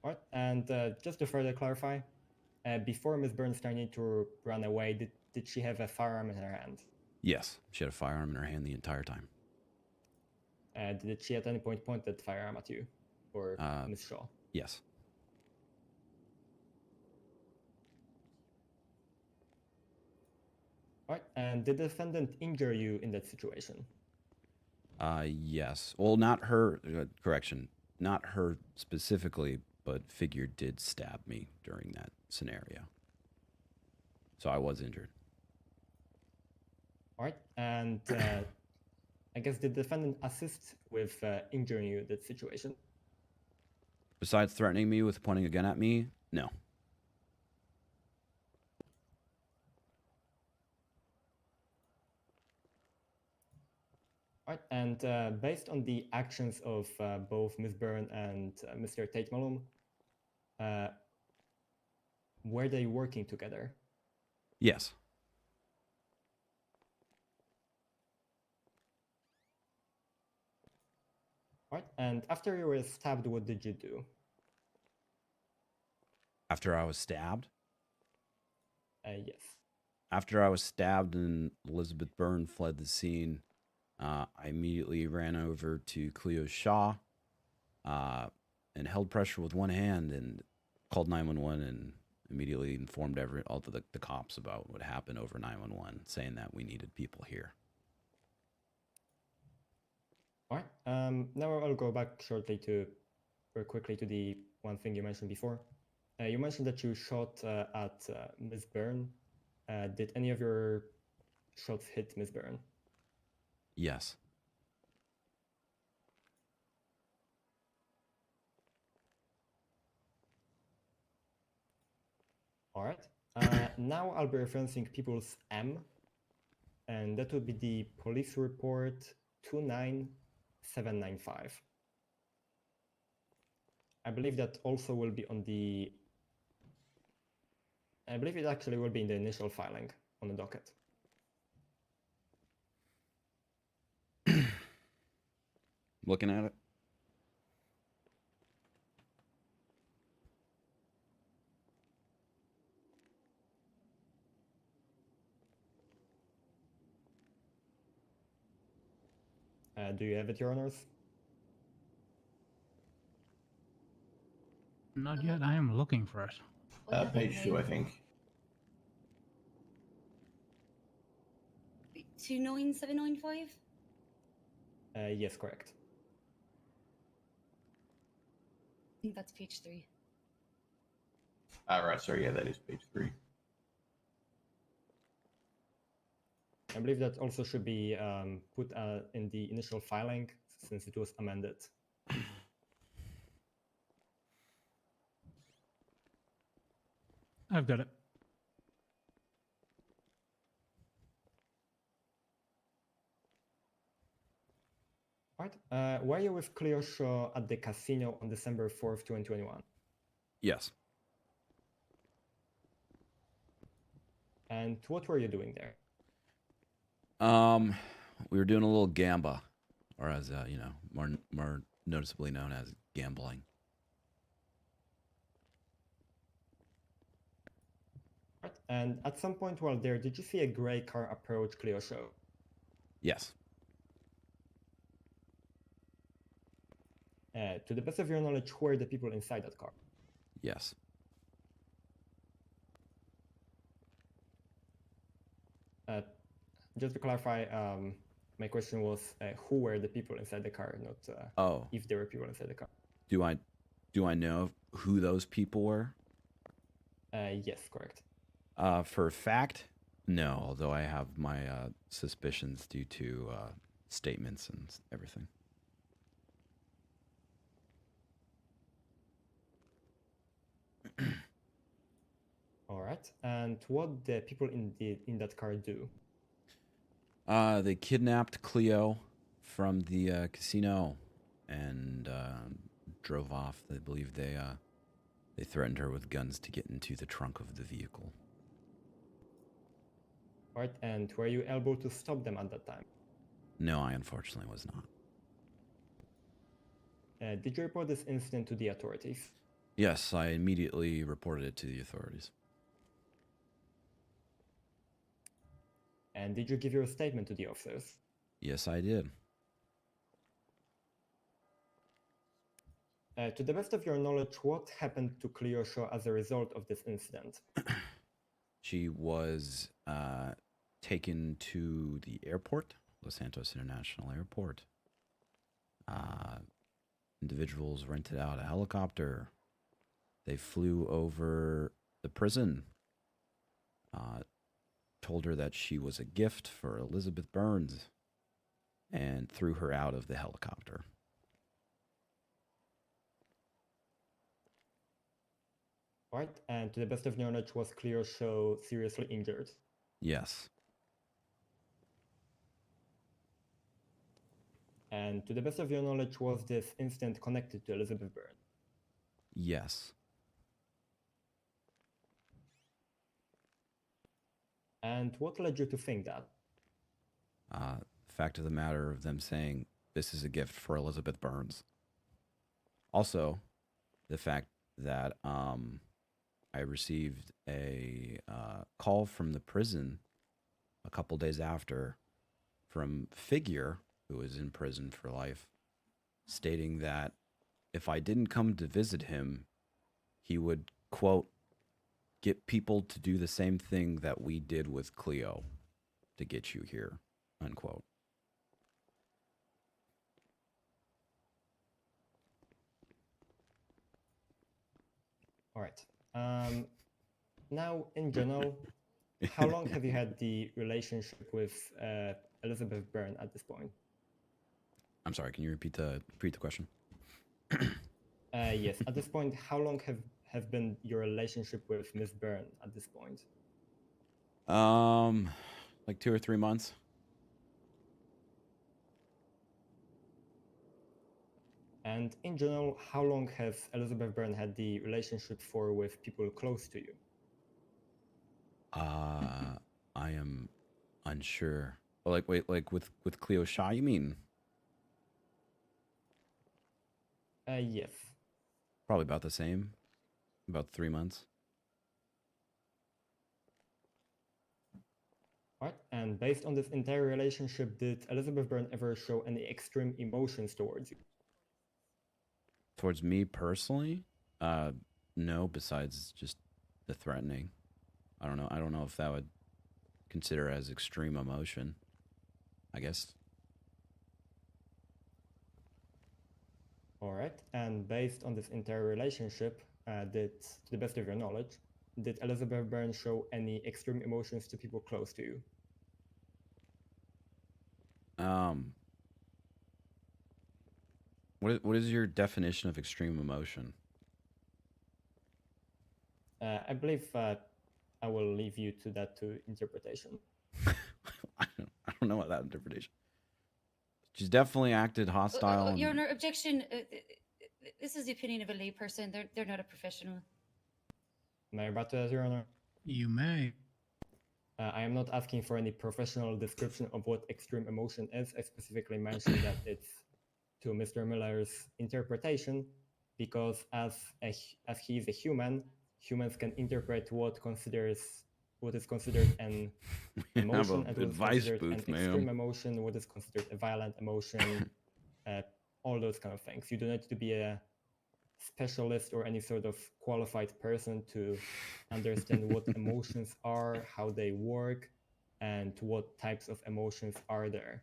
All right, and just to further clarify, before Ms. Byrne started to run away, did she have a firearm in her hand?
Yes, she had a firearm in her hand the entire time.
Did she at any point point that firearm at you or Ms. Shaw?
Yes.
All right, and did the defendant injure you in that situation?
Yes. Well, not her. Correction, not her specifically, but Figure did stab me during that scenario. So I was injured.
All right, and I guess did the defendant assist with injuring you in that situation?
Besides threatening me with pointing a gun at me, no.
All right, and based on the actions of both Ms. Byrne and Mr. Tate Malone, were they working together?
Yes.
Right. And after you were stabbed, what did you do?
After I was stabbed?
Yes.
After I was stabbed and Elizabeth Byrne fled the scene, I immediately ran over to Cleo Shaw and held pressure with one hand and called 911 and immediately informed all the cops about what happened over 911, saying that we needed people here.
All right. Now I'll go back shortly very quickly to the one thing you mentioned before. You mentioned that you shot at Ms. Byrne. Did any of your shots hit Ms. Byrne?
Yes.
All right. Now I'll be referencing People's M, and that would be the police report 29795. I believe that also will be on the. I believe it actually will be in the initial filing on the docket.
Looking at it.
Do you have it, Your Honors?
Not yet. I am looking for it.
Page 2, I think.
29795?
Yes, correct.
I think that's page 3.
All right, sorry, yeah, that is page 3.
I believe that also should be put in the initial filing since it was amended.
I've got it.
Right. Were you with Cleo Shaw at the casino on December 4th, 2021?
Yes.
And what were you doing there?
We were doing a little gamba, or as more noticeably known as gambling.
Right. And at some point while there, did you see a gray car approach Cleo Shaw?
Yes.
To the best of your knowledge, who were the people inside that car?
Yes.
Just to clarify, my question was who were the people inside the car, not if there were people inside the car.
Do I know who those people were?
Yes, correct.
For a fact, no. Although I have my suspicions due to statements and everything.
All right. And what the people in that car do?
They kidnapped Cleo from the casino and drove off. They believe they threatened her with guns to get into the trunk of the vehicle.
All right. And were you able to stop them at that time?
No, I unfortunately was not.
Did you report this incident to the authorities?
Yes, I immediately reported it to the authorities.
And did you give your statement to the officers?
Yes, I did.
To the best of your knowledge, what happened to Cleo Shaw as a result of this incident?
She was taken to the airport, Los Santos International Airport. Individuals rented out a helicopter. They flew over the prison. Told her that she was a gift for Elizabeth Burns and threw her out of the helicopter.
Right, and to the best of your knowledge, was Cleo Shaw seriously injured?
Yes.
And to the best of your knowledge, was this incident connected to Elizabeth Byrne?
Yes.
And what led you to think that?
Fact of the matter of them saying this is a gift for Elizabeth Burns. Also, the fact that I received a call from the prison a couple days after from Figure, who was in prison for life, stating that if I didn't come to visit him, he would, quote, get people to do the same thing that we did with Cleo to get you here, unquote.
All right. Now, in general, how long have you had the relationship with Elizabeth Byrne at this point?
I'm sorry, can you repeat the question?
Yes, at this point, how long have been your relationship with Miss Byrne at this point?
Like 2 or 3 months.
And in general, how long has Elizabeth Byrne had the relationship for with people close to you?
I am unsure. Oh, wait, with Cleo Shaw, you mean?
Yes.
Probably about the same. About 3 months.
Right. And based on this entire relationship, did Elizabeth Byrne ever show any extreme emotions towards you?
Towards me personally? No, besides just the threatening. I don't know if that would consider as extreme emotion. I guess.
All right. And based on this entire relationship, to the best of your knowledge, did Elizabeth Byrne show any extreme emotions to people close to you?
What is your definition of extreme emotion?
I believe I will leave you to that to interpretation.
I don't know what that interpretation. She's definitely acted hostile.
Your Honor, objection. This is the opinion of a layperson. They're not a professional.
May I rebut, Your Honor?
You may.
I am not asking for any professional description of what extreme emotion is. I specifically mentioned that it's to Mr. Miller's interpretation, because as he is a human, humans can interpret what is considered an emotion and what is considered an extreme emotion, what is considered a violent emotion, all those kind of things. You don't need to be a specialist or any sort of qualified person to understand what emotions are, how they work, and what types of emotions are there.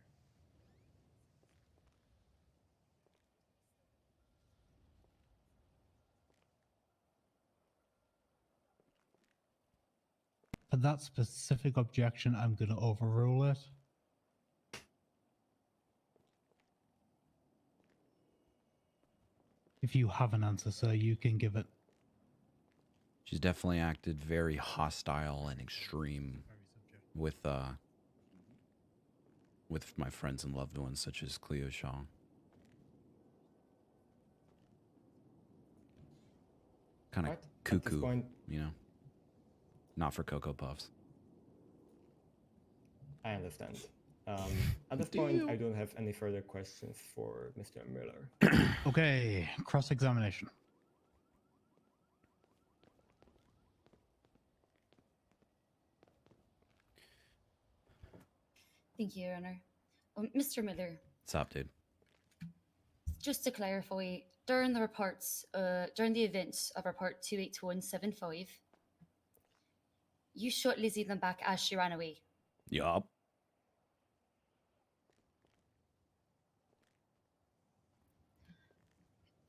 For that specific objection, I'm going to overrule it. If you have an answer, sir, you can give it.
She's definitely acted very hostile and extreme with my friends and loved ones, such as Cleo Shaw. Kind of cuckoo, you know? Not for Cocoa Puffs.
I understand. At this point, I don't have any further questions for Mr. Miller.
Okay, cross-examination.
Thank you, Your Honor. Mr. Miller.
What's up, dude?
Just to clarify, during the reports, during the events of report 28175, you shot Lizzie in the back as she ran away.
Yup.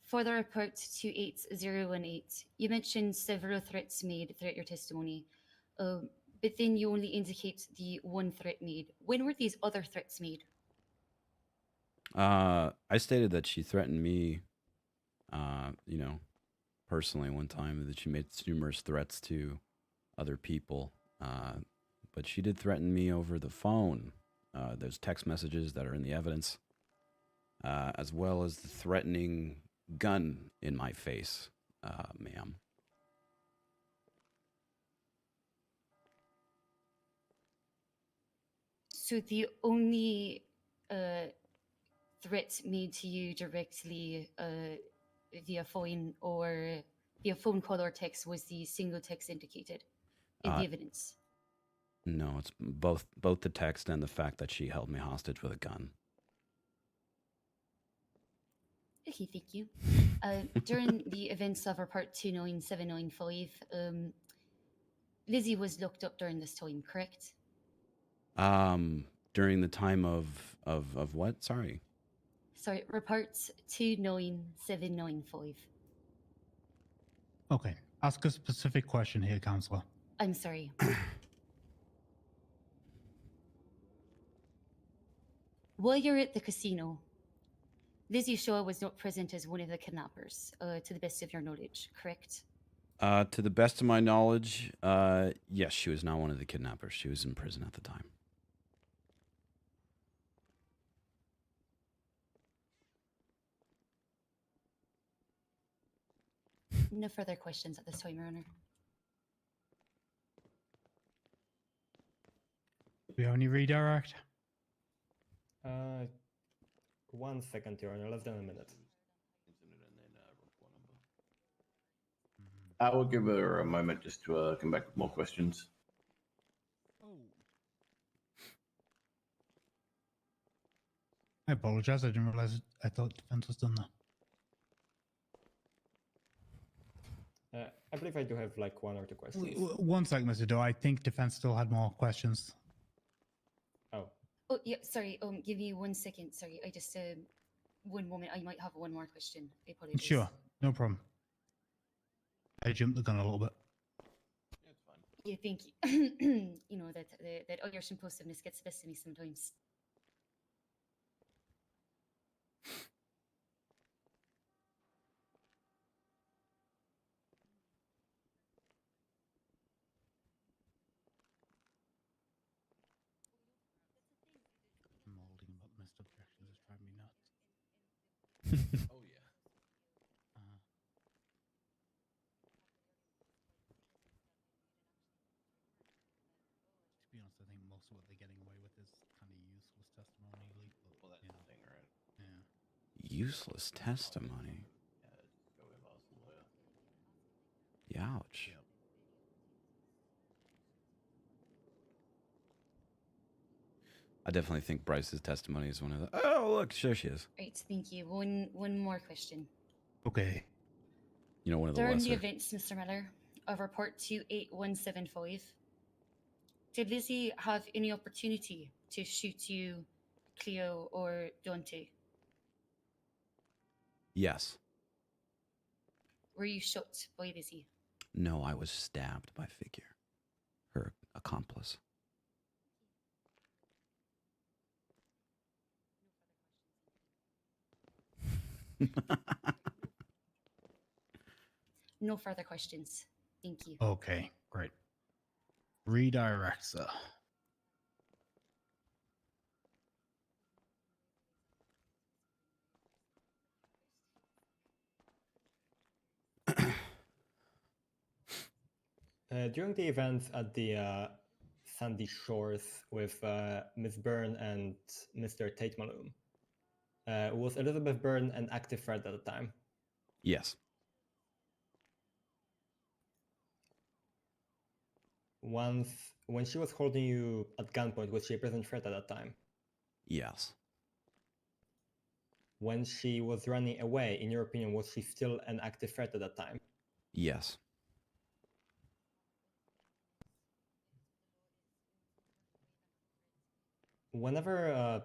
For the report 28018, you mentioned several threats made throughout your testimony, but then you only indicate the one threat made. When were these other threats made?
I stated that she threatened me, you know, personally one time, that she made numerous threats to other people. But she did threaten me over the phone. There's text messages that are in the evidence, as well as the threatening gun in my face, ma'am.
So the only threat made to you directly via phone or via phone call or text was the single text indicated in the evidence?
No, it's both the text and the fact that she held me hostage with a gun.
Okay, thank you. During the events of Report 29795, Lizzie was locked up during this time, correct?
During the time of what? Sorry.
Sorry, Report 29795.
Okay. Ask a specific question here, Counselor.
I'm sorry. While you're at the casino, Lizzie Shaw was not present as one of the kidnappers, to the best of your knowledge, correct?
To the best of my knowledge, yes, she was not one of the kidnappers. She was in prison at the time.
No further questions at this time, Your Honor.
Do we have any redirect?
1 second, Your Honor, less than a minute.
I will give her a moment just to come back with more questions.
I apologize. I didn't realize. I thought defense was done there.
I believe I do have like 1 or 2 questions.
1 second, Mr. Doe. I think defense still had more questions.
Oh.
Oh, yeah, sorry. Give me 1 second. Sorry, I just, 1 moment. I might have one more question. I apologize.
Sure, no problem. I jumped the gun a little bit.
Yeah, thank you. You know, that Irish impulsiveness gets the best of me sometimes.
Molding about missed objections is driving me nuts.
Oh yeah.
To be honest, I think most of what they're getting away with is kind of useless testimony.
Well, that's the thing, right?
Yeah.
Useless testimony.
Yeah, just go with us, lawyer.
Youch. I definitely think Bryce's testimony is one of the. Oh, look, sure she is.
Right, thank you. One more question.
Okay.
You know, one of the
During the
lesser.
events, Mr. Miller, of Report 28175, did Lizzie have any opportunity to shoot you, Cleo, or Dante?
Yes.
Were you shot by Lizzie?
No, I was stabbed by Figure, her accomplice.
No further questions. Thank you.
Okay, great. Redirect, sir.
During the events at the Sandy Shores with Miss Byrne and Mr. Tate Malone, was Elizabeth Byrne an active threat at the time?
Yes.
When she was holding you at gunpoint, was she a present threat at that time?
Yes.
When she was running away, in your opinion, was she still an active threat at that time?
Yes.
Whenever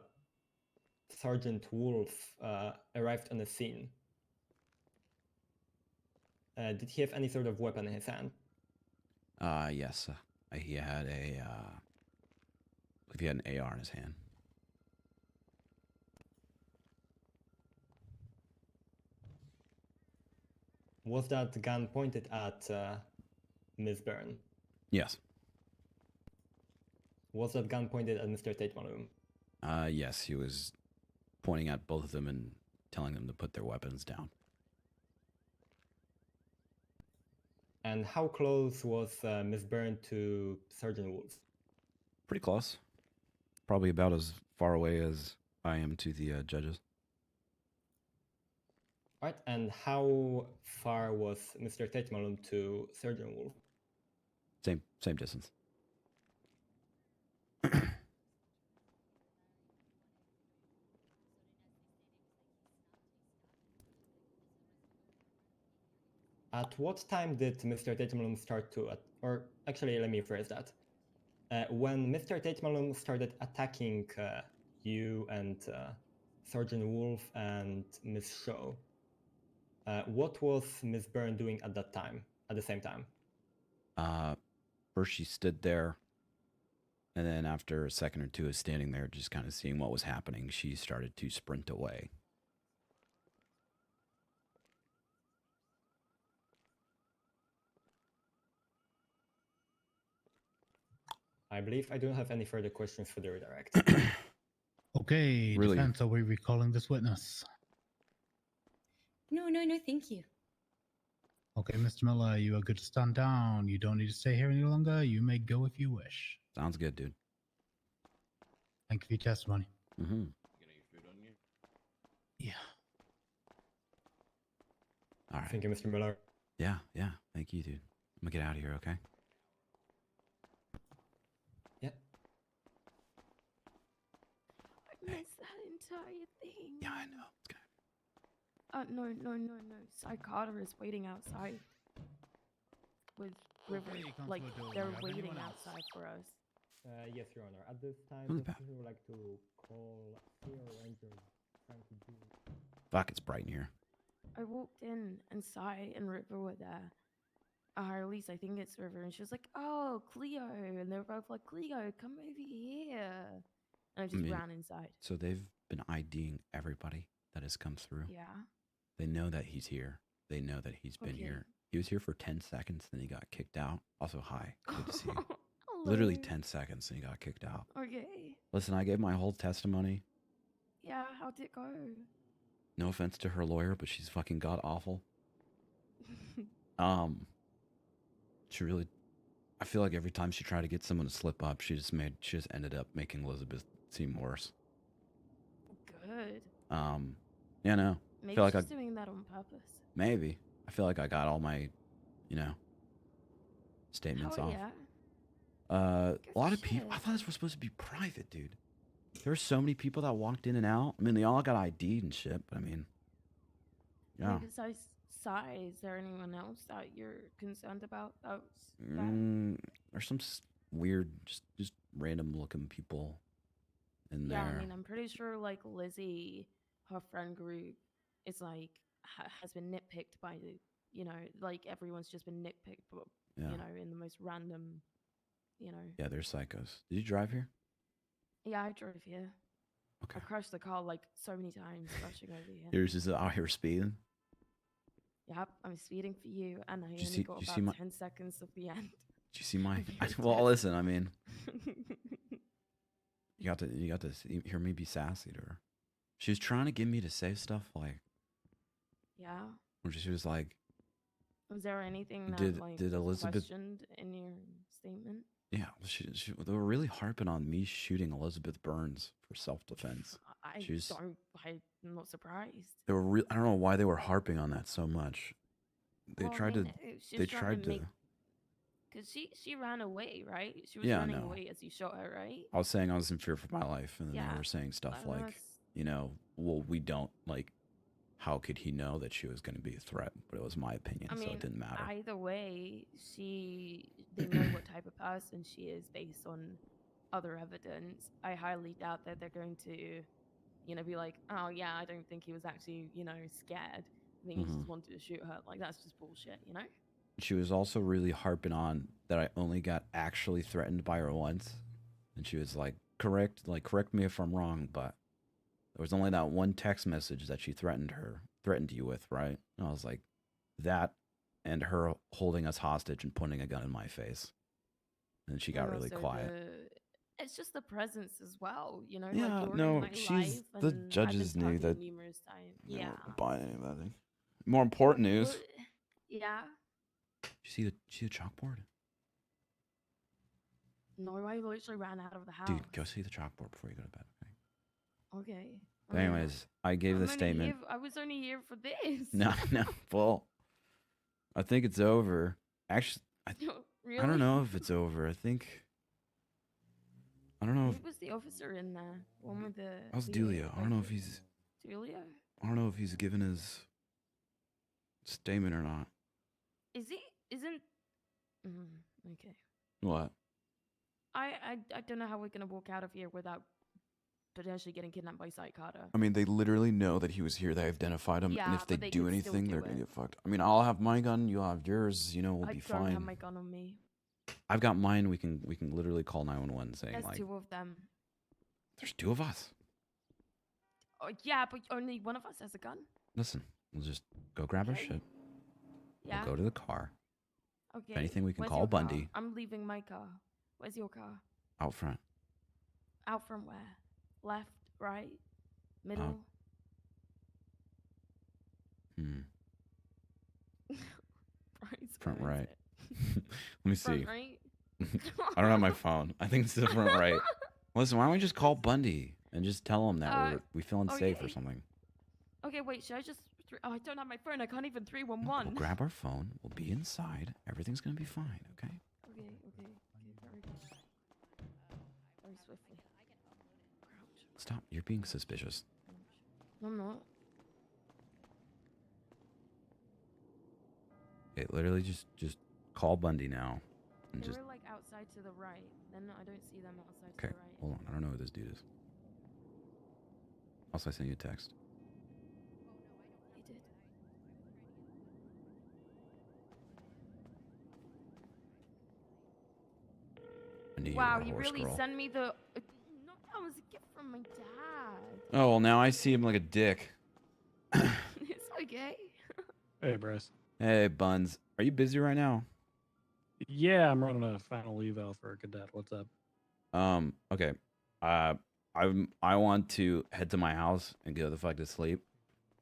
Sergeant Wolf arrived on the scene, did he have any sort of weapon in his hand?
Yes. He had a. I believe he had an AR in his hand.
Was that gun pointed at Ms. Byrne?
Yes.
Was that gun pointed at Mr. Tate Malone?
Yes, he was pointing at both of them and telling them to put their weapons down.
And how close was Ms. Byrne to Sergeant Wolf?
Pretty close. Probably about as far away as I am to the judges.
Right, and how far was Mr. Tate Malone to Surgeon Wolf?
Same distance.
At what time did Mr. Tate Malone start to, or actually, let me phrase that. When Mr. Tate Malone started attacking you and Sergeant Wolf and Miss Shaw, what was Miss Byrne doing at that time, at the same time?
First she stood there, and then after a second or two of standing there, just kind of seeing what was happening, she started to sprint away.
I believe I don't have any further questions for the redirect.
Okay,
Really?
defense, are we recalling this witness?
No, thank you.
Okay, Mr. Miller, you are good to stand down. You don't need to stay here any longer. You may go if you wish.
Sounds good, dude.
Thank you for your testimony.
Mm-hmm.
Yeah.
All right.
Thank you, Mr. Miller.
Yeah. Thank you, dude. I'm gonna get out of here, okay?
Yeah.
I missed that entire thing.
Yeah, I know.
No. Psychotter is waiting outside with River.
Okay, come
Like,
to the door.
they're
We have
waiting
anyone else?
outside for us.
Yes, Your Honor. At this time,
Who's
the
that?
person would like to call Sierra Ranger trying to do.
Fuck, it's bright in here.
I walked in and Sai and River were there. Or at least I think it's River. And she was like, oh, Cleo. And they were both like, Cleo, come over here. And I just ran inside.
So they've been IDing everybody that has come through.
Yeah.
They know that he's here. They know that he's been
Okay.
here. He was here for 10 seconds, then he got kicked out. Also, hi. Good to see you.
Hello.
Literally 10 seconds, and he got kicked out.
Okay.
Listen, I gave my whole testimony.
Yeah, how'd it go?
No offense to her lawyer, but she's fucking god awful. She really, I feel like every time she tried to get someone to slip up, she just ended up making Elizabeth seem worse.
Good.
Yeah, no. I
Maybe
feel like
she's doing that on purpose.
maybe. I feel like I got all my, statements
Hell
off.
yeah.
A lot of
shit.
people. I thought this was supposed to be private, dude. There were so many people that walked in and out. I mean, they all got ID'd and shit, but I mean, yeah.
Besides Sai, is there anyone else that you're concerned about?
There's some weird, just random looking people in
Yeah,
there.
I mean, I'm pretty sure like Lizzie, her friend group, is like has been nitpicked by the, like everyone's just been nitpicked, but
Yeah.
in the most random,
Yeah, they're psychos. Did you drive here?
Yeah, I drove here.
Okay.
I crashed the car like so many times rushing over here.
Yours is out here speeding.
Yep, I'm speeding for you, and I
Did you
only
see-
got
did you see
about
my-
10 seconds of the end.
Did you see my?
Very
Well,
dead.
listen. I mean, you got to hear me be sassy to her. She was trying to get me to say stuff like,
Yeah.
when she was like,
Was there anything that
Did-
like
did
was
Elizabeth-
questioned in your statement?
yeah, they were really harping on me shooting Elizabeth Burns for self-defense.
I'm not surprised.
They were I don't know why they were harping on that so much. They
Well, I
tried
mean,
to.
she
They
was trying
tried
to
to.
make- Cause she ran away, right? She was
Yeah, I
running
know.
away as you shot her, right?
I was saying I was in fear for my life, and then
Yeah,
they were saying stuff
well,
like, well, we don't like. How could he know that she was going to be a threat? But it was my opinion,
I mean,
so it didn't matter.
either way, they know what type of person she is based on other evidence. I highly doubt that they're going to, be like, oh yeah, I don't think he was actually, scared. I think he
Mhm.
just wanted to shoot her. Like that's just bullshit,
She was also really harping on that I only got actually threatened by her once, and she was like, correct me if I'm wrong, but there was only that one text message that she threatened you with, right? And I was like, that and her holding us hostage and pointing a gun in my face. And she got
And
really
also
quiet.
It's just the presence as well,
Yeah,
like you're
no,
in my
she's
life
the
and
judges
I've been
knew
talking
that.
numerous times.
They
Yeah.
weren't buying anything. More important news.
Well, yeah.
You see the chalkboard?
No, I literally ran out of the house.
Dude, go see the chalkboard before you go to bed. Okay.
Okay.
But anyways, I gave the statement.
I was only here for this.
No, no. Well, I think it's over. Actually, I
Really?
don't know if it's over. I don't know if
Who was the officer in there? One with the.
that was Delio. I don't know if he's.
Delio?
I don't know if he's given his statement or not.
Is he? Isn't. Okay.
What?
I don't know how we're gonna walk out of here without potentially getting kidnapped by Sight Carter.
I mean, they literally know that he was here. They identified him, and
Yeah,
if they
but they
do
could still
anything,
do
they're gonna
it.
get fucked. I mean, I'll have my gun. You'll have yours. You know, we'll be
I don't
fine.
have my gun on me.
I've got mine. We can literally call 911 saying
There's
like,
two of them.
there's two of us.
Oh yeah, but only one of us has a gun.
Listen, we'll just go grab our shit.
Yeah.
We'll go to the car.
Okay.
If anything, we can
Where's
call
your car?
Bundy
I'm leaving my car. Where's your car?
out front.
Out from where? Left, right, middle? Bryce,
Front
where is
right.
it?
Let me
Front
see.
right?
I don't have my phone. I think it's the front right. Listen, why don't we just call Bundy and just tell him that we feel unsafe or
okay.
something?
Okay, wait, should I just... Oh, I don't have my phone. I can't even 311.
We'll grab our phone. We'll be inside. Everything's gonna be fine, okay?
Okay, very good. Very swiftly. Crouch.
Stop. You're being suspicious.
No, I'm not.
Okay, literally just call Bundy now. And
They
just
were like outside to the right. Then I don't see them outside
okay.
to the right.
Hold on. I don't know who this dude is. Also, I sent you a text.
He did.
I knew
Wow,
you
you
were a horse
really
girl.
sent me the... No, that was a gift from my dad.
Oh well, now I see him like a dick.
It's okay.
Hey, Bryce.
Hey, Buns. Are you busy right now?
Yeah, I'm running a final eval for a cadet. What's up?
Okay. I want to head to my house and go the fuck to sleep.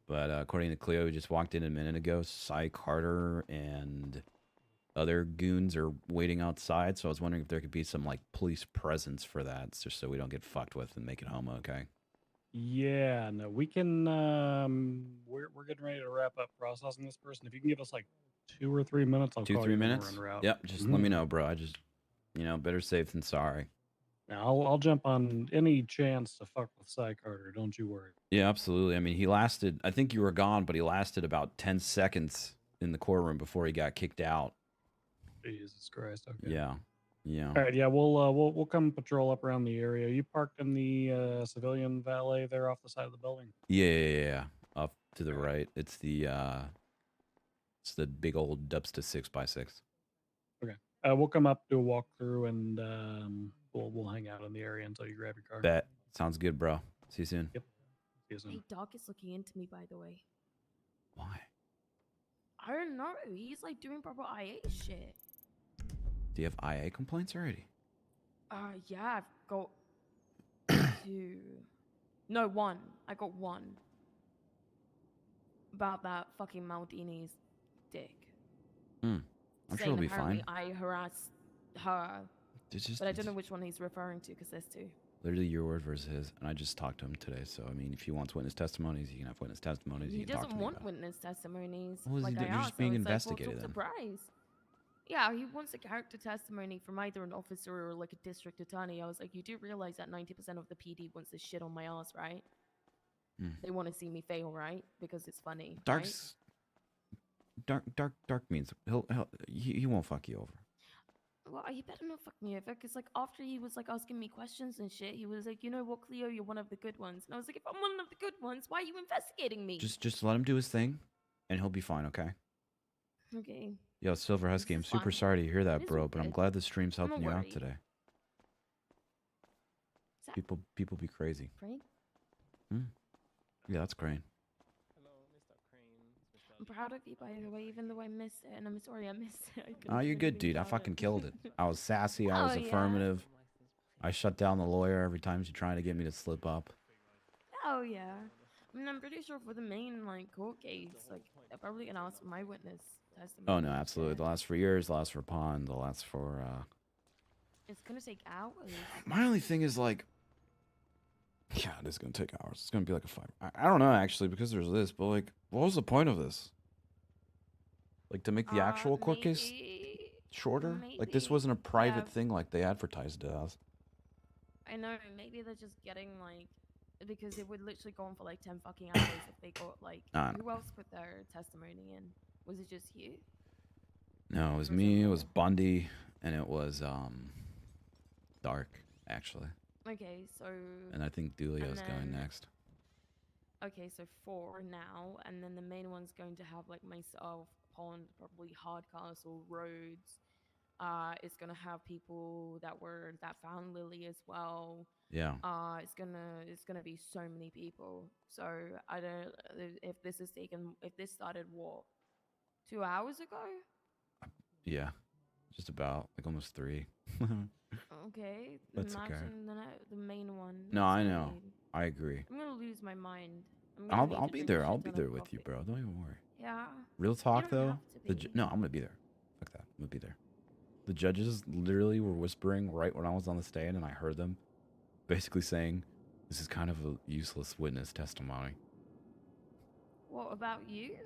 But according to Cleo, who just walked in a minute ago, Cy Carter and other goons are waiting outside. So I was wondering if there could be some like police presence for that, just so we don't get fucked with and make it home. Okay.
Yeah, no, we can. We're getting ready to wrap up processing this person. If you can give us like 2 or 3 minutes, I'll call
2-3
you when
minutes.
we're en route.
Yep. Just let me know, bro. I just, better safe than sorry.
Now, I'll jump on any chance to fuck with Cy Carter. Don't you worry.
Yeah, absolutely. I mean, he lasted. I think you were gone, but he lasted about 10 seconds in the courtroom before he got kicked out.
Jesus Christ. Okay.
Yeah. Yeah.
All right. Yeah, we'll come patrol up around the area. You parked in the civilian valet there off the side of the building.
Yeah. Up to the right. It's the big old Dubsta 6x6.
Okay. We'll come up, do a walkthrough, and we'll hang out in the area until you grab your car.
Bet. Sounds good, bro. See you soon.
Yep. See you soon.
Hey, Doc is looking into me, by the way.
Why?
I don't know. He's like doing proper IA shit.
Do you have IA complaints already?
Yeah, I've got 2. No, 1. I got 1. About that fucking Maldini's dick.
I'm sure
Saying
it'll be
apparently
fine.
I harassed her.
It's just,
But I don't know which one he's referring to because there's 2.
literally your word versus his. And I just talked to him today. So, I mean, if he wants witness testimonies, he can have witness testimonies.
He
can talk to
doesn't
me
want
about it.
witness testimonies.
What is he
like
doing?
I
You're
asked,
just being
I was
investigated
like, well,
then.
talk to Bryce. Yeah, he wants a character testimony from either an officer or like a district attorney. I was like, you do realize that 90% of the PD wants to shit on my ass, right? They want to see me fail, right? Because it's funny.
Dark's Dark means he won't fuck you over.
Well, you better not fuck me over, because like after he was like asking me questions and shit, he was like, you know what, Cleo, you're one of the good ones. And I was like, if I'm one of the good ones, why are you investigating me?
Just let him do his thing, and he'll be fine. Okay.
Okay.
Yo, Silver Husky, I'm
is
super
fine.
sorry to hear
It
that,
is
bro.
all
But I'm
good.
glad the stream's
I'm
helping
not
you out
worried.
today.
that-
People be crazy.
Crane?
Yeah, that's great.
I'm proud of you, by the way, even though I missed it, and I'm sorry I missed it. I couldn't
Oh,
do
you're good,
anything
dude. I
about
fucking
it.
killed it. I was sassy. I was
Oh, yeah.
affirmative. I shut down the lawyer every time she tried to get me to slip up.
Oh yeah. I mean, I'm pretty sure for the main like court case, like they're probably gonna ask for my witness testimony.
Oh no, absolutely. They'll ask for yours. They'll ask for Pond. They'll ask for.
It's gonna take hours.
My only thing is like, Yeah, it is gonna take hours. It's gonna be like a 5. I don't know actually because there's this, but like, what was the point of this? Like to make the actual court case shorter? Like this wasn't a private thing like they advertised it as.
I know, maybe they're just getting like, because it would literally go on for like 10 fucking hours if they got like, who else put their testimony in? Was it just you?
No, it was me, it was Bundy, and it was Dark, actually.
Okay, so.
And I think Dulio's going next.
Okay, so 4 now, and then the main one's going to have like myself, Pond, probably Hardcastle, Rhodes. It's gonna have people that found Lily as well.
Yeah.
It's gonna be so many people. So I don't if this started what 2 hours ago.
Yeah, just about like almost 3.
Okay,
That's okay.
imagine the main one.
No, I know. I agree.
I'm gonna lose my mind.
I'll be there. I'll be there with you, bro. Don't even worry.
Yeah.
Real talk
don't
though.
have to be.
No, I'm gonna be there. Fuck that. I'm gonna be there. The judges literally were whispering right when I was on the stand, and I heard them basically saying, "This is kind of a useless witness testimony."
What about you?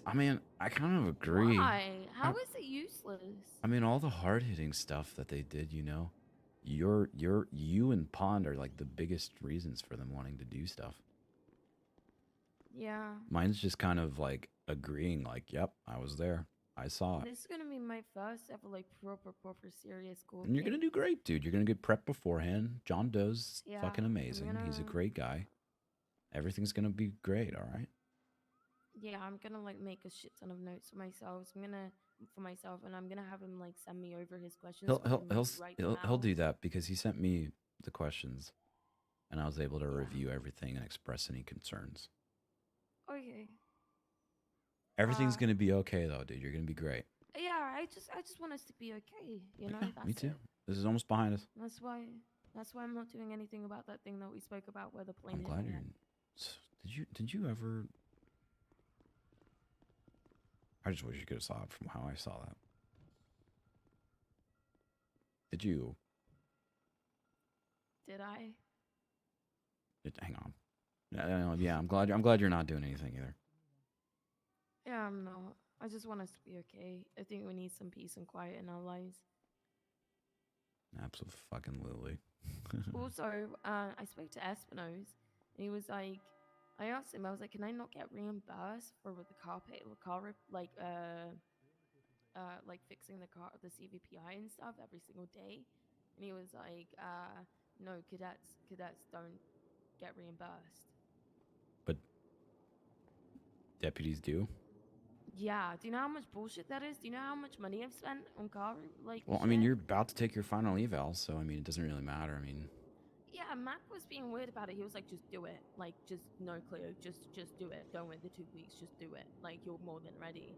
I mean, I kind of agree.
Why? How is it useless?
I mean, all the hard-hitting stuff that they did, you know, you and Pond are like the biggest reasons for them wanting to do stuff.
Yeah.
Mine's just kind of like agreeing, like, "Yep, I was there. I saw it."
This is gonna be my first ever like proper serious court
And you're gonna
case.
do great, dude. You're gonna get prepped beforehand. John Doe's
Yeah,
fucking
I'm
amazing. He's a
gonna-
great guy. Everything's gonna be great, all right?
Yeah, I'm gonna like make a shit ton of notes for myself. And I'm gonna have him like send me over his questions. so I can, like, write them
He'll
out.
do that because he sent me the questions, and I was able to review everything and express any concerns.
Okay.
Everything's gonna be okay though, dude. You're gonna be great.
Yeah, I just want us to be okay. You know.
Yeah,
That's
me too.
it.
This is almost behind us.
That's why I'm not doing anything about that thing that we spoke about where the plane.
I'm glad you're. Did you ever? I just wish you could have saw it from how I saw that. Did you?
Did I?
Hang on. Yeah, I'm glad you're not doing anything either.
Yeah, I'm not. I just want us to be okay. I think we need some peace and quiet in our lives.
Absolutely.
Also, I spoke to Espino's, and he was like, I asked him, I was like, can I not get reimbursed for the car like fixing the car, the CVPI and stuff every single day? And he was like, no, cadets don't get reimbursed.
But deputies do.
Yeah, do you know how much bullshit that is? Do you know how much money I've spent on car
Well, I mean, you're about to take your final eval, so I mean, it doesn't really matter. I mean,
yeah, Mac was being weird about it. He was like, just do it. Like, just no clear. Just do it. Don't wait the 2 weeks. Just do it. Like, you're more than ready.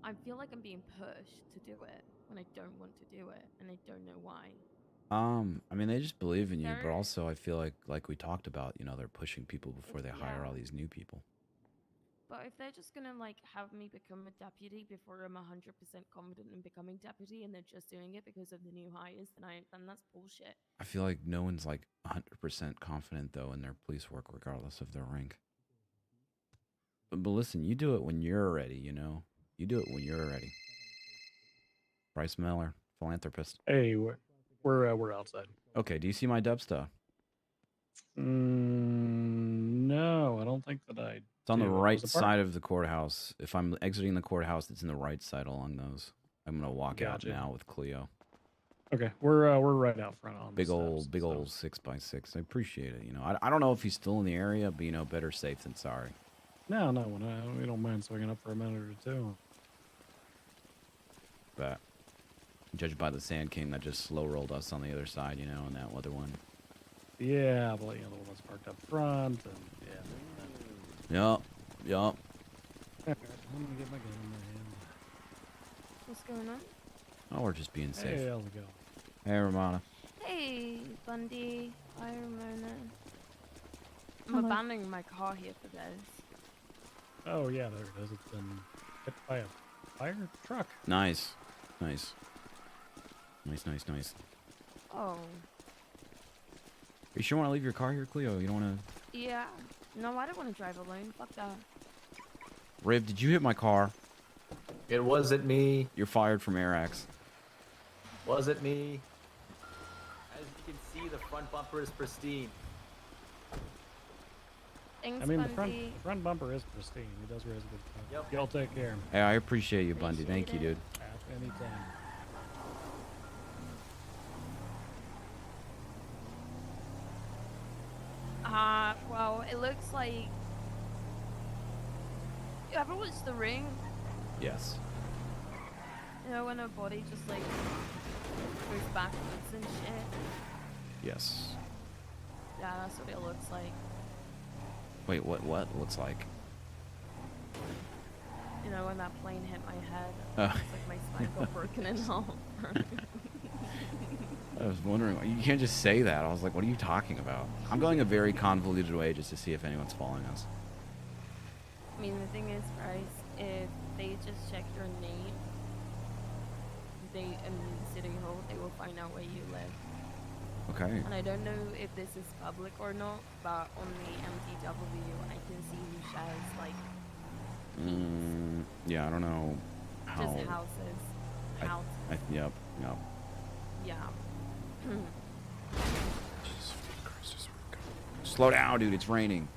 I feel like I'm being pushed to do it when I don't want to do it, and I don't know why.
I mean, they just believe in you, but also I feel like we talked about, you know, they're pushing people before they hire all these new people.
But if they're just gonna like have me become a deputy before I'm 100% confident in becoming deputy, and they're just doing it because of the new hires, then that's bullshit.
I feel like no one's like 100% confident though in their police work, regardless of their rank. But listen, you do it when you're ready. You know, you do it when you're ready. Bryce Miller, philanthropist.
Hey, we're outside.
Okay, do you see my Dubsta?
No, I don't think that I.
It's on the right side of the courthouse. If I'm exiting the courthouse, it's in the right side along those. I'm gonna walk out now with Cleo.
Okay, we're right out front on
big old 6x6. I appreciate it. You know, I don't know if he's still in the area, but you know, better safe than sorry.
No, we don't mind swinging up for a minute or two.
But judged by the Sand King that just slow rolled us on the other side, you know, and that other one.
Yeah, but you know, the one that's parked up front, and yeah.
Yup.
I'm gonna get my gun in my hand.
What's going on?
Oh, we're just being safe.
Hey, how's it going?
Hey, Ramona.
Hey, Bundy. Hi, Ramona. I'm
Hello.
abandoning my car here for this.
Oh yeah, there it is. It's been hit by a fire truck.
Nice. Nice.
Oh.
You sure want to leave your car here, Cleo? You don't want to...
Yeah. No, I don't want to drive alone. Fuck that.
Riv, did you hit my car?
It wasn't me.
You're fired from AirX.
Wasn't me. As you can see, the front bumper is pristine.
Thanks,
I mean, the
Bundy.
front bumper is pristine. He does raise a good point.
Yep.
Y'all take care.
Hey, I appreciate you, Bundy. Thank you, dude.
At any time.
Well, it looks like... You ever watched The Ring?
Yes.
You know, when her body just, like, goes backwards and shit?
Yes.
Yeah, that's what it looks like.
Wait, what looks like?
You know, when that plane hit my head,
Oh.
it's like my spine got broken in half.
I was wondering, you can't just say that. I was like, what are you talking about? I'm going a very convoluted way just to see if anyone's following us.
I mean, the thing is, Bryce, if they just check your name, in City Hall, they will find out where you live.
Okay.
And I don't know if this is public or not, but on the MTW, I can see who shares, like,
Yeah, I don't know how.
just houses. Houses.
Yep.
Yeah.
Slow down, dude. It's raining.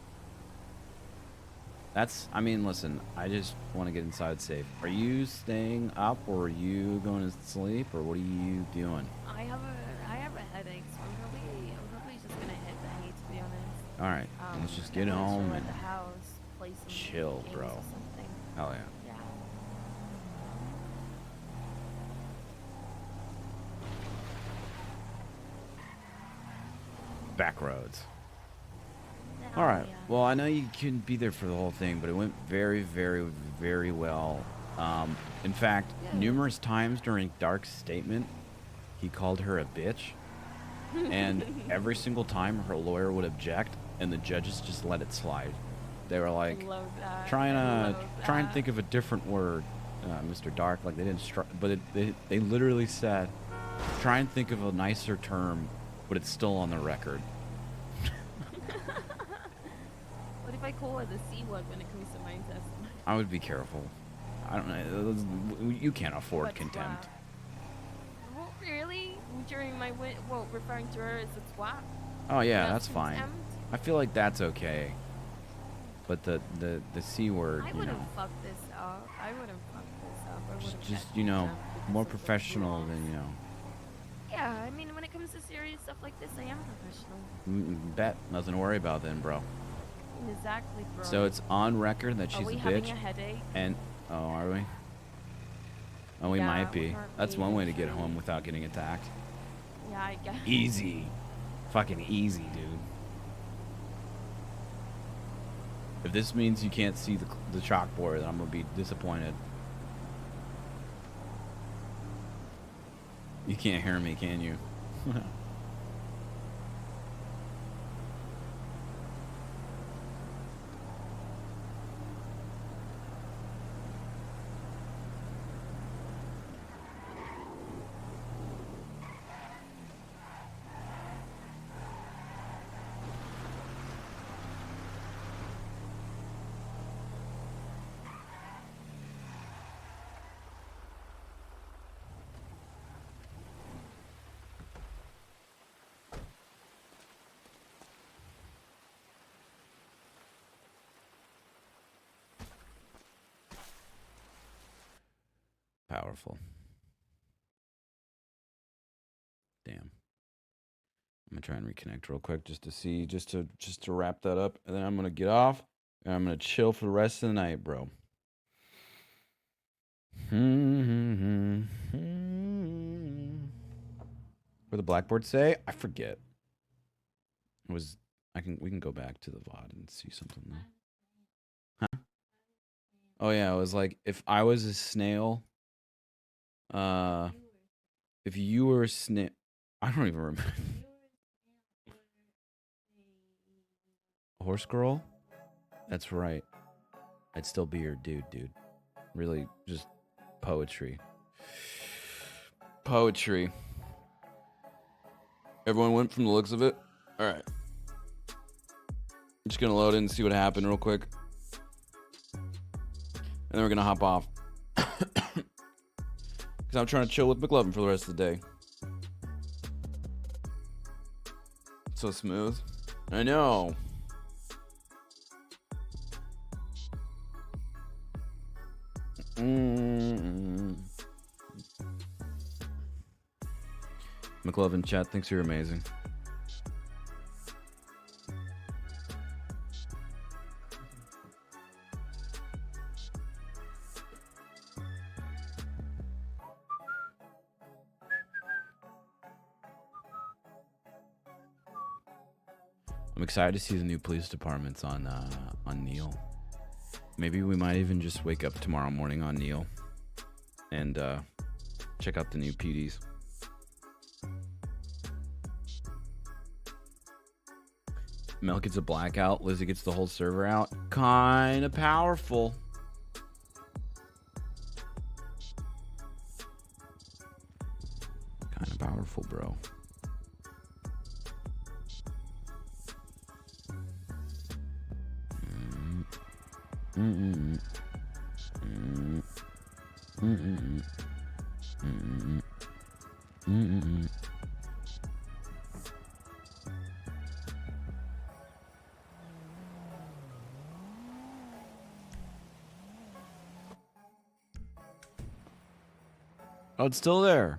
I mean, listen, I just want to get inside safe. Are you staying up or are you going to sleep or what are you doing?
I have a headache, so I'm probably just gonna hit the hay, to be honest.
All right, let's just get
I'm gonna
home
chill at
and
the house, play some
chill,
games
bro.
or something.
Hell yeah.
Yeah.
Back roads. All right. Well, I know you couldn't be there for the whole thing, but it went very, very, very well. In fact, numerous times during Dark's statement, he called her a bitch. And every single time her lawyer would object, and the judges just let it slide. They were like, try and think of a different word, Mr. Dark. Like they didn't, but they literally said, try and think of a nicer term, but it's still on the record.
What if I call her the C word when it comes to mind test?
I would be careful. I don't know. You can't afford
What's
contempt.
What, really? During my referring to her as a twat?
Oh yeah, that's fine. I feel like that's okay. But the C word,
I
you
wouldn't
know,
fuck this up. I wouldn't fuck this up. I would've
just
kept
you know,
contempt
more
because of the
professional
rules.
than you know.
Yeah, I mean, when it comes to serious stuff like this, I am professional.
Bet nothing to worry about then, bro.
Exactly, bro.
So it's on record that she's
Are we
a
having
bitch.
a headache?
And are we? Oh, we
Yeah,
might be.
aren't
That's
we
one way to get
usually?
home without getting attacked.
Yeah, I guess.
Easy. Fucking easy, dude. If this means you can't see the chalkboard, then I'm gonna be disappointed. You can't hear me, can you? Powerful. Damn. I'm gonna try and reconnect real quick just to see, just to wrap that up, and then I'm gonna get off and I'm gonna chill for the rest of the night, bro. What the blackboard say? I forget. It was. We can go back to the VOD and see something though. Huh? Oh yeah, it was like if I was a snail. If you were a snail, I don't even remember. Horse girl? That's right. I'd still be your dude. Really, just poetry. Poetry. Everyone went from the looks of it. All right. I'm just gonna load in and see what happened real quick, and then we're gonna hop off because I'm trying to chill with McLovin for the rest of the day. So smooth. I know. McLovin chat thinks you're amazing. I'm excited to see the new police departments on Neil. Maybe we might even just wake up tomorrow morning on Neil and check out the new PDs. Mel gets a blackout. Lizzie gets the whole server out. Kind of powerful. Kind of powerful, bro. Oh, it's still there.